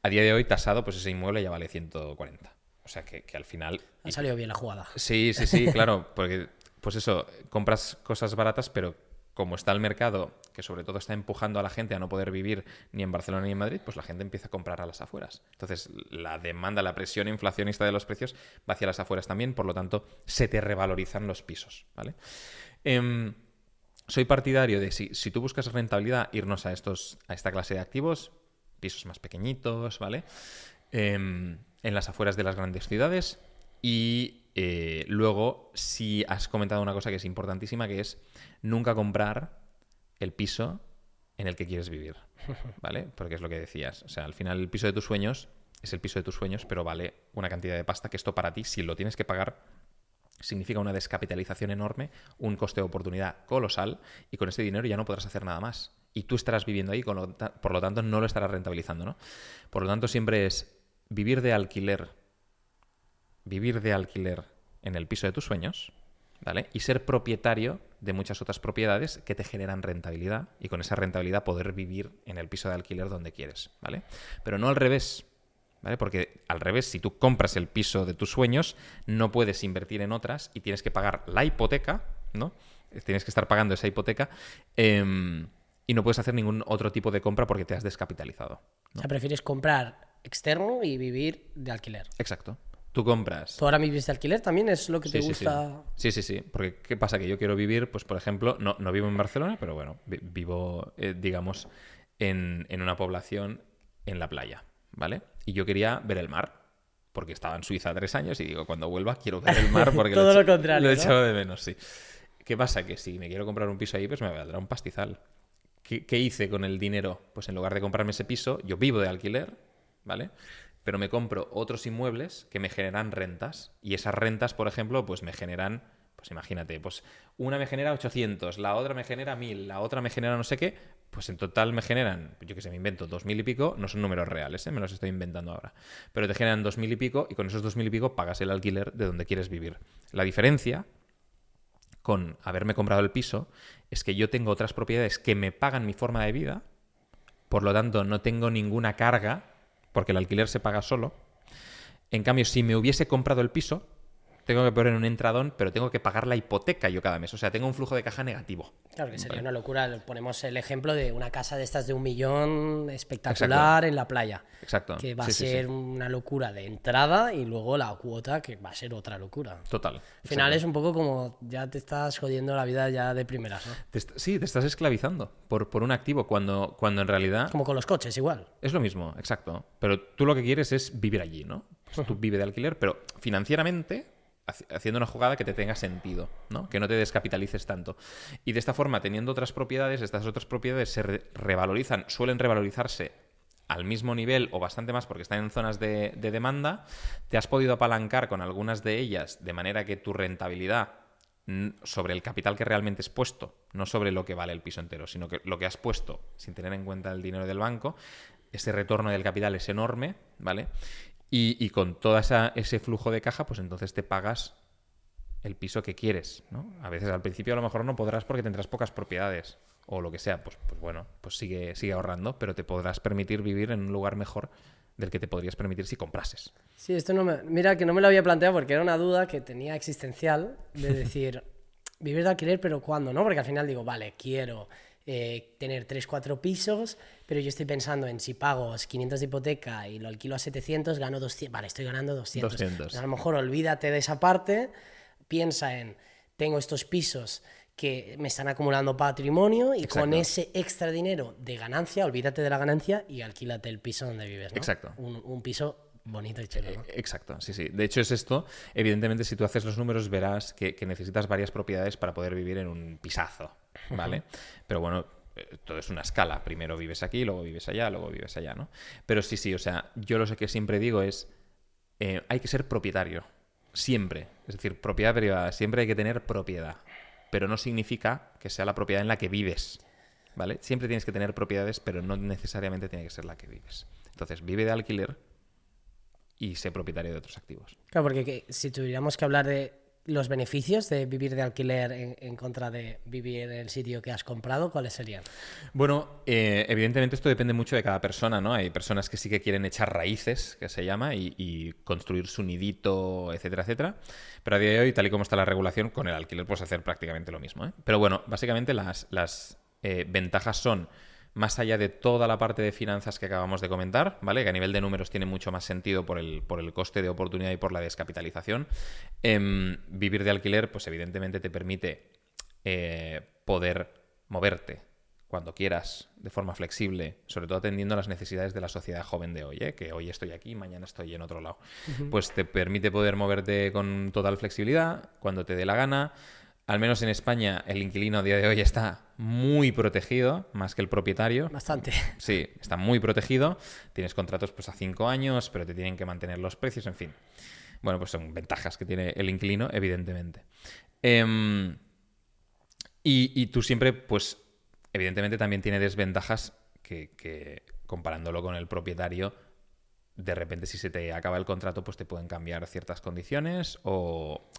Speaker 1: A día de hoy, tasado, pues ese inmueble ya vale 140. O sea que al final...
Speaker 2: Ha salido bien la jugada.
Speaker 1: Sí, claro, porque pues eso, compras cosas baratas, pero como está el mercado, que sobre todo está empujando a la gente a no poder vivir ni en Barcelona ni en Madrid, pues la gente empieza a comprar a las afueras. Entonces, la demanda, la presión inflacionista de los precios va hacia las afueras también, por lo tanto, se te revalorizan los pisos, ¿vale? Soy partidario de, si tú buscas rentabilidad, irnos a esta clase de activos, pisos más pequeñitos, ¿vale? En las afueras de las grandes ciudades. Y luego, si has comentado una cosa que es importantísima, que es nunca comprar el piso en el que quieres vivir, ¿vale? Porque es lo que decías. O sea, al final el piso de tus sueños es el piso de tus sueños, pero vale una cantidad de pasta que esto para ti, si lo tienes que pagar, significa una descapitalización enorme, un coste de oportunidad colosal, y con ese dinero ya no podrás hacer nada más. Y tú estarás viviendo ahí, por lo tanto no lo estarás rentabilizando, ¿no? Por lo tanto siempre es vivir de alquiler en el piso de tus sueños, ¿vale? Y ser propietario de muchas otras propiedades que te generan rentabilidad, y con esa rentabilidad poder vivir en el piso de alquiler donde quieres, ¿vale? Pero no al revés, ¿vale? Porque al revés, si tú compras el piso de tus sueños, no puedes invertir en otras y tienes que pagar la hipoteca, ¿no? Tienes que estar pagando esa hipoteca y no puedes hacer ningún otro tipo de compra porque te has descapitalizado, ¿no?
Speaker 2: O sea, prefieres comprar externo y vivir de alquiler.
Speaker 1: Exacto. Tú compras.
Speaker 2: ¿Tú ahora vives de alquiler también? ¿Es lo que te gusta?
Speaker 1: Sí. Porque ¿qué pasa? Que yo quiero vivir, pues por ejemplo, no vivo en Barcelona, pero bueno, vivo, digamos, en una población en la playa, ¿vale? Y yo quería ver el mar, porque estaba en Suiza 3 años y digo, cuando vuelva quiero ver el mar porque
Speaker 2: Todo lo contrario,
Speaker 1: lo he
Speaker 2: ¿no?
Speaker 1: echado de menos, sí. ¿Qué pasa? Que si me quiero comprar un piso ahí, pues me valdrá un pastizal. ¿Qué hice con el dinero? Pues en lugar de comprarme ese piso, yo vivo de alquiler, ¿vale? Pero me compro otros inmuebles que me generan rentas. Y esas rentas, por ejemplo, pues me generan, pues imagínate, pues una me genera 800, la otra me genera 1000, la otra me genera no sé qué, pues en total me generan, yo que sé, me invento 2000 y pico, no son números reales, me los estoy inventando ahora, pero te generan 2000 y pico y con esos 2000 y pico pagas el alquiler de donde quieres vivir. La diferencia con haberme comprado el piso es que yo tengo otras propiedades que me pagan mi forma de vida, por lo tanto no tengo ninguna carga porque el alquiler se paga solo. En cambio, si me hubiese comprado el piso, tengo que poner un entradón, pero tengo que pagar la hipoteca yo cada mes. O sea, tengo un flujo de caja negativo.
Speaker 2: Claro que sería una locura. Ponemos el ejemplo de una casa de estas de 1 millón espectacular. Exacto. En la playa.
Speaker 1: Exacto.
Speaker 2: Que va a ser una locura de entrada y luego la cuota que va a ser otra locura.
Speaker 1: Total.
Speaker 2: Al final es un poco como ya te estás jodiendo la vida ya de primeras, ¿no?
Speaker 1: Sí, te estás esclavizando por un activo cuando en realidad...
Speaker 2: Como con los coches, igual.
Speaker 1: Es lo mismo, exacto. Pero tú lo que quieres es vivir allí, ¿no? Pues tú vives de alquiler, pero financieramente haciendo una jugada que te tenga sentido, ¿no? Que no te descapitalices tanto. Y de esta forma, teniendo otras propiedades, estas otras propiedades se revalorizan, suelen revalorizarse al mismo nivel o bastante más porque están en zonas de demanda. Te has podido apalancar con algunas de ellas de manera que tu rentabilidad sobre el capital que realmente has puesto, no sobre lo que vale el piso entero, sino que lo que has puesto sin tener en cuenta el dinero del banco, ese retorno del capital es enorme, ¿vale? Y con todo ese flujo de caja, pues entonces te pagas el piso que quieres, ¿no? A veces al principio a lo mejor no podrás porque tendrás pocas propiedades o lo que sea, pues bueno, pues sigue ahorrando, pero te podrás permitir vivir en un lugar mejor del que te podrías permitir si comprases.
Speaker 2: Sí, esto mira que no me lo había planteado porque era una duda que tenía existencial de decir, vivir de alquiler, pero ¿cuándo? ¿No? Porque al final digo, vale, quiero tener 3-4 pisos, pero yo estoy pensando en si pago 500 de hipoteca y lo alquilo a 700, gano 200. Vale, estoy ganando 200. Pues a lo mejor olvídate de esa parte, piensa en, tengo estos pisos que me están acumulando patrimonio y con ese extra dinero de ganancia, olvídate de la ganancia y alquílate el piso donde vives, ¿no?
Speaker 1: Exacto.
Speaker 2: Un piso bonito y chulo, ¿no?
Speaker 1: Exacto, sí. De hecho es esto. Evidentemente, si tú haces los números verás que necesitas varias propiedades para poder vivir en un pisazo, ¿vale? Pero bueno, todo es una escala. Primero vives aquí, luego vives allá, luego vives allá, ¿no? Pero sí, o sea, yo lo que siempre digo es hay que ser propietario. Siempre. Es decir, propiedad privada. Siempre hay que tener propiedad. Pero no significa que sea la propiedad en la que vives, ¿vale? Siempre tienes que tener propiedades, pero no necesariamente tiene que ser la que vives. Entonces, vive de alquiler y sé propietario de otros activos.
Speaker 2: Claro, porque si tuviéramos que hablar de los beneficios de vivir de alquiler en contra de vivir en el sitio que has comprado, ¿cuáles serían?
Speaker 1: Bueno, evidentemente esto depende mucho de cada persona, ¿no? Hay personas que sí que quieren echar raíces, que se llama, y construir su nidito, etcétera, etcétera. Pero a día de hoy, tal y como está la regulación, con el alquiler puedes hacer prácticamente lo mismo, ¿eh? Pero bueno, básicamente las ventajas son, más allá de toda la parte de finanzas que acabamos de comentar, ¿vale? Que a nivel de números tiene mucho más sentido por el coste de oportunidad y por la descapitalización. Vivir de alquiler, pues evidentemente te permite poder moverte cuando quieras, de forma flexible, sobre todo atendiendo a las necesidades de la sociedad joven de hoy, que hoy estoy aquí, mañana estoy en otro lado. Pues te permite poder moverte con total flexibilidad, cuando te dé la gana. Al menos en España, el inquilino a día de hoy está muy protegido, más que el propietario.
Speaker 2: Bastante.
Speaker 1: Sí, está muy protegido. Tienes contratos pues a 5 años, pero te tienen que mantener los precios, en fin. Bueno, pues son ventajas que tiene el inquilino, evidentemente. Em, y tú siempre, pues, evidentemente también tiene desventajas que comparándolo con el propietario, de repente si se te acaba el contrato, pues te pueden cambiar ciertas condiciones o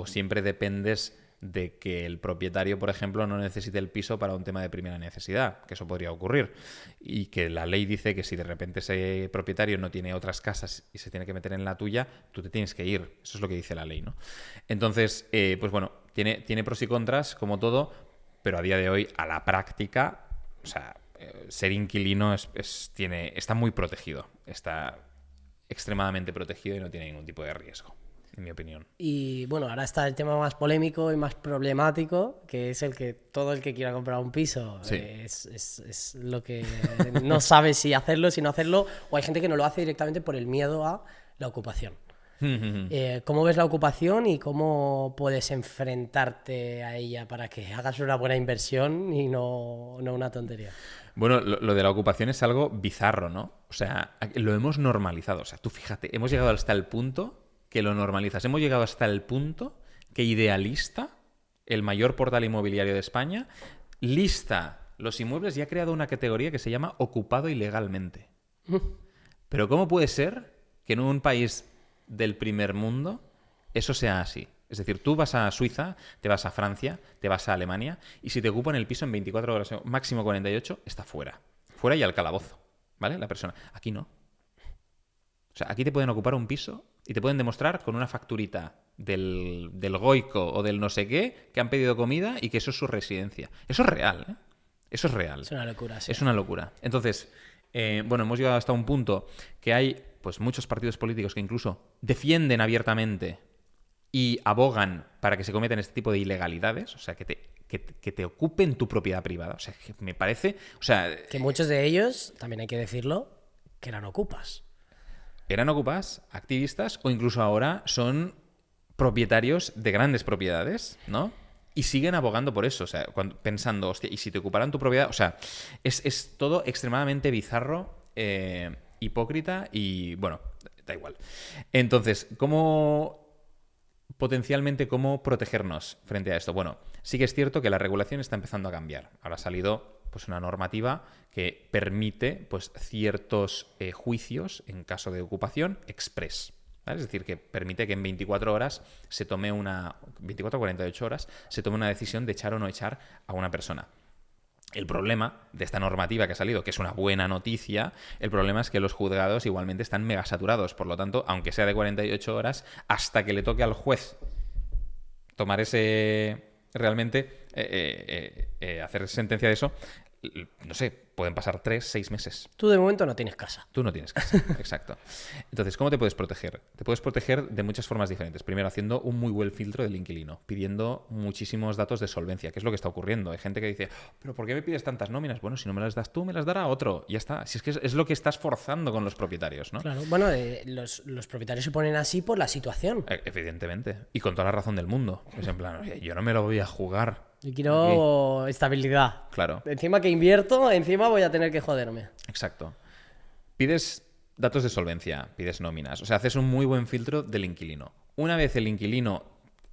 Speaker 1: siempre dependes de que el propietario, por ejemplo, no necesite el piso para un tema de primera necesidad, que eso podría ocurrir. Y que la ley dice que si de repente ese propietario no tiene otras casas y se tiene que meter en la tuya, tú te tienes que ir. Eso es lo que dice la ley, ¿no? Entonces, pues bueno, tiene pros y contras, como todo, pero a día de hoy, a la práctica, o sea, ser inquilino está muy protegido. Está extremadamente protegido y no tiene ningún tipo de riesgo, en mi opinión.
Speaker 2: Y bueno, ahora está el tema más polémico y más problemático, que es el que todo el que quiera comprar un piso
Speaker 1: Sí.
Speaker 2: es lo que no sabe si hacerlo, si no hacerlo, o hay gente que no lo hace directamente por el miedo a la ocupación. ¿Cómo ves la ocupación y cómo puedes enfrentarte a ella para que hagas una buena inversión y no una tontería?
Speaker 1: Bueno, lo de la ocupación es algo bizarro, ¿no? O sea, lo hemos normalizado. O sea, tú fíjate, hemos llegado hasta el punto que lo normalizas. Hemos llegado hasta el punto que Idealista, el mayor portal inmobiliario de España, lista los inmuebles y ha creado una categoría que se llama ocupado ilegalmente. Pero ¿cómo puede ser que en un país del primer mundo eso sea así? Es decir, tú vas a Suiza, te vas a Francia, te vas a Alemania y si te ocupan el piso en 24 horas, máximo 48, está fuera. Fuera y al calabozo, ¿vale? La persona. Aquí no. O sea, aquí te pueden ocupar un piso y te pueden demostrar con una facturita del Goico o del no sé qué que han pedido comida y que eso es su residencia. Eso es real, ¿eh? Eso es real.
Speaker 2: Es una locura, sí.
Speaker 1: Es una locura. Entonces, bueno, hemos llegado hasta un punto que hay pues muchos partidos políticos que incluso defienden abiertamente y abogan para que se cometan este tipo de ilegalidades, o sea, que te ocupen tu propiedad privada. O sea, que me parece... O sea,
Speaker 2: Que muchos de ellos, también hay que decirlo, que eran ocupas.
Speaker 1: eran ocupas, activistas o incluso ahora son propietarios de grandes propiedades, ¿no? Y siguen abogando por eso, o sea, pensando, hostia, ¿y si te ocuparan tu propiedad? O sea, es todo extremadamente bizarro, hipócrita y, bueno, da igual. Entonces, potencialmente, ¿cómo protegernos frente a esto? Bueno, sí que es cierto que la regulación está empezando a cambiar. Ahora ha salido pues, una normativa que permite pues, ciertos juicios en caso de ocupación express. ¿Vale? Es decir, que permite que en 24 horas se tome 24 o 48 horas se tome una decisión de echar o no echar a una persona. El problema de esta normativa que ha salido, que es una buena noticia, el problema es que los juzgados igualmente están mega saturados. Por lo tanto, aunque sea de 48 horas, hasta que le toque al juez tomar realmente hacer sentencia de eso, no sé, pueden pasar 3, 6 meses.
Speaker 2: Tú de momento no tienes casa.
Speaker 1: Tú no tienes casa, exacto. Entonces, ¿cómo te puedes proteger? Te puedes proteger de muchas formas diferentes. Primero, haciendo un muy buen filtro del inquilino, pidiendo muchísimos datos de solvencia, que es lo que está ocurriendo. Hay gente que dice, ¿pero por qué me pides tantas nóminas? Bueno, si no me las das tú, me las dará otro. Y ya está. Si es que es lo que estás forzando con los propietarios, ¿no?
Speaker 2: Claro, bueno, los propietarios se ponen así por la situación.
Speaker 1: Evidentemente. Y con toda la razón del mundo. Es en plan, oye, yo no me lo voy a jugar.
Speaker 2: Yo quiero estabilidad.
Speaker 1: Claro.
Speaker 2: Encima que invierto, encima voy a tener que joderme.
Speaker 1: Exacto. Pides datos de solvencia, pides nóminas. O sea, haces un muy buen filtro del inquilino. Una vez el inquilino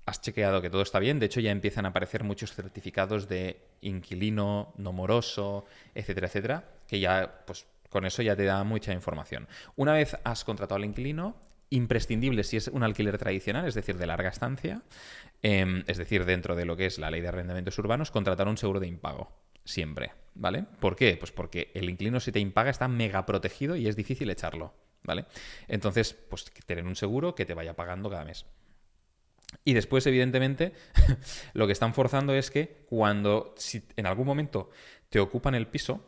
Speaker 1: has chequeado que todo está bien, de hecho ya empiezan a aparecer muchos certificados de inquilino no moroso, etcétera, etcétera, que ya, pues con eso ya te da mucha información. Una vez has contratado al inquilino, imprescindible si es un alquiler tradicional, es decir, de larga estancia, es decir, dentro de lo que es la ley de arrendamientos urbanos, contratar un seguro de impago. Siempre, ¿vale? ¿Por qué? Pues porque el inquilino si te impaga está mega protegido y es difícil echarlo, ¿vale? Entonces, pues tener un seguro que te vaya pagando cada mes. Y después, evidentemente, lo que están forzando es que si en algún momento te ocupan el piso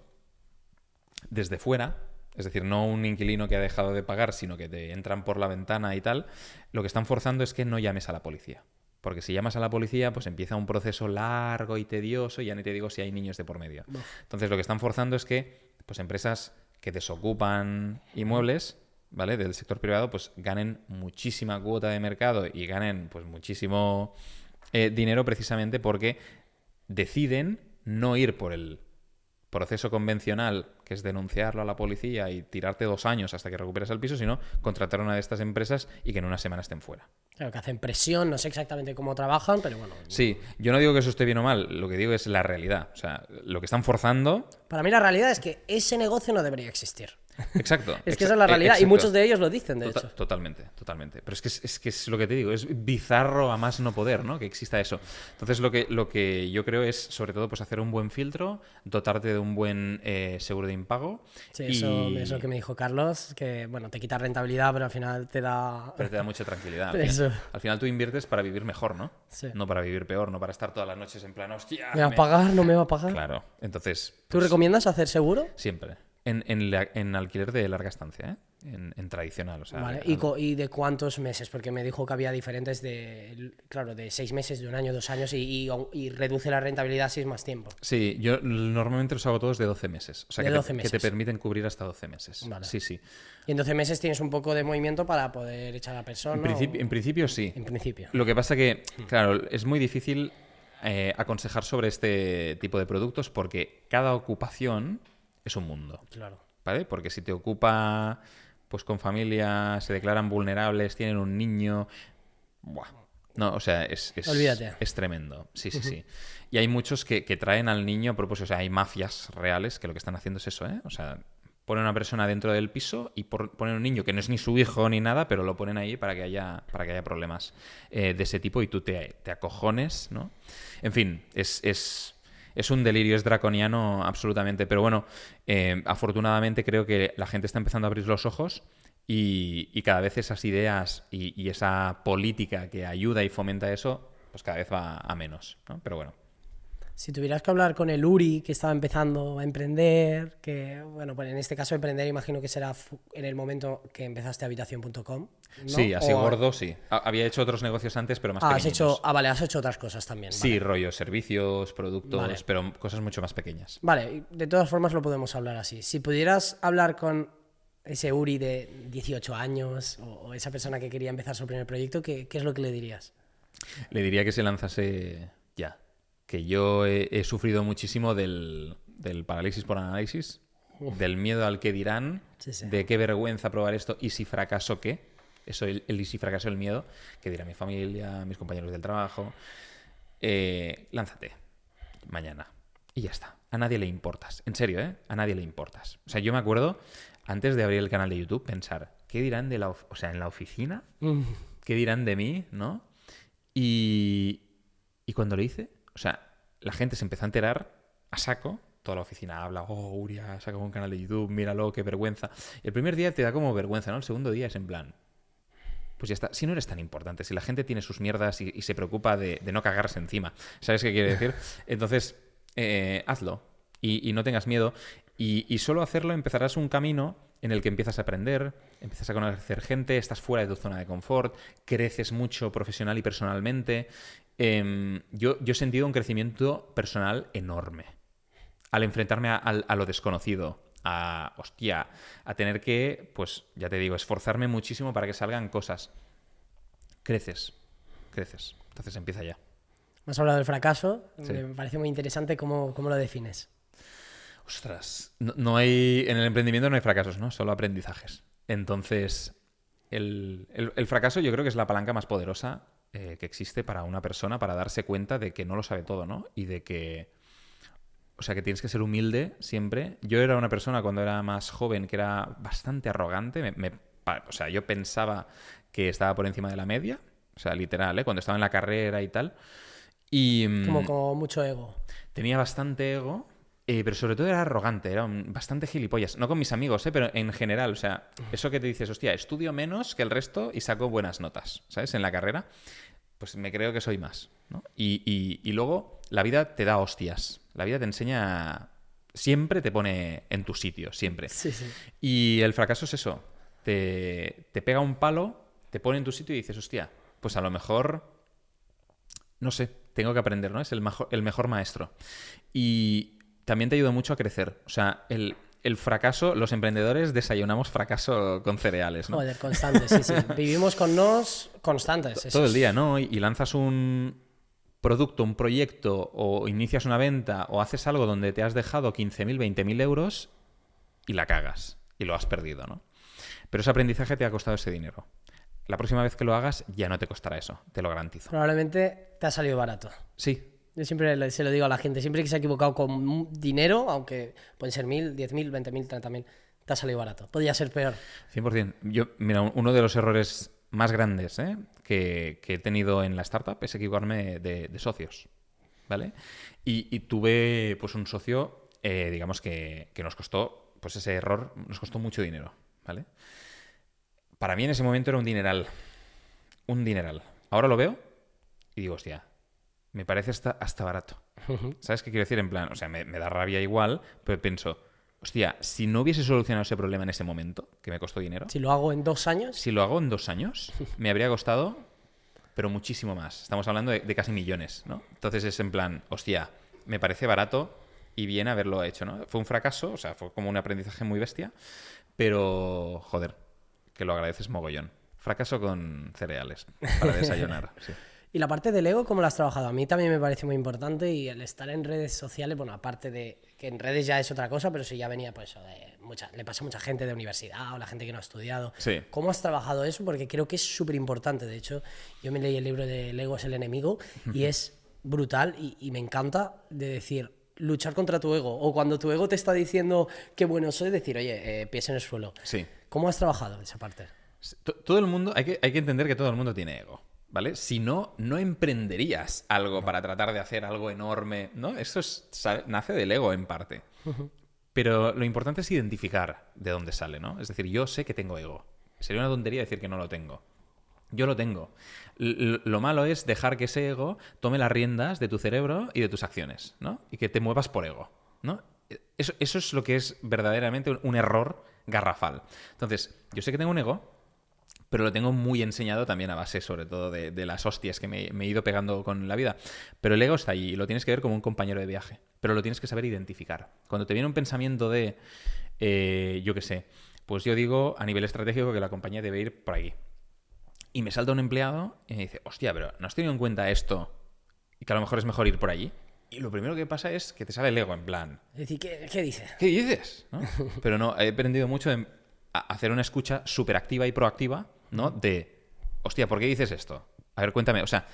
Speaker 1: desde fuera, es decir, no un inquilino que ha dejado de pagar, sino que te entran por la ventana y tal, lo que están forzando es que no llames a la policía. Porque si llamas a la policía, pues empieza un proceso largo y tedioso, y ya ni te digo si hay niños de por medio. Entonces, lo que están forzando es que pues, empresas que desocupan inmuebles, ¿vale?, del sector privado, pues ganen muchísima cuota de mercado y ganen pues muchísimo dinero precisamente porque deciden no ir por proceso convencional, que es denunciarlo a la policía y tirarte 2 años hasta que recuperes el piso, sino contratar a una de estas empresas y que en una semana estén fuera.
Speaker 2: Claro, que hacen presión, no sé exactamente cómo trabajan, pero bueno.
Speaker 1: Sí, yo no digo que eso esté bien o mal, lo que digo es la realidad. O sea, lo que están forzando...
Speaker 2: Para mí la realidad es que ese negocio no debería existir.
Speaker 1: Exacto.
Speaker 2: Es que esa es la realidad, y muchos de ellos lo dicen, de hecho.
Speaker 1: Totalmente, totalmente. Pero es que es lo que te digo, es bizarro a más no poder, ¿no? Que exista eso. Entonces lo que yo creo es, sobre todo, pues hacer un buen filtro, dotarte de un buen seguro de impago.
Speaker 2: Sí, eso que me dijo Carlos, que bueno, te quita rentabilidad, pero al final te da...
Speaker 1: Pero te da mucha tranquilidad.
Speaker 2: Eso.
Speaker 1: Al final tú inviertes para vivir mejor, ¿no?
Speaker 2: Sí.
Speaker 1: No para vivir peor, no para estar todas las noches en plan, hostia.
Speaker 2: ¿Me va a pagar? ¿No me va a pagar?
Speaker 1: Claro. Entonces...
Speaker 2: ¿Tú
Speaker 1: pues,
Speaker 2: recomiendas hacer seguro?
Speaker 1: siempre. En alquiler de larga estancia, ¿eh? En tradicional, o sea...
Speaker 2: Vale. ¿Y de cuántos meses? Porque me dijo que había diferentes claro, de 6 meses, de 1 año, 2 años, y reduce la rentabilidad si es más tiempo.
Speaker 1: Sí, yo normalmente los hago todos de 12 meses. O sea,
Speaker 2: De
Speaker 1: que
Speaker 2: 12
Speaker 1: que te
Speaker 2: meses.
Speaker 1: permiten cubrir hasta 12 meses.
Speaker 2: Vale.
Speaker 1: Sí, sí.
Speaker 2: Y en 12 meses tienes un poco de movimiento para poder echar a la persona.
Speaker 1: En principio sí.
Speaker 2: En principio.
Speaker 1: Lo que pasa que, claro, es muy difícil aconsejar sobre este tipo de productos porque cada ocupación es un mundo.
Speaker 2: Claro.
Speaker 1: ¿Vale? Porque si te ocupa pues con familia, se declaran vulnerables, tienen un niño... Buah. No, o sea,
Speaker 2: Olvídate.
Speaker 1: es tremendo. Sí, sí, sí. Y hay muchos que traen al niño a propósito. O sea, hay mafias reales que lo que están haciendo es eso, ¿eh? O sea, ponen a una persona dentro del piso y ponen un niño que no es ni su hijo ni nada, pero lo ponen ahí para que haya problemas de ese tipo y tú te acojones, ¿no? En fin, es un delirio, es draconiano absolutamente. Pero bueno, afortunadamente creo que la gente está empezando a abrir los ojos y cada vez esas ideas y esa política que ayuda y fomenta eso, pues cada vez va a menos, ¿no? Pero bueno.
Speaker 2: Si tuvieras que hablar con el Uri, que estaba empezando a emprender, que, bueno, pues en este caso emprender imagino que será en el momento que empezaste Habitación.com, ¿no?
Speaker 1: Sí, así gordo, sí. Había hecho otros negocios antes, pero más pequeños.
Speaker 2: Vale, has hecho otras cosas también.
Speaker 1: Sí,
Speaker 2: vale.
Speaker 1: rollo, servicios, productos,
Speaker 2: Vale.
Speaker 1: pero cosas mucho más pequeñas.
Speaker 2: Vale, de todas formas lo podemos hablar así. Si pudieras hablar con ese Uri de 18 años o esa persona que quería empezar su primer proyecto, ¿qué es lo que le dirías?
Speaker 1: Le diría que se lanzase ya. Que yo he sufrido muchísimo del parálisis por análisis, del miedo al que dirán,
Speaker 2: Sí, sí.
Speaker 1: de qué vergüenza probar esto y si fracaso qué. Eso, el y si fracaso el miedo, que dirá mi familia, mis compañeros del trabajo. Lánzate mañana y ya está. A nadie le importas. En serio, ¿eh? A nadie le importas. O sea, yo me acuerdo, antes de abrir el canal de YouTube, pensar, ¿qué dirán de o sea, en la oficina? ¿Qué dirán de mí? ¿No? Y cuando lo hice, o sea, la gente se empezó a enterar a saco. Toda la oficina habla, oh, Uri ha sacado un canal de YouTube, míralo, qué vergüenza. Y el primer día te da como vergüenza, ¿no? El segundo día es en plan, pues ya está. Si no eres tan importante, si la gente tiene sus mierdas y se preocupa de no cagarse encima, ¿sabes qué quiere decir? Entonces, hazlo y no tengas miedo. Y solo hacerlo empezarás un camino en el que empiezas a aprender, empiezas a conocer gente, estás fuera de tu zona de confort, creces mucho profesional y personalmente. Yo he sentido un crecimiento personal enorme al enfrentarme a lo desconocido, a tener que, pues ya te digo, esforzarme muchísimo para que salgan cosas. Creces. Entonces empieza ya.
Speaker 2: Me has hablado del fracaso,
Speaker 1: Sí.
Speaker 2: me parece muy interesante cómo lo defines.
Speaker 1: Ostras, no hay, en el emprendimiento no hay fracasos, ¿no? Solo aprendizajes. Entonces, el fracaso yo creo que es la palanca más poderosa que existe para una persona para darse cuenta de que no lo sabe todo, ¿no? Y de que, o sea, que tienes que ser humilde siempre. Yo era una persona cuando era más joven que era bastante arrogante. O sea, yo pensaba que estaba por encima de la media. O sea, literal, ¿eh? Cuando estaba en la carrera y tal. Y
Speaker 2: Como mucho ego.
Speaker 1: tenía bastante ego. Pero sobre todo era arrogante, era bastante gilipollas. No con mis amigos, pero en general. O sea, eso que te dices, hostia, estudio menos que el resto y saco buenas notas, ¿sabes? En la carrera, pues me creo que soy más, ¿no? Y luego la vida te da hostias. La vida te enseña... Siempre te pone en tu sitio, siempre.
Speaker 2: Sí, sí.
Speaker 1: Y el fracaso es eso. Te pega un palo, te pone en tu sitio y dices, hostia, pues a lo mejor... No sé, tengo que aprender, ¿no? Es el mejor maestro. Y... también te ayuda mucho a crecer. O sea, el fracaso, los emprendedores desayunamos fracaso con cereales, ¿no?
Speaker 2: Joder, constantes, sí, sí. Vivimos con nos constantes.
Speaker 1: Todo el día, ¿no? Y lanzas un producto, un proyecto, o inicias una venta, o haces algo donde te has dejado 15.000, 20.000 euros y la cagas y lo has perdido, ¿no? Pero ese aprendizaje te ha costado ese dinero. La próxima vez que lo hagas ya no te costará eso, te lo garantizo.
Speaker 2: Probablemente te ha salido barato.
Speaker 1: Sí.
Speaker 2: Yo siempre se lo digo a la gente, siempre que se ha equivocado con dinero, aunque pueden ser 1.000, 10.000, 20.000, 30.000, te ha salido barato. Podría ser peor.
Speaker 1: 100%. Mira, uno de los errores más grandes que he tenido en la startup es equivocarme de socios, ¿vale? Y tuve pues un socio, digamos que nos costó, pues ese error nos costó mucho dinero, ¿vale? Para mí en ese momento era un dineral. Un dineral. Ahora lo veo y digo, hostia, me parece hasta barato. ¿Sabes qué quiero decir? En plan, o sea, me da rabia igual, pero pienso, hostia, si no hubiese solucionado ese problema en ese momento, que me costó dinero.
Speaker 2: Si lo hago en 2 años.
Speaker 1: Si lo hago en 2 años, me habría costado, pero muchísimo más. Estamos hablando de casi millones, ¿no? Entonces es en plan, hostia, me parece barato y bien haberlo hecho, ¿no? Fue un fracaso, o sea, fue como un aprendizaje muy bestia, pero, joder, que lo agradeces mogollón. Fracaso con cereales para desayunar, sí.
Speaker 2: Y la parte del ego, ¿cómo la has trabajado? A mí también me parece muy importante y el estar en redes sociales, bueno, aparte de que en redes ya es otra cosa, pero sí ya venía pues le pasa a mucha gente de universidad o la gente que no ha estudiado.
Speaker 1: Sí.
Speaker 2: ¿Cómo has trabajado eso? Porque creo que es súper importante. De hecho, yo me leí el libro de El ego es el enemigo y es brutal y me encanta de decir, luchar contra tu ego. O cuando tu ego te está diciendo qué bueno soy, decir, oye, pies en el suelo.
Speaker 1: Sí.
Speaker 2: ¿Cómo has trabajado esa parte?
Speaker 1: Todo el mundo, hay que entender que todo el mundo tiene ego, ¿vale? Si no, no emprenderías algo para tratar de hacer algo enorme, ¿no? Eso nace del ego en parte. Pero lo importante es identificar de dónde sale, ¿no? Es decir, yo sé que tengo ego. Sería una tontería decir que no lo tengo. Yo lo tengo. Lo malo es dejar que ese ego tome las riendas de tu cerebro y de tus acciones, ¿no? Y que te muevas por ego, ¿no? Eso es lo que es verdaderamente un error garrafal. Entonces, yo sé que tengo un ego, pero lo tengo muy enseñado también a base, sobre todo, de las hostias que me he ido pegando con la vida. Pero el ego está ahí y lo tienes que ver como un compañero de viaje. Pero lo tienes que saber identificar. Cuando te viene un pensamiento de, yo qué sé, pues yo digo a nivel estratégico que la compañía debe ir por aquí. Y me salta un empleado y me dice, hostia, pero ¿no has tenido en cuenta esto? Y que a lo mejor es mejor ir por allí. Y lo primero que pasa es que te sale el ego, en plan...
Speaker 2: Es decir, ¿qué dices?
Speaker 1: ¿Qué dices? ¿No? Pero no, he aprendido mucho a hacer una escucha súper activa y proactiva, ¿no? De, hostia, ¿por qué dices esto? A ver, cuéntame. O sea,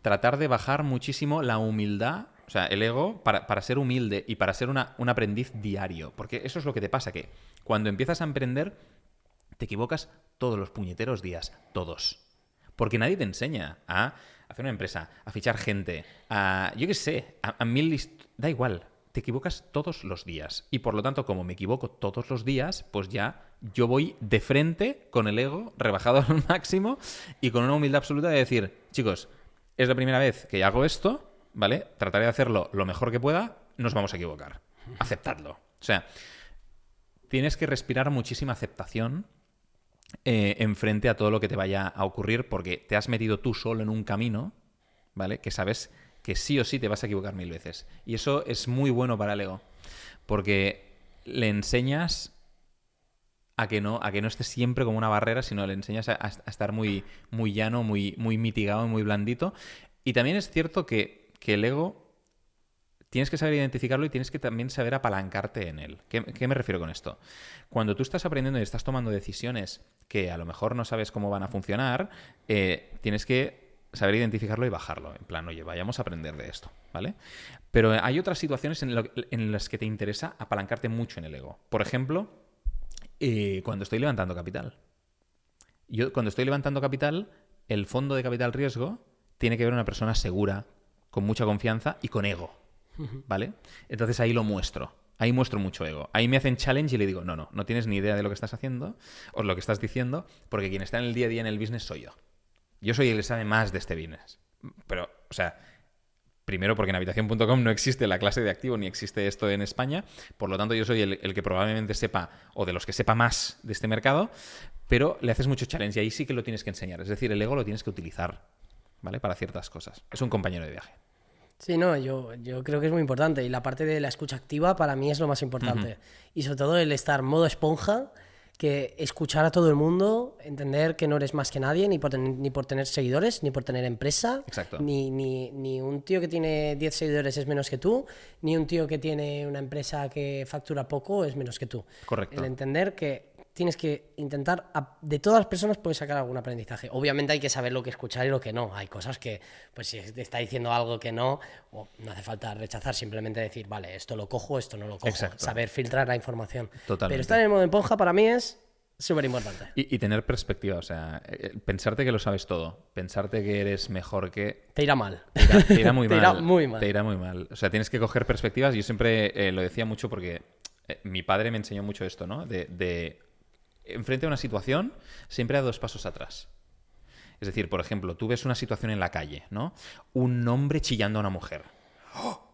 Speaker 1: tratar de bajar muchísimo la humildad, o sea, el ego, para ser humilde y para ser un aprendiz diario. Porque eso es lo que te pasa, que cuando empiezas a emprender, te equivocas todos los puñeteros días. Todos. Porque nadie te enseña a hacer una empresa, a fichar gente, a, yo qué sé, a mil... Da igual. Te equivocas todos los días. Y por lo tanto, como me equivoco todos los días, pues ya yo voy de frente con el ego rebajado al máximo y con una humildad absoluta de decir, chicos, es la primera vez que hago esto, ¿vale? Trataré de hacerlo lo mejor que pueda, nos vamos a equivocar. Aceptadlo. O sea, tienes que respirar muchísima aceptación enfrente a todo lo que te vaya a ocurrir porque te has metido tú solo en un camino, ¿vale? Que sabes que sí o sí te vas a equivocar 1000 veces. Y eso es muy bueno para el ego, porque le enseñas a que no esté siempre como una barrera, sino le enseñas a estar muy, muy llano, muy, muy mitigado, muy blandito. Y también es cierto que el ego tienes que saber identificarlo y tienes que también saber apalancarte en él. ¿Qué me refiero con esto? Cuando tú estás aprendiendo y estás tomando decisiones que a lo mejor no sabes cómo van a funcionar, tienes que saber identificarlo y bajarlo. En plan, oye, vayamos a aprender de esto, ¿vale? Pero hay otras situaciones en las que te interesa apalancarte mucho en el ego. Por ejemplo, cuando estoy levantando capital. Yo, cuando estoy levantando capital, el fondo de capital riesgo tiene que ver una persona segura, con mucha confianza y con ego, ¿vale? Entonces ahí lo muestro. Ahí muestro mucho ego. Ahí me hacen challenge y le digo, no tienes ni idea de lo que estás haciendo o lo que estás diciendo, porque quien está en el día a día en el business soy yo. Yo soy el que sabe más de este business. Pero, o sea, primero porque en Habitación.com no existe la clase de activo ni existe esto en España. Por lo tanto, yo soy el que probablemente sepa, o de los que sepa más de este mercado, pero le haces mucho challenge y ahí sí que lo tienes que enseñar. Es decir, el ego lo tienes que utilizar, ¿vale? Para ciertas cosas. Es un compañero de viaje.
Speaker 2: Sí, no, yo creo que es muy importante. Y la parte de la escucha activa para mí es lo más importante. Y sobre todo el estar modo esponja, que escuchar a todo el mundo, entender que no eres más que nadie, ni por tener seguidores, ni por tener empresa.
Speaker 1: Exacto.
Speaker 2: Ni un tío que tiene 10 seguidores es menos que tú, ni un tío que tiene una empresa que factura poco es menos que tú.
Speaker 1: Correcto.
Speaker 2: El entender que tienes que intentar, de todas las personas puedes sacar algún aprendizaje. Obviamente hay que saber lo que escuchar y lo que no. Hay cosas que, pues si te está diciendo algo que no, no hace falta rechazar, simplemente decir, vale, esto lo cojo, esto no lo cojo.
Speaker 1: Exacto.
Speaker 2: Saber filtrar la información.
Speaker 1: Totalmente.
Speaker 2: Pero estar en el modo esponja para mí es súper importante.
Speaker 1: Y tener perspectiva, o sea, pensarte que lo sabes todo, pensarte que eres mejor que...
Speaker 2: Te irá mal.
Speaker 1: Te irá muy
Speaker 2: Te
Speaker 1: mal.
Speaker 2: irá muy mal.
Speaker 1: Te irá muy mal. O sea, tienes que coger perspectivas. Yo siempre lo decía mucho porque mi padre me enseñó mucho esto, ¿no? De enfrente a una situación, siempre a 2 pasos atrás. Es decir, por ejemplo, tú ves una situación en la calle, ¿no? Un hombre chillando a una mujer. ¡Oh!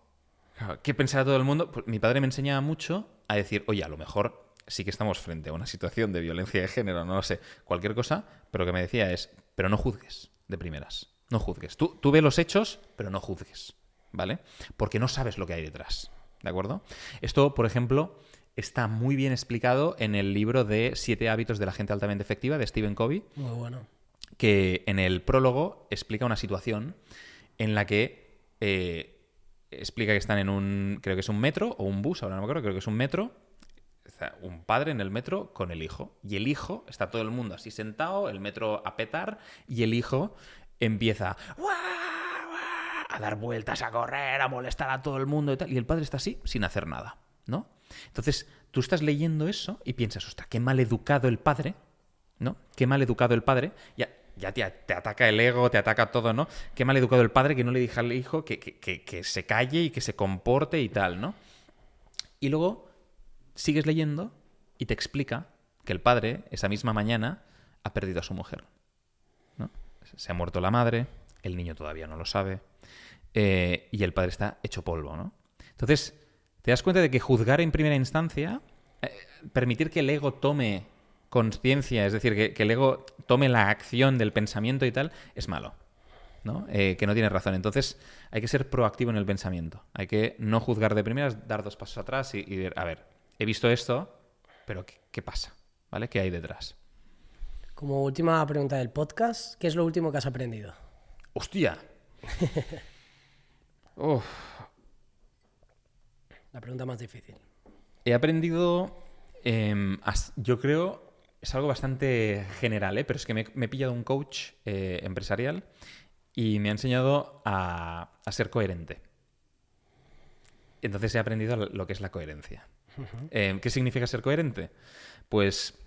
Speaker 1: ¿Qué pensará todo el mundo? Pues mi padre me enseñaba mucho a decir, oye, a lo mejor sí que estamos frente a una situación de violencia de género, no lo sé, cualquier cosa, pero lo que me decía es, pero no juzgues de primeras. No juzgues. Tú ve los hechos, pero no juzgues, ¿vale? Porque no sabes lo que hay detrás, ¿de acuerdo? Esto, por ejemplo, está muy bien explicado en el libro de 7 hábitos de la gente altamente efectiva de Stephen Covey.
Speaker 2: Muy bueno.
Speaker 1: Que en el prólogo explica una situación en la que explica que están en un, creo que es un metro o un bus, ahora no me acuerdo, creo que es un metro. Está un padre en el metro con el hijo. Y el hijo, está todo el mundo así sentado, el metro a petar, y el hijo empieza a dar vueltas, a correr, a molestar a todo el mundo y tal. Y el padre está así, sin hacer nada, ¿no? Entonces, tú estás leyendo eso y piensas, ostras, qué mal educado el padre, ¿no? Qué mal educado el padre. Ya te ataca el ego, te ataca todo, ¿no? Qué mal educado el padre que no le dijo al hijo que se calle y que se comporte y tal, ¿no? Y luego sigues leyendo y te explica que el padre, esa misma mañana, ha perdido a su mujer, ¿no? Se ha muerto la madre, el niño todavía no lo sabe, y el padre está hecho polvo, ¿no? Entonces, te das cuenta de que juzgar en primera instancia, permitir que el ego tome conciencia, es decir, que el ego tome la acción del pensamiento y tal, es malo, ¿no? Que no tienes razón. Entonces, hay que ser proactivo en el pensamiento. Hay que no juzgar de primeras, dar 2 pasos atrás y decir, a ver, he visto esto, pero ¿qué pasa? ¿Vale? ¿Qué hay detrás?
Speaker 2: Como última pregunta del podcast, ¿qué es lo último que has aprendido?
Speaker 1: ¡Hostia! Uf.
Speaker 2: La pregunta más difícil.
Speaker 1: He aprendido, yo creo, es algo bastante general, pero es que me he pillado un coach empresarial y me ha enseñado a ser coherente. Entonces he aprendido lo que es la coherencia.
Speaker 2: Uh-huh.
Speaker 1: ¿Qué significa ser coherente? Pues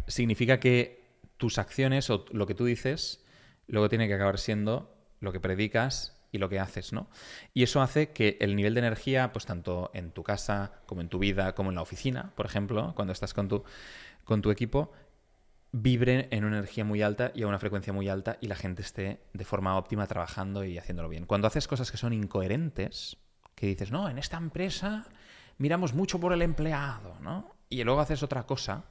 Speaker 1: significa que tus acciones o lo que tú dices luego tiene que acabar siendo lo que predicas y lo que haces, ¿no? Y eso hace que el nivel de energía, pues tanto en tu casa, como en tu vida, como en la oficina, por ejemplo, cuando estás con tu equipo, vibre en una energía muy alta y a una frecuencia muy alta y la gente esté de forma óptima trabajando y haciéndolo bien. Cuando haces cosas que son incoherentes, que dices, no, en esta empresa miramos mucho por el empleado, ¿no? Y luego haces otra cosa,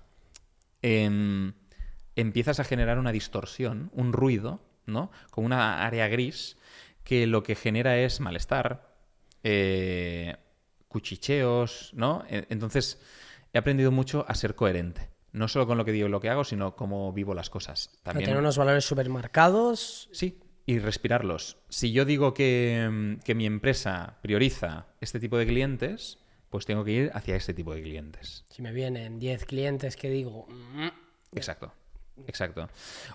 Speaker 1: empiezas a generar una distorsión, un ruido, ¿no? Como una área gris que lo que genera es malestar, cuchicheos, ¿no? Entonces, he aprendido mucho a ser coherente. No solo con lo que digo y lo que hago, sino cómo vivo las cosas.
Speaker 2: También tener unos valores súper marcados.
Speaker 1: Sí, y respirarlos. Si yo digo que mi empresa prioriza este tipo de clientes, pues tengo que ir hacia este tipo de clientes.
Speaker 2: Si me vienen 10 clientes que digo...
Speaker 1: Exacto. Exacto.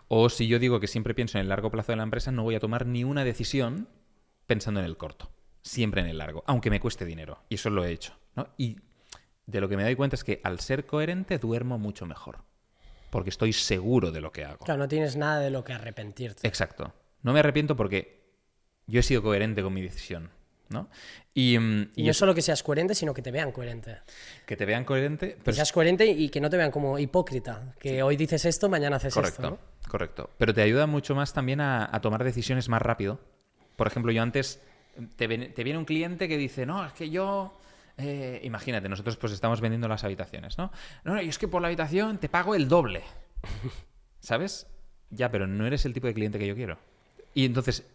Speaker 1: O si yo digo que siempre pienso en el largo plazo de la empresa, no voy a tomar ni una decisión pensando en el corto. Siempre en el largo, aunque me cueste dinero. Y eso lo he hecho, ¿no? Y de lo que me doy cuenta es que al ser coherente duermo mucho mejor. Porque estoy seguro de lo que hago.
Speaker 2: Claro, no tienes nada de lo que arrepentirte.
Speaker 1: Exacto. No me arrepiento porque yo he sido coherente con mi decisión, ¿no? Y
Speaker 2: no solo que seas coherente, sino que te vean coherente.
Speaker 1: Que te vean coherente.
Speaker 2: Que seas coherente y que no te vean como hipócrita. Que sí. Hoy dices esto, mañana haces
Speaker 1: correcto,
Speaker 2: esto, ¿no?
Speaker 1: Correcto. Pero te ayuda mucho más también a tomar decisiones más rápido. Por ejemplo, yo antes... Te viene un cliente que dice, no, es que yo... imagínate, nosotros pues estamos vendiendo las habitaciones, ¿no? No, yo es que por la habitación te pago el doble. ¿Sabes? Ya, pero no eres el tipo de cliente que yo quiero. Y entonces...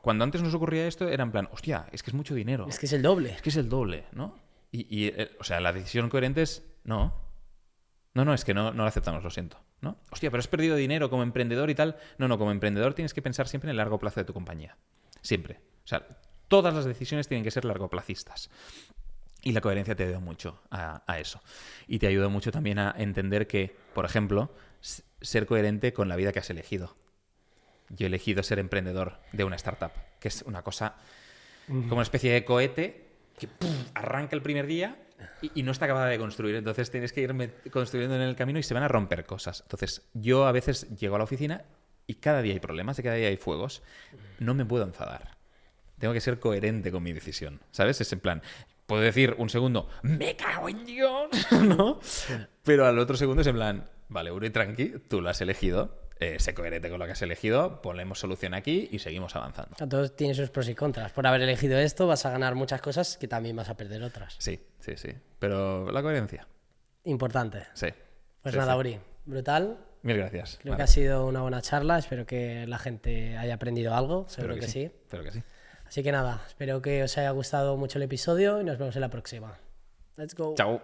Speaker 1: Cuando antes nos ocurría esto, era en plan, hostia, es que es mucho dinero.
Speaker 2: Es que es el doble.
Speaker 1: Es que es el doble, ¿no? O sea, la decisión coherente es, no, No, es que no lo aceptamos, lo siento. ¿No? Hostia, pero has perdido dinero como emprendedor y tal. No, como emprendedor tienes que pensar siempre en el largo plazo de tu compañía. Siempre. O sea, todas las decisiones tienen que ser largoplacistas. Y la coherencia te ayuda mucho a eso. Y te ayuda mucho también a entender que, por ejemplo, ser coherente con la vida que has elegido. Yo he elegido ser emprendedor de una startup, que es una cosa como una especie de cohete que arranca el primer día y no está acabada de construir. Entonces tienes que irme construyendo en el camino y se van a romper cosas. Entonces yo a veces llego a la oficina y cada día hay problemas y cada día hay fuegos. No me puedo enfadar. Tengo que ser coherente con mi decisión. ¿Sabes? Es en plan, puedo decir un segundo, me cago en Dios, ¿no? Pero al otro segundo es en plan, vale, Uri, tranqui, tú lo has elegido. Sé coherente con lo que has elegido, ponemos solución aquí y seguimos avanzando.
Speaker 2: A todos tienen sus pros y contras. Por haber elegido esto vas a ganar muchas cosas que también vas a perder otras.
Speaker 1: Sí. Pero la coherencia.
Speaker 2: Importante.
Speaker 1: Sí.
Speaker 2: Pues
Speaker 1: Sí,
Speaker 2: nada,
Speaker 1: sí.
Speaker 2: Uri, brutal.
Speaker 1: Mil gracias.
Speaker 2: Creo que ha sido una buena charla. Espero que la gente haya aprendido algo. Seguro que sí.
Speaker 1: Espero que sí.
Speaker 2: Así que nada, espero que os haya gustado mucho el episodio y nos vemos en la próxima. Let's go.
Speaker 1: Chao.